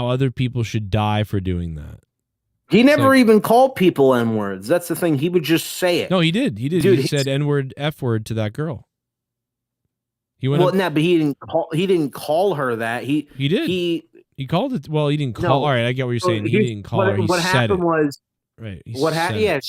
other people should die for doing that. He never even called people N-words. That's the thing. He would just say it. No, he did. He did. Dude, he said N-word, F-word to that girl. But he didn't call her that. He did. He called it. Well, he didn't call. All right, I get what you're saying. He didn't call her. He what said happened it. was right. What happened? Yeah,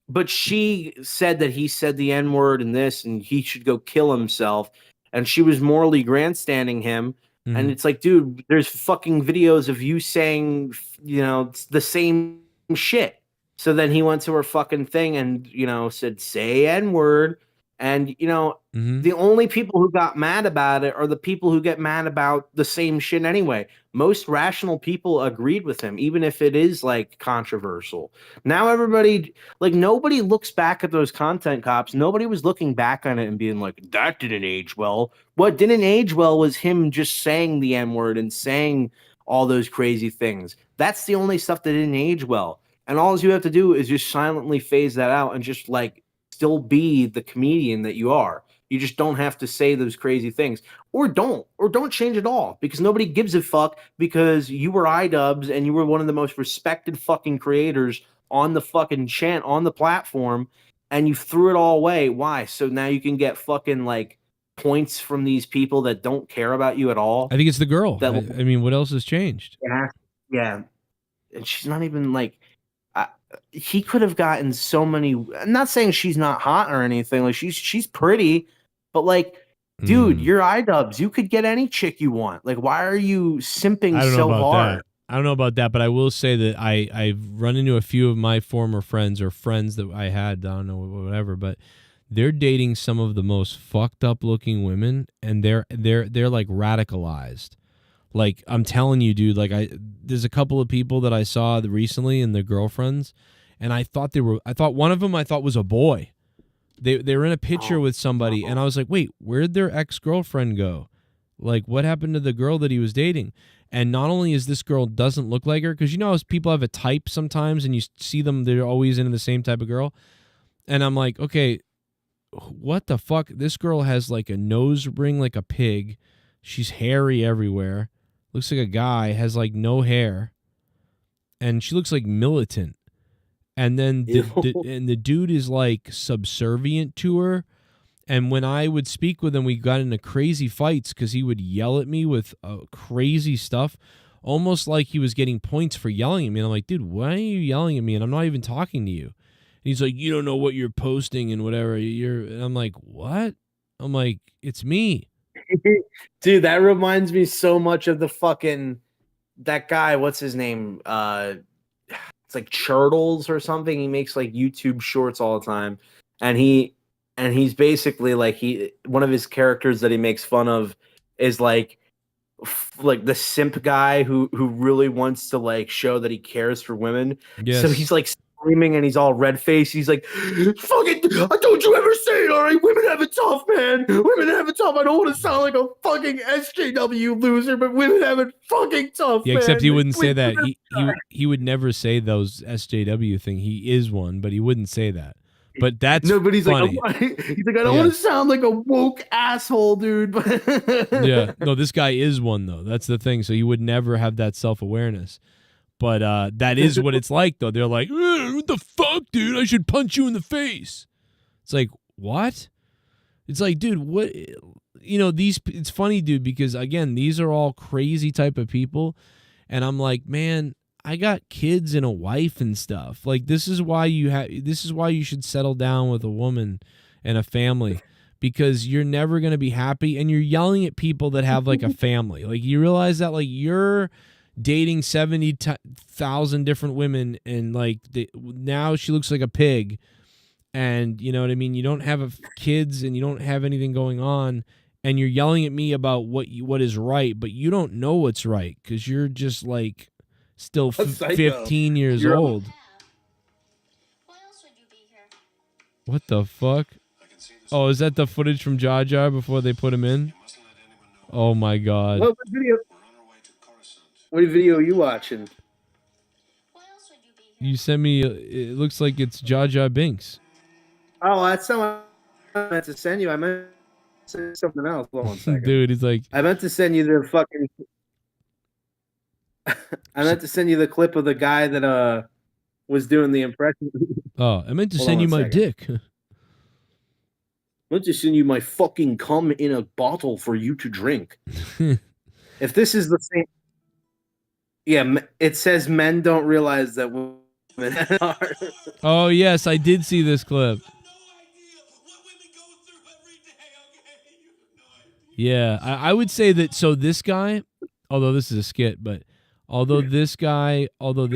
But she said that he said the N-word and this, and he should go kill himself. And she was morally grandstanding him. Mm-hmm. And it's like, dude, there's fucking videos of you saying, the same shit. So then he went to her fucking thing and, said, say N-word. And, the only people who got mad about it are the people who get mad about the same shit anyway. Most rational people agreed with him, even if it is, like, controversial. Now everybody, like, nobody looks back at those content cops. Nobody was looking back on it and being like, that didn't age well. What didn't age well was him just saying the N-word and saying all those crazy things. That's the only stuff that didn't age well. And all you have to do is just silently phase that out and just, like, still be the comedian that you are. You just don't have to say those crazy things, or don't change at all, because nobody gives a fuck, because you were iDubbbz and you were one of the most respected fucking creators on the fucking on the platform, and you threw it all away. Why? So now you can get fucking like points from these people that don't care about you at all. I think it's the girl. I mean, what else has changed? Yeah. And she's not even like, he could have gotten so many. I'm not saying she's not hot or anything. Like, she's pretty, but like, dude, you're iDubbbz. You could get any chick you want. Like, why are you simping so hard? I don't know about that, but I will say that I've run into a few of my former friends or friends that I had, I don't know, whatever, but they're dating some of the most fucked up looking women, and they're like radicalized. Like, I'm telling you, dude, like, there's a couple of people that I saw recently and their girlfriends, and I thought one of them was a boy. They were in a picture with somebody, and I was like, wait, where'd their ex-girlfriend go? Like, what happened to the girl that he was dating? And not only is this girl doesn't look like her, because you know how people have a type sometimes, and you see them, they're always into the same type of girl. And I'm like, okay, what the fuck? This girl has like a nose ring like a pig. She's hairy everywhere. Looks like a guy, has like no hair, and she looks like militant. And then the dude is like subservient to her, And when I would speak with him, we got into crazy fights because he would yell at me with crazy stuff, almost like he was getting points for yelling at me. And I'm like, dude, why are you yelling at me? And I'm not even talking to you. And he's like, you don't know what you're posting and whatever. And I'm like, what? I'm like, it's me. Dude, that reminds me so much of that guy, what's his name? It's like Churtles or something. He makes like YouTube shorts all the time. And he's basically like one of his characters that he makes fun of is like the simp guy who really wants to like show that he cares for women. Yes. So he's like screaming and he's all red faced. He's like, fucking, I don't you ever say it, all right? Women have it tough, man. Women have it tough. I don't want to sound like a fucking SJW loser, but women have it fucking tough, Yeah, man. except he wouldn't say Women that. have it tough. He would never say those SJW thing. He is one, but he wouldn't say that. But that's but he's funny. like, he's like, I don't want to sound like a woke asshole, dude. Yeah, no, this guy is one though. That's the thing. So he would never have that self-awareness. But that is what it's like though. They're like, what the fuck, dude? I should punch you in the face. It's like, what? It's like, dude, what? It's funny, dude, because again, these are all crazy type of people, and I'm like, man, I got kids and a wife and stuff. Like, this is why you should settle down with a woman and a family, because you're never going to be happy, and you're yelling at people that have like a family. Like, you realize that like you're dating 70,000 different women, and like now she looks like a pig, and you know what I mean? You don't have kids and you don't have anything going on, and you're yelling at me about what is right, but you don't know what's right because you're just like still 15 years old. What the fuck? Oh, is that the footage from Jar Jar before they put him in? Oh my god. What video are you watching? You sent me, it looks like it's Jar Jar Binks. Oh, that's someone I meant to send you. I meant to send you something else. Hold on 1 second. Dude, he's like, I meant to send you the fucking I meant to send you the clip of the guy that was doing the impression. Oh, I meant to send you my dick. I meant to send you my fucking cum in a bottle for you to drink. If this is the same, yeah, it says men don't realize that women are. Oh yes, I did see this clip. Yeah, I would say that. So this guy, although this is a skit, but although this guy, I love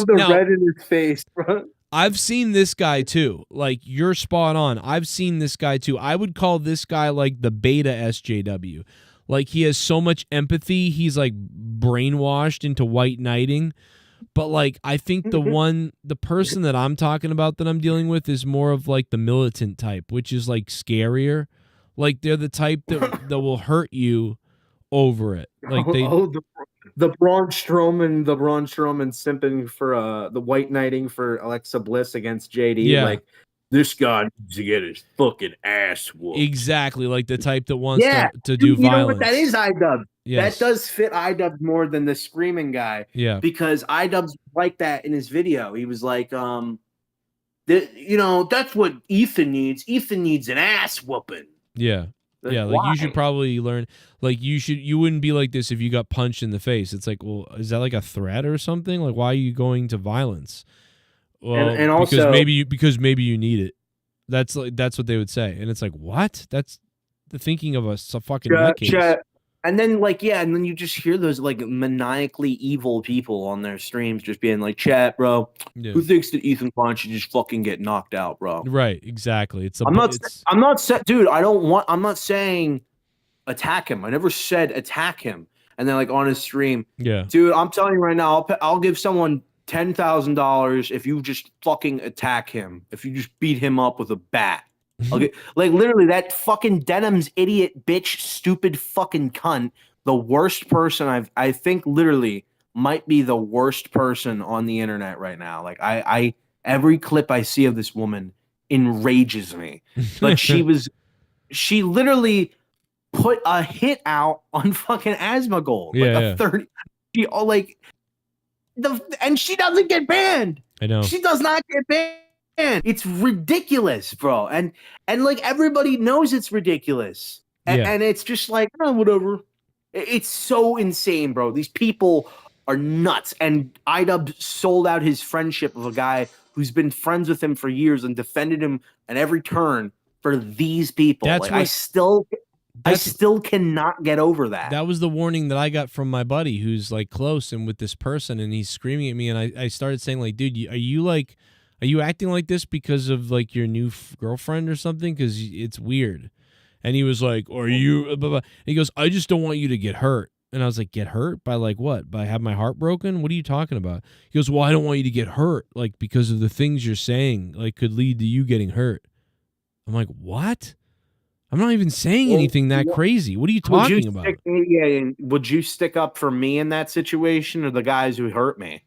the red in his face, bro. I've seen this guy too. Like, you're spot on. I've seen this guy too. I would call this guy like the beta SJW. Like, he has so much empathy. He's like brainwashed into white knighting. But like, I think the person that I'm talking about that I'm dealing with is more of like the militant type, which is like scarier. Like, they're the type that will hurt you over it. Like the Braun Strowman simping for the white knighting for Alexa Bliss against JD. Yeah. Like, this guy needs to get his fucking ass whooped. Exactly, like the type that wants to do you violence. know what? That is iDubbbz. Yes. That does fit iDubbbz more than the screaming guy. Yeah. Because iDubbbz like that in his video. He was like, that's what Ethan needs. Ethan needs an ass whooping. Yeah. Yeah, like why? You should probably learn, like you wouldn't be like this if you got punched in the face. It's like, well, is that like a threat or something? Like, why are you going to violence? Well, and also because maybe you need it. That's what they would say. And it's like, what? That's the thinking of a fucking nutcase. And then and then you just hear those like maniacally evil people on their streams just being like, chat, bro, who thinks that Ethan Klein should just fucking get knocked out, bro? Right, exactly. I'm not saying attack him. I never said attack him. And then like on his stream, dude, I'm telling you right now, I'll give someone $10,000 if you just fucking attack him. If you just beat him up with a bat. Okay, like literally that fucking Denim's idiot bitch, stupid fucking cunt, the worst person I think literally might be the worst person on the internet right now. Like I every clip I see of this woman enrages me. Like she literally put a hit out on fucking Asmongold. Like 30. And she doesn't get banned. I know. She does not get banned. It's ridiculous, bro. And like everybody knows it's ridiculous. And it's just like, oh, whatever. It's so insane, bro. These people are nuts. And IDub sold out his friendship of a guy who's been friends with him for years and defended him at every turn for these people. That's like, I still cannot get over that. That was the warning that I got from my buddy who's like close and with this person, and he's screaming at me, and I started saying like, dude, are you acting like this because of like your new girlfriend or something? Because it's weird. And he was like, are you? Blah, blah. He goes, I just don't want you to get hurt. And I was like, get hurt by like what? By having my heart broken? What are you talking about? He goes, well, I don't want you to get hurt, like because of the things you're saying, like could lead to you getting hurt. I'm like, what? I'm not even saying anything that crazy. What are you talking about? Would you stick up for me in that situation, or the guys who hurt me?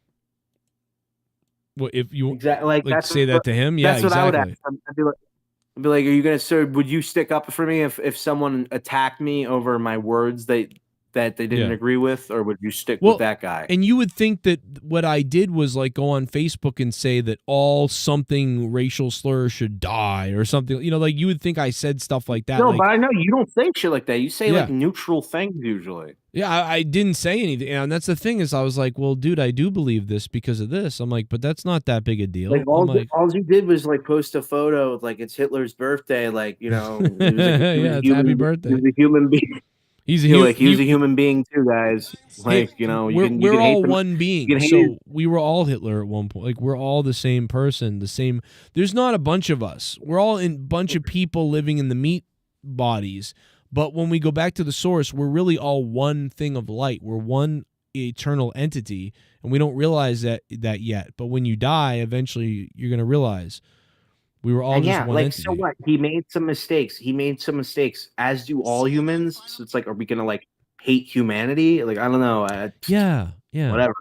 Well, if you like say that to him, yeah, that's what exactly. I would ask. I'd be like, are you gonna? So, would you stick up for me if someone attacked me over my words that they didn't agree with, or would you stick with that guy? And you would think that what I did was like go on Facebook and say that all something racial slurs should die or something. You know, like you would think I said stuff like that. No, like, but I know you don't say shit like that. You say like neutral things usually. Yeah, I didn't say anything, and that's the thing is I was like, well, dude, I do believe this because of this. I'm like, but that's not that big a deal. Like all you did was like post a photo of like it's Hitler's birthday, like he was it's happy birthday. He was a human being. He was a human being too, guys. Like, we're all one being. So we were all Hitler at one point. Like we're all the same person, the same. There's not a bunch of us. We're all a bunch of people living in the meat bodies. But when we go back to the source, we're really all one thing of light. We're one eternal entity, and we don't realize that yet. But when you die, eventually you're going to realize we were all just one entity. So what? He made some mistakes. As do all humans. So it's like, are we going to like hate humanity? Like, I don't know. Yeah. Whatever.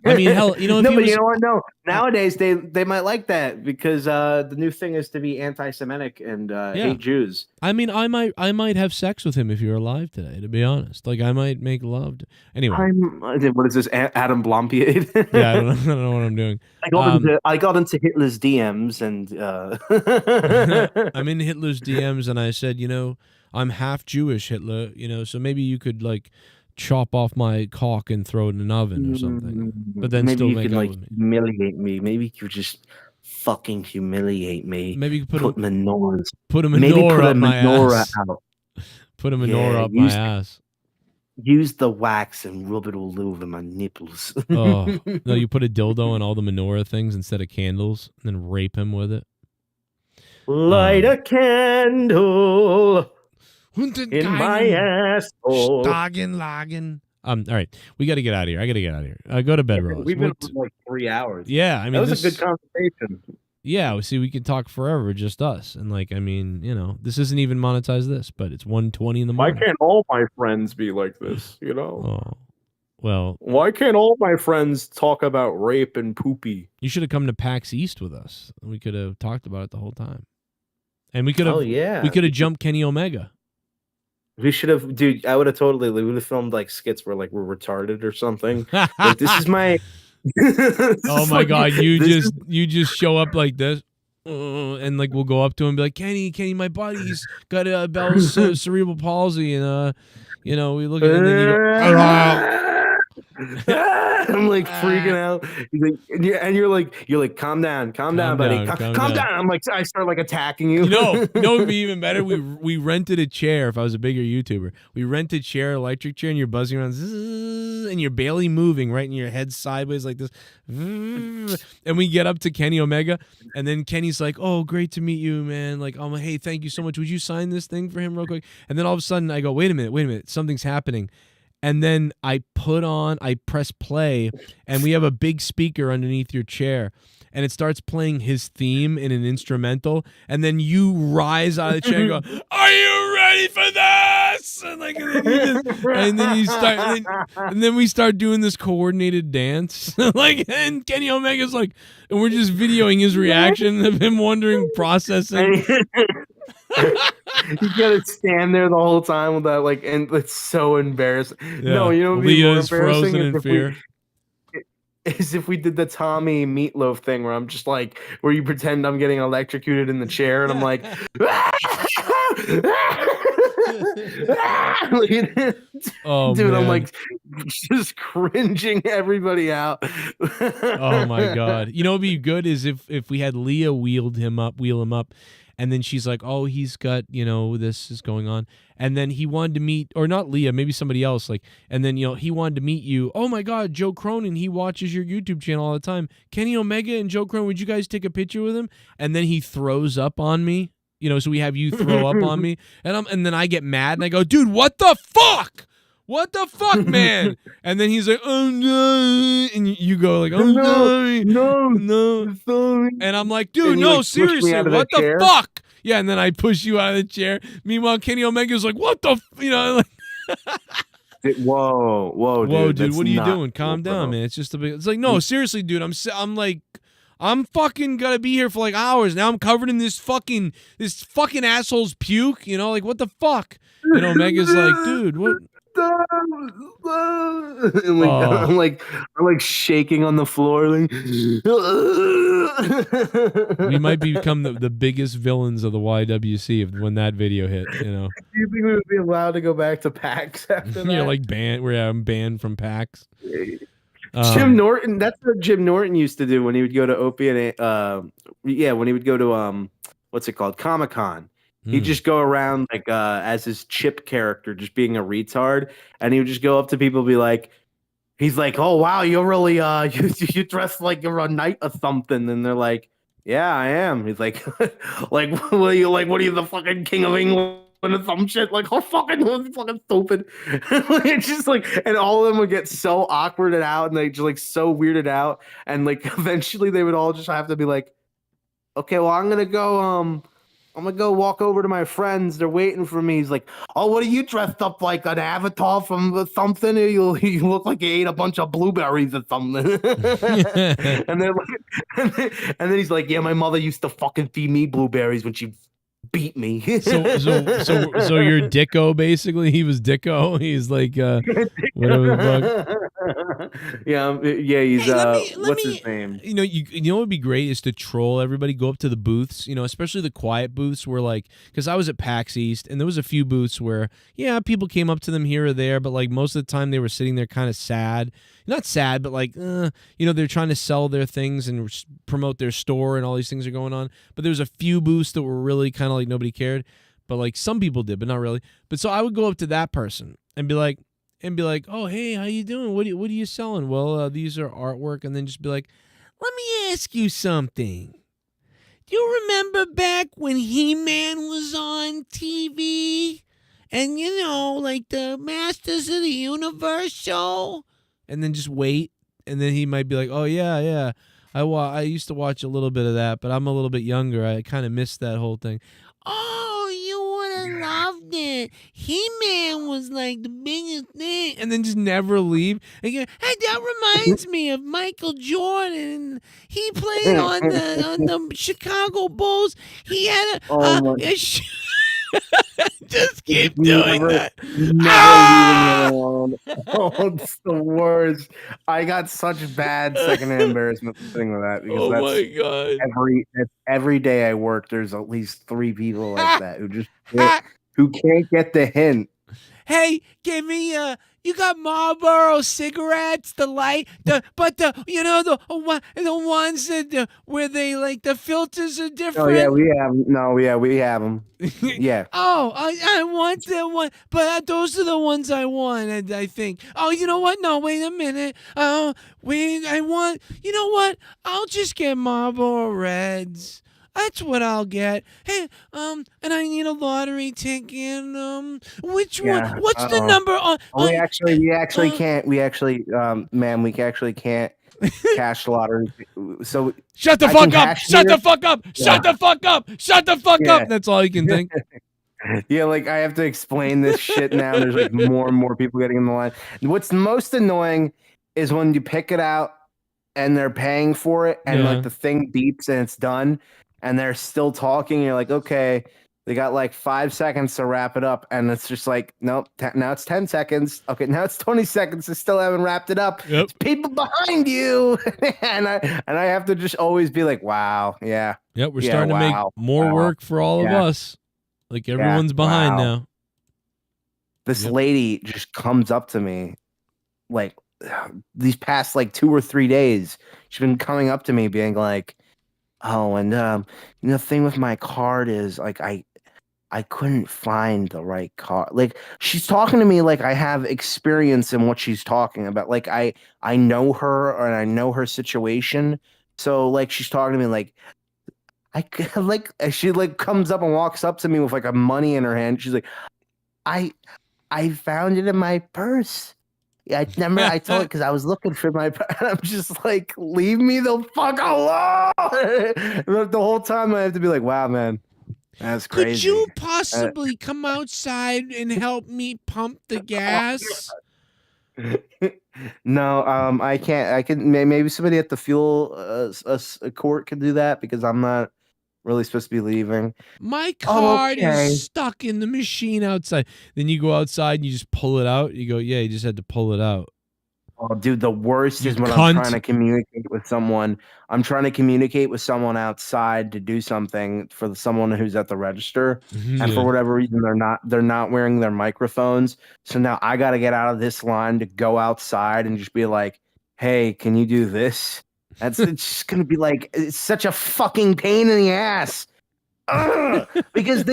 I mean, hell, you know. No, but you know what? No, nowadays they might like that because the new thing is to be anti-Semitic and hate Jews. I mean, I might have sex with him if you're alive today. To be honest, like I might make love. Anyway, what is this? Adam Blumpied? Yeah, I don't know what I'm doing. I got into Hitler's DMs and I'm in Hitler's DMs and I said, I'm half Jewish, Hitler. So maybe you could like chop off my cock and throw it in an oven or something, but then maybe still you make could out like with me. humiliate me. Maybe you could just fucking humiliate me. Maybe you could put menorahs. Put a menorah up my ass. Out. Put a menorah up my ass. Use the wax and rub it all over my nipples. Oh no! You put a dildo in all the menorah things instead of candles, and then rape him with it. Light a candle in my asshole. Lagen. All right, we got to get out of here. I got to get out of here. Go to bed, Rose. We've been for like 3 hours. Yeah, I mean, that was a good conversation. Yeah, see, we can talk forever, just us, and like, I mean, this isn't even monetized this, but it's 1:20 in the morning. Why can't all my friends be like this? Oh, well, why can't all my friends talk about rape and poopy? You should have come to PAX East with us. We could have talked about it the whole time, and we could have. Oh yeah, we could have jumped Kenny Omega. We should have, dude. I would have totally. We would have filmed like skits where like we're retarded or something. Like, this is my. Oh my god! You just show up like this, and like we'll go up to him and be like, Kenny, my buddy's got a Bell's cerebral palsy, and we look at it and then you go. I'm like freaking out. He's like, and you're like, calm down, buddy, calm down. I'm like, I start like attacking you. No, it'd be even better. We rented a chair. If I was a bigger YouTuber, we rented a chair, electric chair, and you're buzzing around, and you're barely moving, right, and your head sideways like this. And we get up to Kenny Omega, and then Kenny's like, "Oh, great to meet you, man. Like, hey, thank you so much. Would you sign this thing for him real quick?" And then all of a sudden, I go, "Wait a minute, something's happening." And then I press play, and we have a big speaker underneath your chair, and it starts playing his theme in an instrumental, and then you rise out of the chair and go, "Are you ready for this?" And then we start doing this coordinated dance, and Kenny Omega's like, and we're just videoing his reaction of him wondering, processing. You gotta stand there the whole time with that, and it's so embarrassing. Yeah. No, Leah is frozen in fear. is if we did the Tommy Meatloaf thing where I'm just like, where you pretend I'm getting electrocuted in the chair and I'm like, oh, dude, man. I'm like just cringing everybody out. Oh my God. You know what'd be good is if we had Leah wheel him up, and then she's like, oh, he's got, this is going on. And then he wanted to meet, or not Leah, maybe somebody else, like, and then, he wanted to meet you. Oh my God, Joe Cronin, he watches your YouTube channel all the time. Kenny Omega and Joe Cronin, would you guys take a picture with him? And then he throws up on me, so we have you throw up on me. And then I get mad and I go, dude, what the fuck? What the fuck, man? And then he's like, oh no. And you go like, oh no. Sorry. And I'm like, dude, And you, no, like, push me seriously, out of what the the chair? fuck? Yeah, and then I push you out of the chair. Meanwhile, Kenny Omega's like, what the like, Whoa, dude, what are you not doing? Calm cool, down, bro. man. It's just a bit. It's like, no, seriously, dude. I'm like, I'm fucking gonna be here for like hours. Now I'm covered in this fucking asshole's puke. Like what the fuck? And Omega's like, dude, what? And like, I'm like shaking on the floor. Like, we might become the biggest villains of the YWC when that video hit. Do you think we would be allowed to go back to PAX after that? You're like banned. I'm banned from PAX. Jim Norton. That's what Jim Norton used to do when he would go to when he would go to what's it called, ComicCon. He'd just go around like as his Chip character, just being a retard, and he would just go up to people and be like, he's like, oh wow, you're really you dress like you're a knight or something, and they're like, yeah, I am. He's like, like what are you the fucking king of England or some shit? Like, oh fucking stupid. It's just like, and all of them would get so awkwarded out and they just like so weirded out, and like eventually they would all just have to be like, okay, well I'm gonna go walk over to my friends. They're waiting for me. He's like, oh, what are you dressed up like? An avatar from something? You look like you ate a bunch of blueberries or something. and then he's like, yeah, my mother used to fucking feed me blueberries when she beat me. so you're Dicko, basically. He was Dicko. He's like whatever the fuck. Yeah, he's what's his name? You know what would be great is to troll everybody, go up to the booths, especially the quiet booths where like, because I was at PAX East and there was a few booths where people came up to them here or there, but like most of the time they were sitting there kind of sad. Not sad, but like they're trying to sell their things and promote their store and all these things are going on. But there was a few booths that were really kind of like nobody cared, but like some people did, but not really. But so I would go up to that person and be like, oh, hey, how you doing? What are you selling? Well, these are artwork. And then just be like, let me ask you something. Do you remember back when He-Man was on TV? And, like the Masters of the Universe show? And then just wait. And then he might be like, oh, yeah. I used to watch a little bit of that, but I'm a little bit younger. I kind of missed that whole thing. Oh, you would have loved it. He-Man was like the biggest thing. And then just never leave. And go, hey, that reminds me of Michael Jordan. He played on the Chicago Bulls. He had a just keep doing that. Never leave me alone. Oh, it's the worst. I got such bad secondhand embarrassment thing with that because my God. Every day I work, there's at least 3 people like that who can't get the hint. Hey, give me you got Marlboro cigarettes, the ones that where they like the filters are different. Oh yeah, we have them. Yeah. Oh, I want that one, but those are the ones I want. I think. Oh, you know what? No, wait a minute. I want. You know what? I'll just get Marlboro Reds. That's what I'll get. Hey, and I need a lottery ticket. Which one? What's the number on? We actually can't. We actually, ma'am, we actually can't cash lottery. So shut the fuck up! Shut the fuck up! Shut the fuck up! Shut the fuck up! That's all you can think. Yeah, like I have to explain this shit now. There's like more and more people getting in the line. What's most annoying is when you pick it out and they're paying for it, and like the thing beeps and it's done. And they're still talking. And you're like, okay, They got like 5 seconds to wrap it up, and it's just like, nope. Now it's 10 seconds. Okay, now it's 20 seconds. They still haven't wrapped it up. Yep. It's people behind you, and I have to just always be like, wow, yeah. Yep, we're starting to make more work for all of us. Like everyone's behind now. This lady just comes up to me, like these past like 2 or 3 days. She's been coming up to me, being like, "Oh, and the thing with my card is like I couldn't find the right card." Like she's talking to me like I have experience in what she's talking about. Like I know her and I know her situation. So like she's talking to me like like she like comes up and walks up to me with like a money in her hand. She's like, I found it in my purse. I remember I told it because I was looking for my purse. I'm just like, leave me the fuck alone. The whole time I have to be like, wow, man. That's crazy. Could you possibly come outside and help me pump the gas? No, I can't. I can maybe somebody at the fuel court can do that because I'm not really supposed to be leaving. My card is stuck in the machine outside. Then you go outside and you just pull it out. You go, yeah, you just had to pull it out. Oh, dude, the worst is when I'm trying to communicate with someone. I'm trying to communicate with someone outside to do something for someone who's at the register, and for whatever reason they're not wearing their microphones. So now I got to get out of this line to go outside and just be like, "Hey, can you do this?" It's just gonna be like, it's such a fucking pain in the ass. Because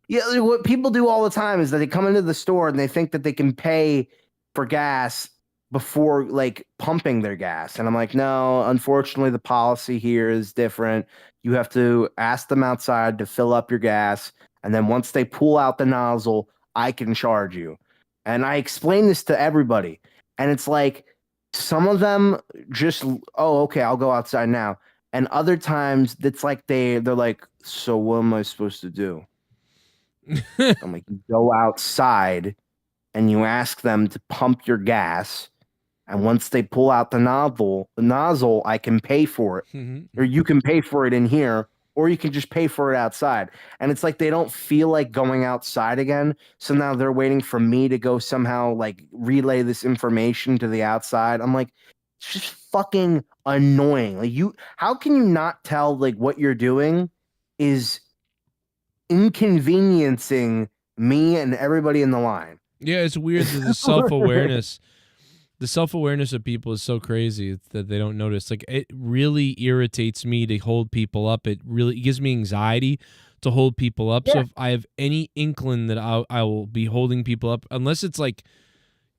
what people do all the time is that they come into the store and they think that they can pay for gas before like pumping their gas. And I'm like, no, unfortunately the policy here is different. You have to ask them outside to fill up your gas. And then once they pull out the nozzle, I can charge you. And I explain this to everybody. And it's like, some of them just, oh, okay, I'll go outside now. And other times it's like they're like, so what am I supposed to do? I'm like, you go outside and you ask them to pump your gas. And once they pull out the nozzle, I can pay for it. Or you can pay for it in here, or you can just pay for it outside. And it's like they don't feel like going outside again. So now they're waiting for me to go somehow like relay this information to the outside. I'm like, it's just fucking annoying. Like how can you not tell like what you're doing is inconveniencing me and everybody in the line? Yeah, it's weird that the self-awareness. The self-awareness of people is so crazy that they don't notice. Like, it really irritates me to hold people up. It gives me anxiety to hold people up. Yeah. So if I have any inkling that I will be holding people up, unless it's like,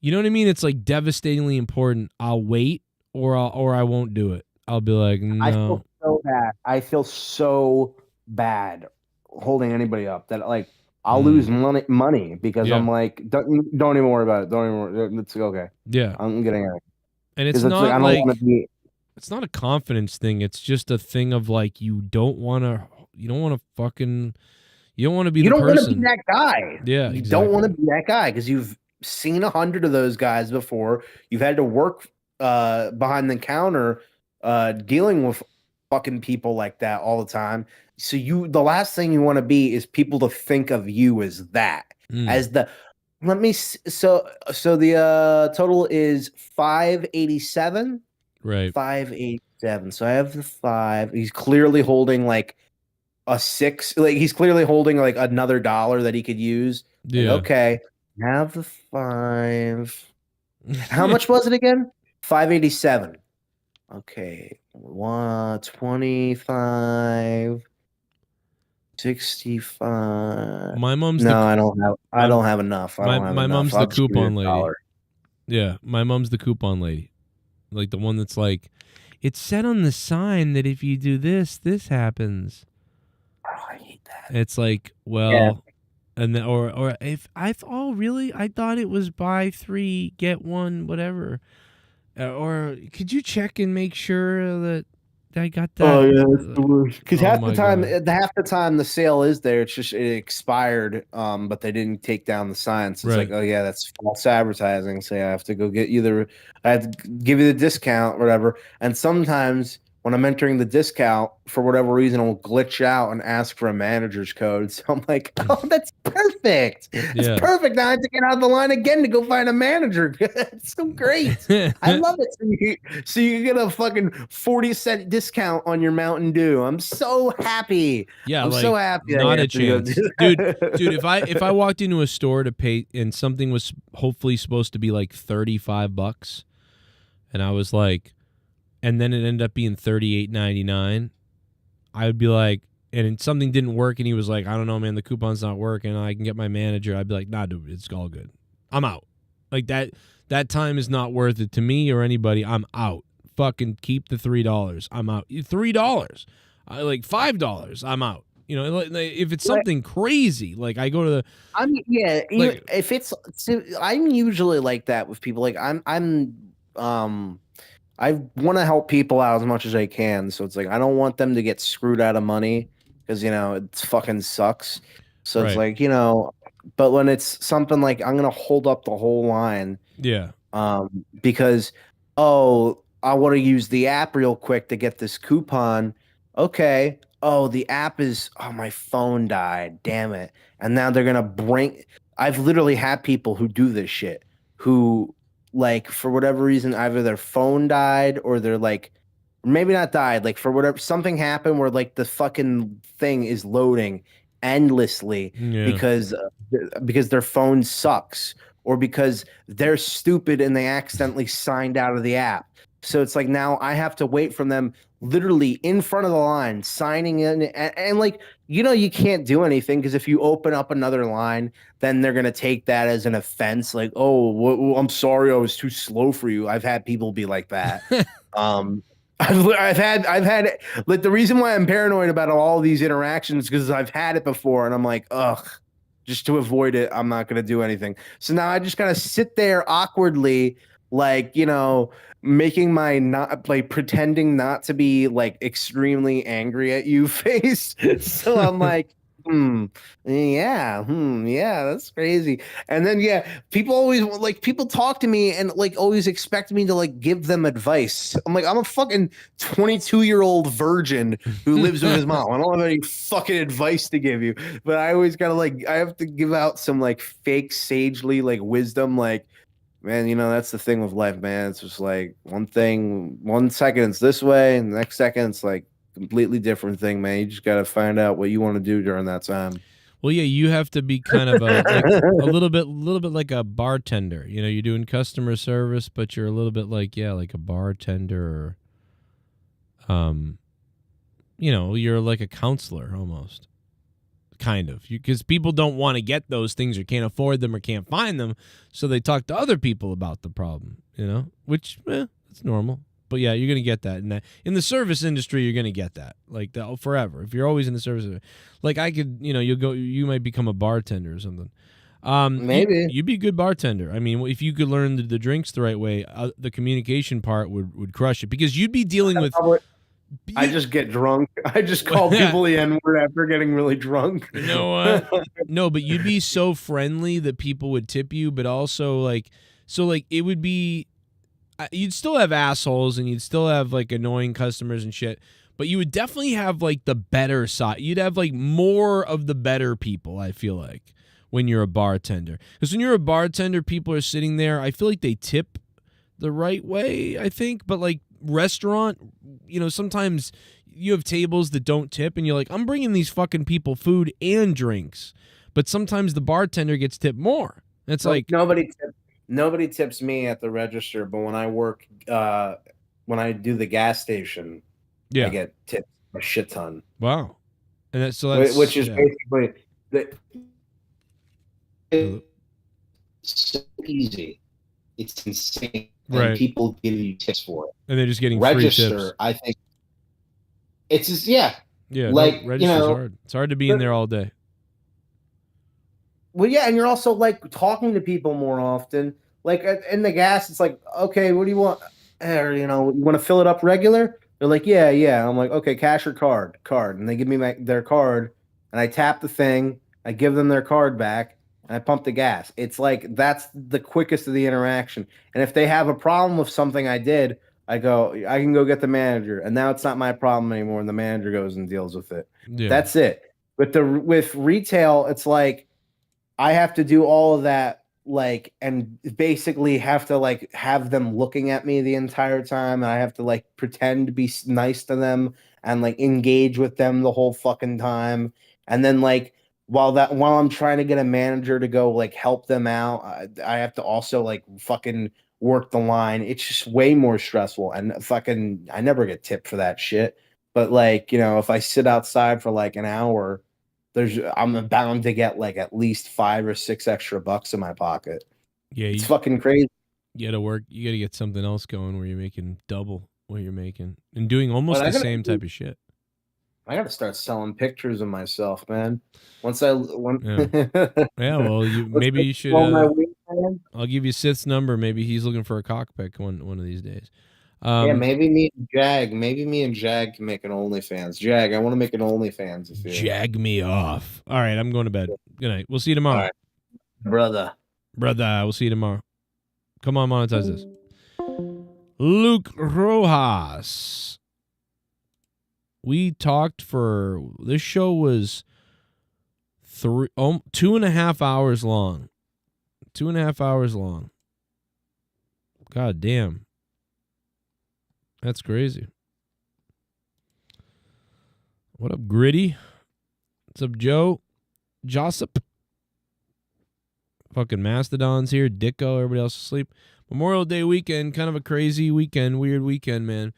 you know what I mean? It's like devastatingly important. I'll wait or I won't do it. I'll be like, no. I feel so bad. I feel so bad holding anybody up that like I'll lose money because I'm like, don't even worry about it. Don't even worry. It's okay. Yeah. I'm getting it. And it's not like it's not a confidence thing. It's just a thing of like you don't want to be the person. You don't want to be that guy. Yeah. You don't want to be that guy because you've seen 100 of those guys before. You've had to work behind the counter dealing with fucking people like that all the time. So the last thing you want to be is people to think of you as that. As the so the total is 587. Right. 587. So I have the 5. He's clearly holding like a 6. Like he's clearly holding like another $1 that he could use. Yeah. Like, okay. Have the 5. How much was it again? 587. Okay. 125. 65. My mom's I don't have enough. My mom's the coupon lady. Yeah, my mom's the coupon lady. Like the one that's like, it's said on the sign that if you do this, this happens. Oh, I hate that. It's like, well, yeah. And then, or if really? I thought it was buy 3 get 1, whatever. Or could you check and make sure that I got that? Oh yeah, that's the worst. Because half the time the sale is there. It's just it expired, but they didn't take down the sign. So it's like, oh yeah, that's false advertising. So I have to go get I have to give you the discount, or whatever. And sometimes when I'm entering the discount, for whatever reason, it'll glitch out and ask for a manager's code. So I'm like, oh, that's perfect. That's perfect. Now I have to get out of the line again to go find a manager. It's so great. I love it. So you get a fucking 40-cent discount on your Mountain Dew. I'm so happy. Yeah, I'm like, so happy. Not a chance, dude. If I walked into a store to pay and something was hopefully supposed to be like $35, and I was like, and then it ended up being $38.99, I would be like, and something didn't work, and he was like, I don't know, man, the coupon's not working. I can get my manager. I'd be like, nah, dude, it's all good. I'm out. Like that time is not worth it to me or anybody. I'm out. Fucking keep the $3. I'm out. $3. I like $5. I'm out. You know, if it's something crazy, like I go to the. If it's, I'm usually like that with people. Like I want to help people out as much as I can. So it's like, I don't want them to get screwed out of money because, you know, it fucking sucks. So it's like, you know, but when it's something like I'm going to hold up the whole line. Yeah. Because, oh, I want to use the app real quick to get this coupon. Okay. Oh, the app is, oh, my phone died. Damn it. And now they're going to I've literally had people who do this shit who, like, for whatever reason, either their phone died or they're like, maybe not died, like for whatever, something happened where like the fucking thing is loading endlessly because their phone sucks or because they're stupid and they accidentally signed out of the app. So it's like now I have to wait from them literally in front of the line signing in and like, you know, you can't do anything because if you open up another line, then they're going to take that as an offense. Like, oh, I'm sorry, I was too slow for you. I've had people be like that. I've had like the reason why I'm paranoid about all these interactions because I've had it before and I'm like, ugh, just to avoid it, I'm not going to do anything. So now I just got to sit there awkwardly, like, you know, making my not like pretending not to be like extremely angry at you face. So I'm like, yeah, that's crazy. And then people always like people talk to me and like always expect me to like give them advice. I'm like, I'm a fucking 22-year-old virgin who lives with his mom. I don't have any fucking advice to give you, but I always gotta like I have to give out some like fake sagely like wisdom, like, man, you know, that's the thing with life, man. It's just like one second it's this way, and the next second it's like completely different thing, man. You just got to find out what you want to do during that time. Well, yeah, you have to be kind of a little bit like a bartender. You know, you're doing customer service, but you're a little bit like like a bartender. Or, you know, you're like a counselor almost. Kind of, because people don't want to get those things or can't afford them or can't find them, so they talk to other people about the problem. You know, which it's normal. But yeah, you're gonna get that in the service industry. You're gonna get that like forever. If you're always in the service, like I could, you know, you might become a bartender or something. Maybe you'd be a good bartender. I mean, if you could learn the drinks the right way, the communication part would crush it because you'd be dealing with. I just get drunk. I just call people the N-word after getting really drunk. You know what? No, but you'd be so friendly that people would tip you, but also like, so like it would be, you'd still have assholes and you'd still have like annoying customers and shit, but you would definitely have like the better side. You'd have like more of the better people, I feel like, when you're a bartender. Because when you're a bartender, people are sitting there, I feel like they tip the right way, I think, but like, restaurant, you know, sometimes you have tables that don't tip and you're like, I'm bringing these fucking people food and drinks, but sometimes the bartender gets tipped more. It's like nobody tips me at the register, but when I work when I do the gas station, I get tipped a shit ton. Wow. And that's which is basically so easy. It's insane. And people give you tips for it. And they're just getting register, free tips. I think it's just like, register's hard. It's hard to be in there all day. Well, yeah, and you're also like talking to people more often. Like in the gas, it's like, okay, what do you want? Or, you know, you want to fill it up regular? They're like, yeah. I'm like, okay, cash or card, and they give me their card, and I tap the thing, I give them their card back. And I pump the gas. It's like that's the quickest of the interaction. And if they have a problem with something I did, I go, I can go get the manager, and now it's not my problem anymore, and the manager goes and deals with it. Yeah. That's it. With retail, it's like I have to do all of that, like, and basically have to like have them looking at me the entire time, and I have to like pretend to be nice to them and like engage with them the whole fucking time, and then like while I'm trying to get a manager to go like help them out, I have to also like fucking work the line. It's just way more stressful, and fucking I never get tipped for that shit. But like, you know, if I sit outside for like an hour, I'm bound to get like at least $5 or $6 extra bucks in my pocket. Yeah, it's fucking crazy. You gotta work. You gotta get something else going where you're making double what you're making and doing almost the same type of shit. I gotta start selling pictures of myself, man. Yeah, well, maybe you should. I'll give you Sith's number. Maybe he's looking for a cockpick one of these days. Yeah, maybe me and Jag can make an OnlyFans. Jag, I want to make an OnlyFans. If you Jag me off. All right, I'm going to bed. Good night. We'll see you tomorrow. All right. Brother, we'll see you tomorrow. Come on, monetize this. Luke Rojas. We talked for, this show was 2.5 hours long. 2.5 hours long. God damn. That's crazy. What up, Gritty? What's up, Joe? Jossip? Fucking Mastodon's here. Dicko, everybody else asleep. Memorial Day weekend, kind of a crazy weekend, weird weekend, man.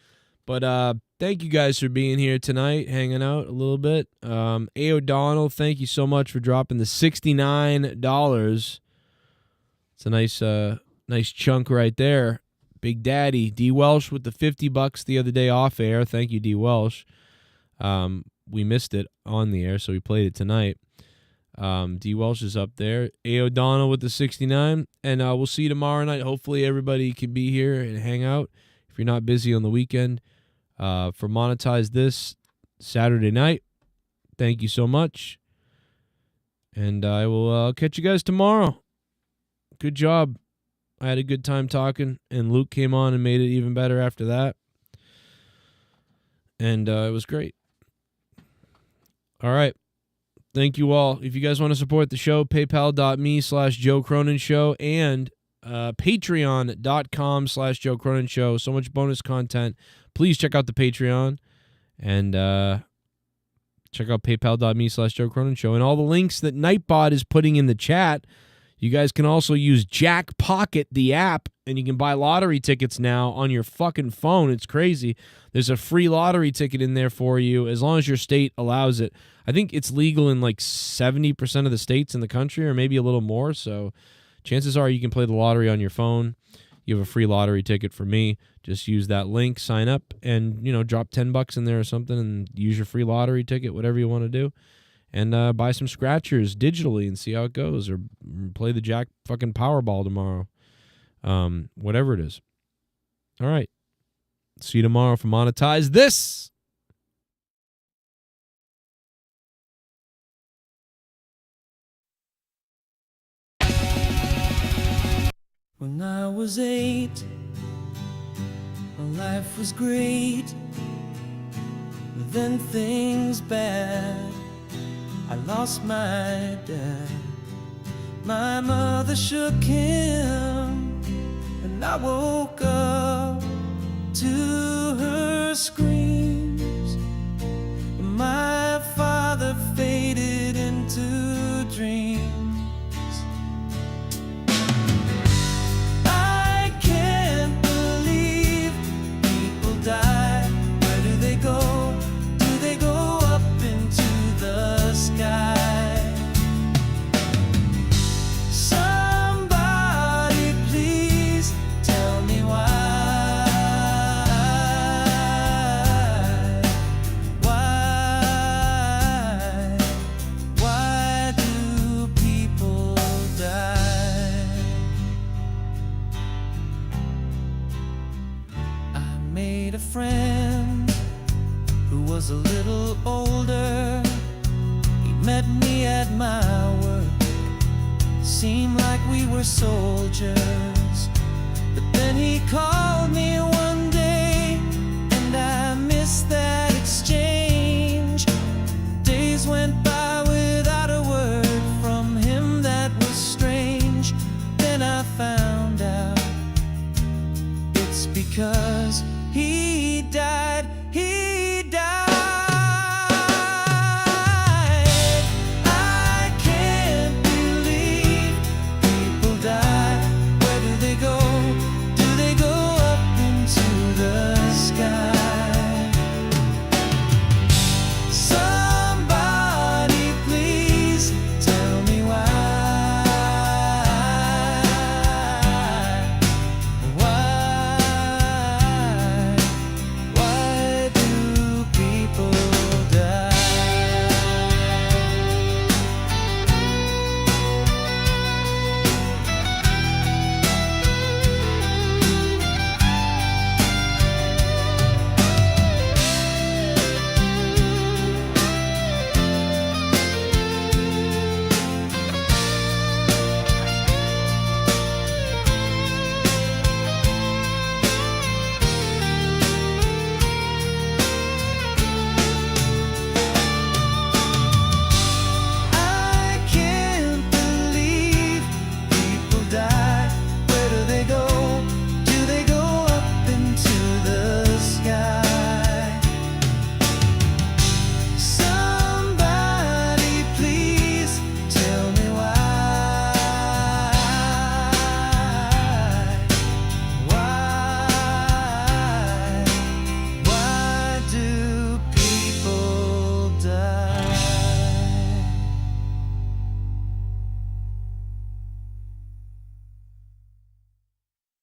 But thank you guys for being here tonight, hanging out a little bit. A. O'Donnell, thank you so much for dropping the $69. It's a nice chunk right there. Big Daddy D Welsh with the $50 the other day off air. Thank you, D Welsh. We missed it on the air, so we played it tonight. D Welsh is up there. A. O'Donnell with the 69, and we'll see you tomorrow night. Hopefully everybody can be here and hang out if you're not busy on the weekend. For Monetize This Saturday night. Thank you so much, and I will catch you guys tomorrow. Good job. I had a good time talking, and Luke came on and made it even better after that. And it was great. All right. Thank you all. If you guys want to support the show, paypal.me/Joe Cronin Show and patreon.com/Joe Cronin Show. So much bonus content. Please check out the Patreon and check out paypal.me/Joe Cronin Show. And all the links that Nightbot is putting in the chat. You guys can also use Jack Pocket, the app, and you can buy lottery tickets now on your fucking phone. It's crazy. There's a free lottery ticket in there for you as long as your state allows it. I think it's legal in like 70% of the states in the country or maybe a little more. So chances are you can play the lottery on your phone. You have a free lottery ticket for me. Just use that link, sign up, and, you know, drop $10 in there or something and use your free lottery ticket, whatever you want to do. And buy some scratchers digitally and see how it goes, or play the Jack fucking Powerball tomorrow. Whatever it is. All right. See you tomorrow for Monetize This. When I was 8, life was great. Then things bad. I lost my dad. My mother shook him, and I woke up to her screams. My father faded into dreams. I can't believe people die. Where do they go? Do they go up into the sky? Somebody please tell me why. Why do people die? I made a friend who was a little older. He met me at my work. Seemed like we were soldiers. But then he called me one day 'cause he died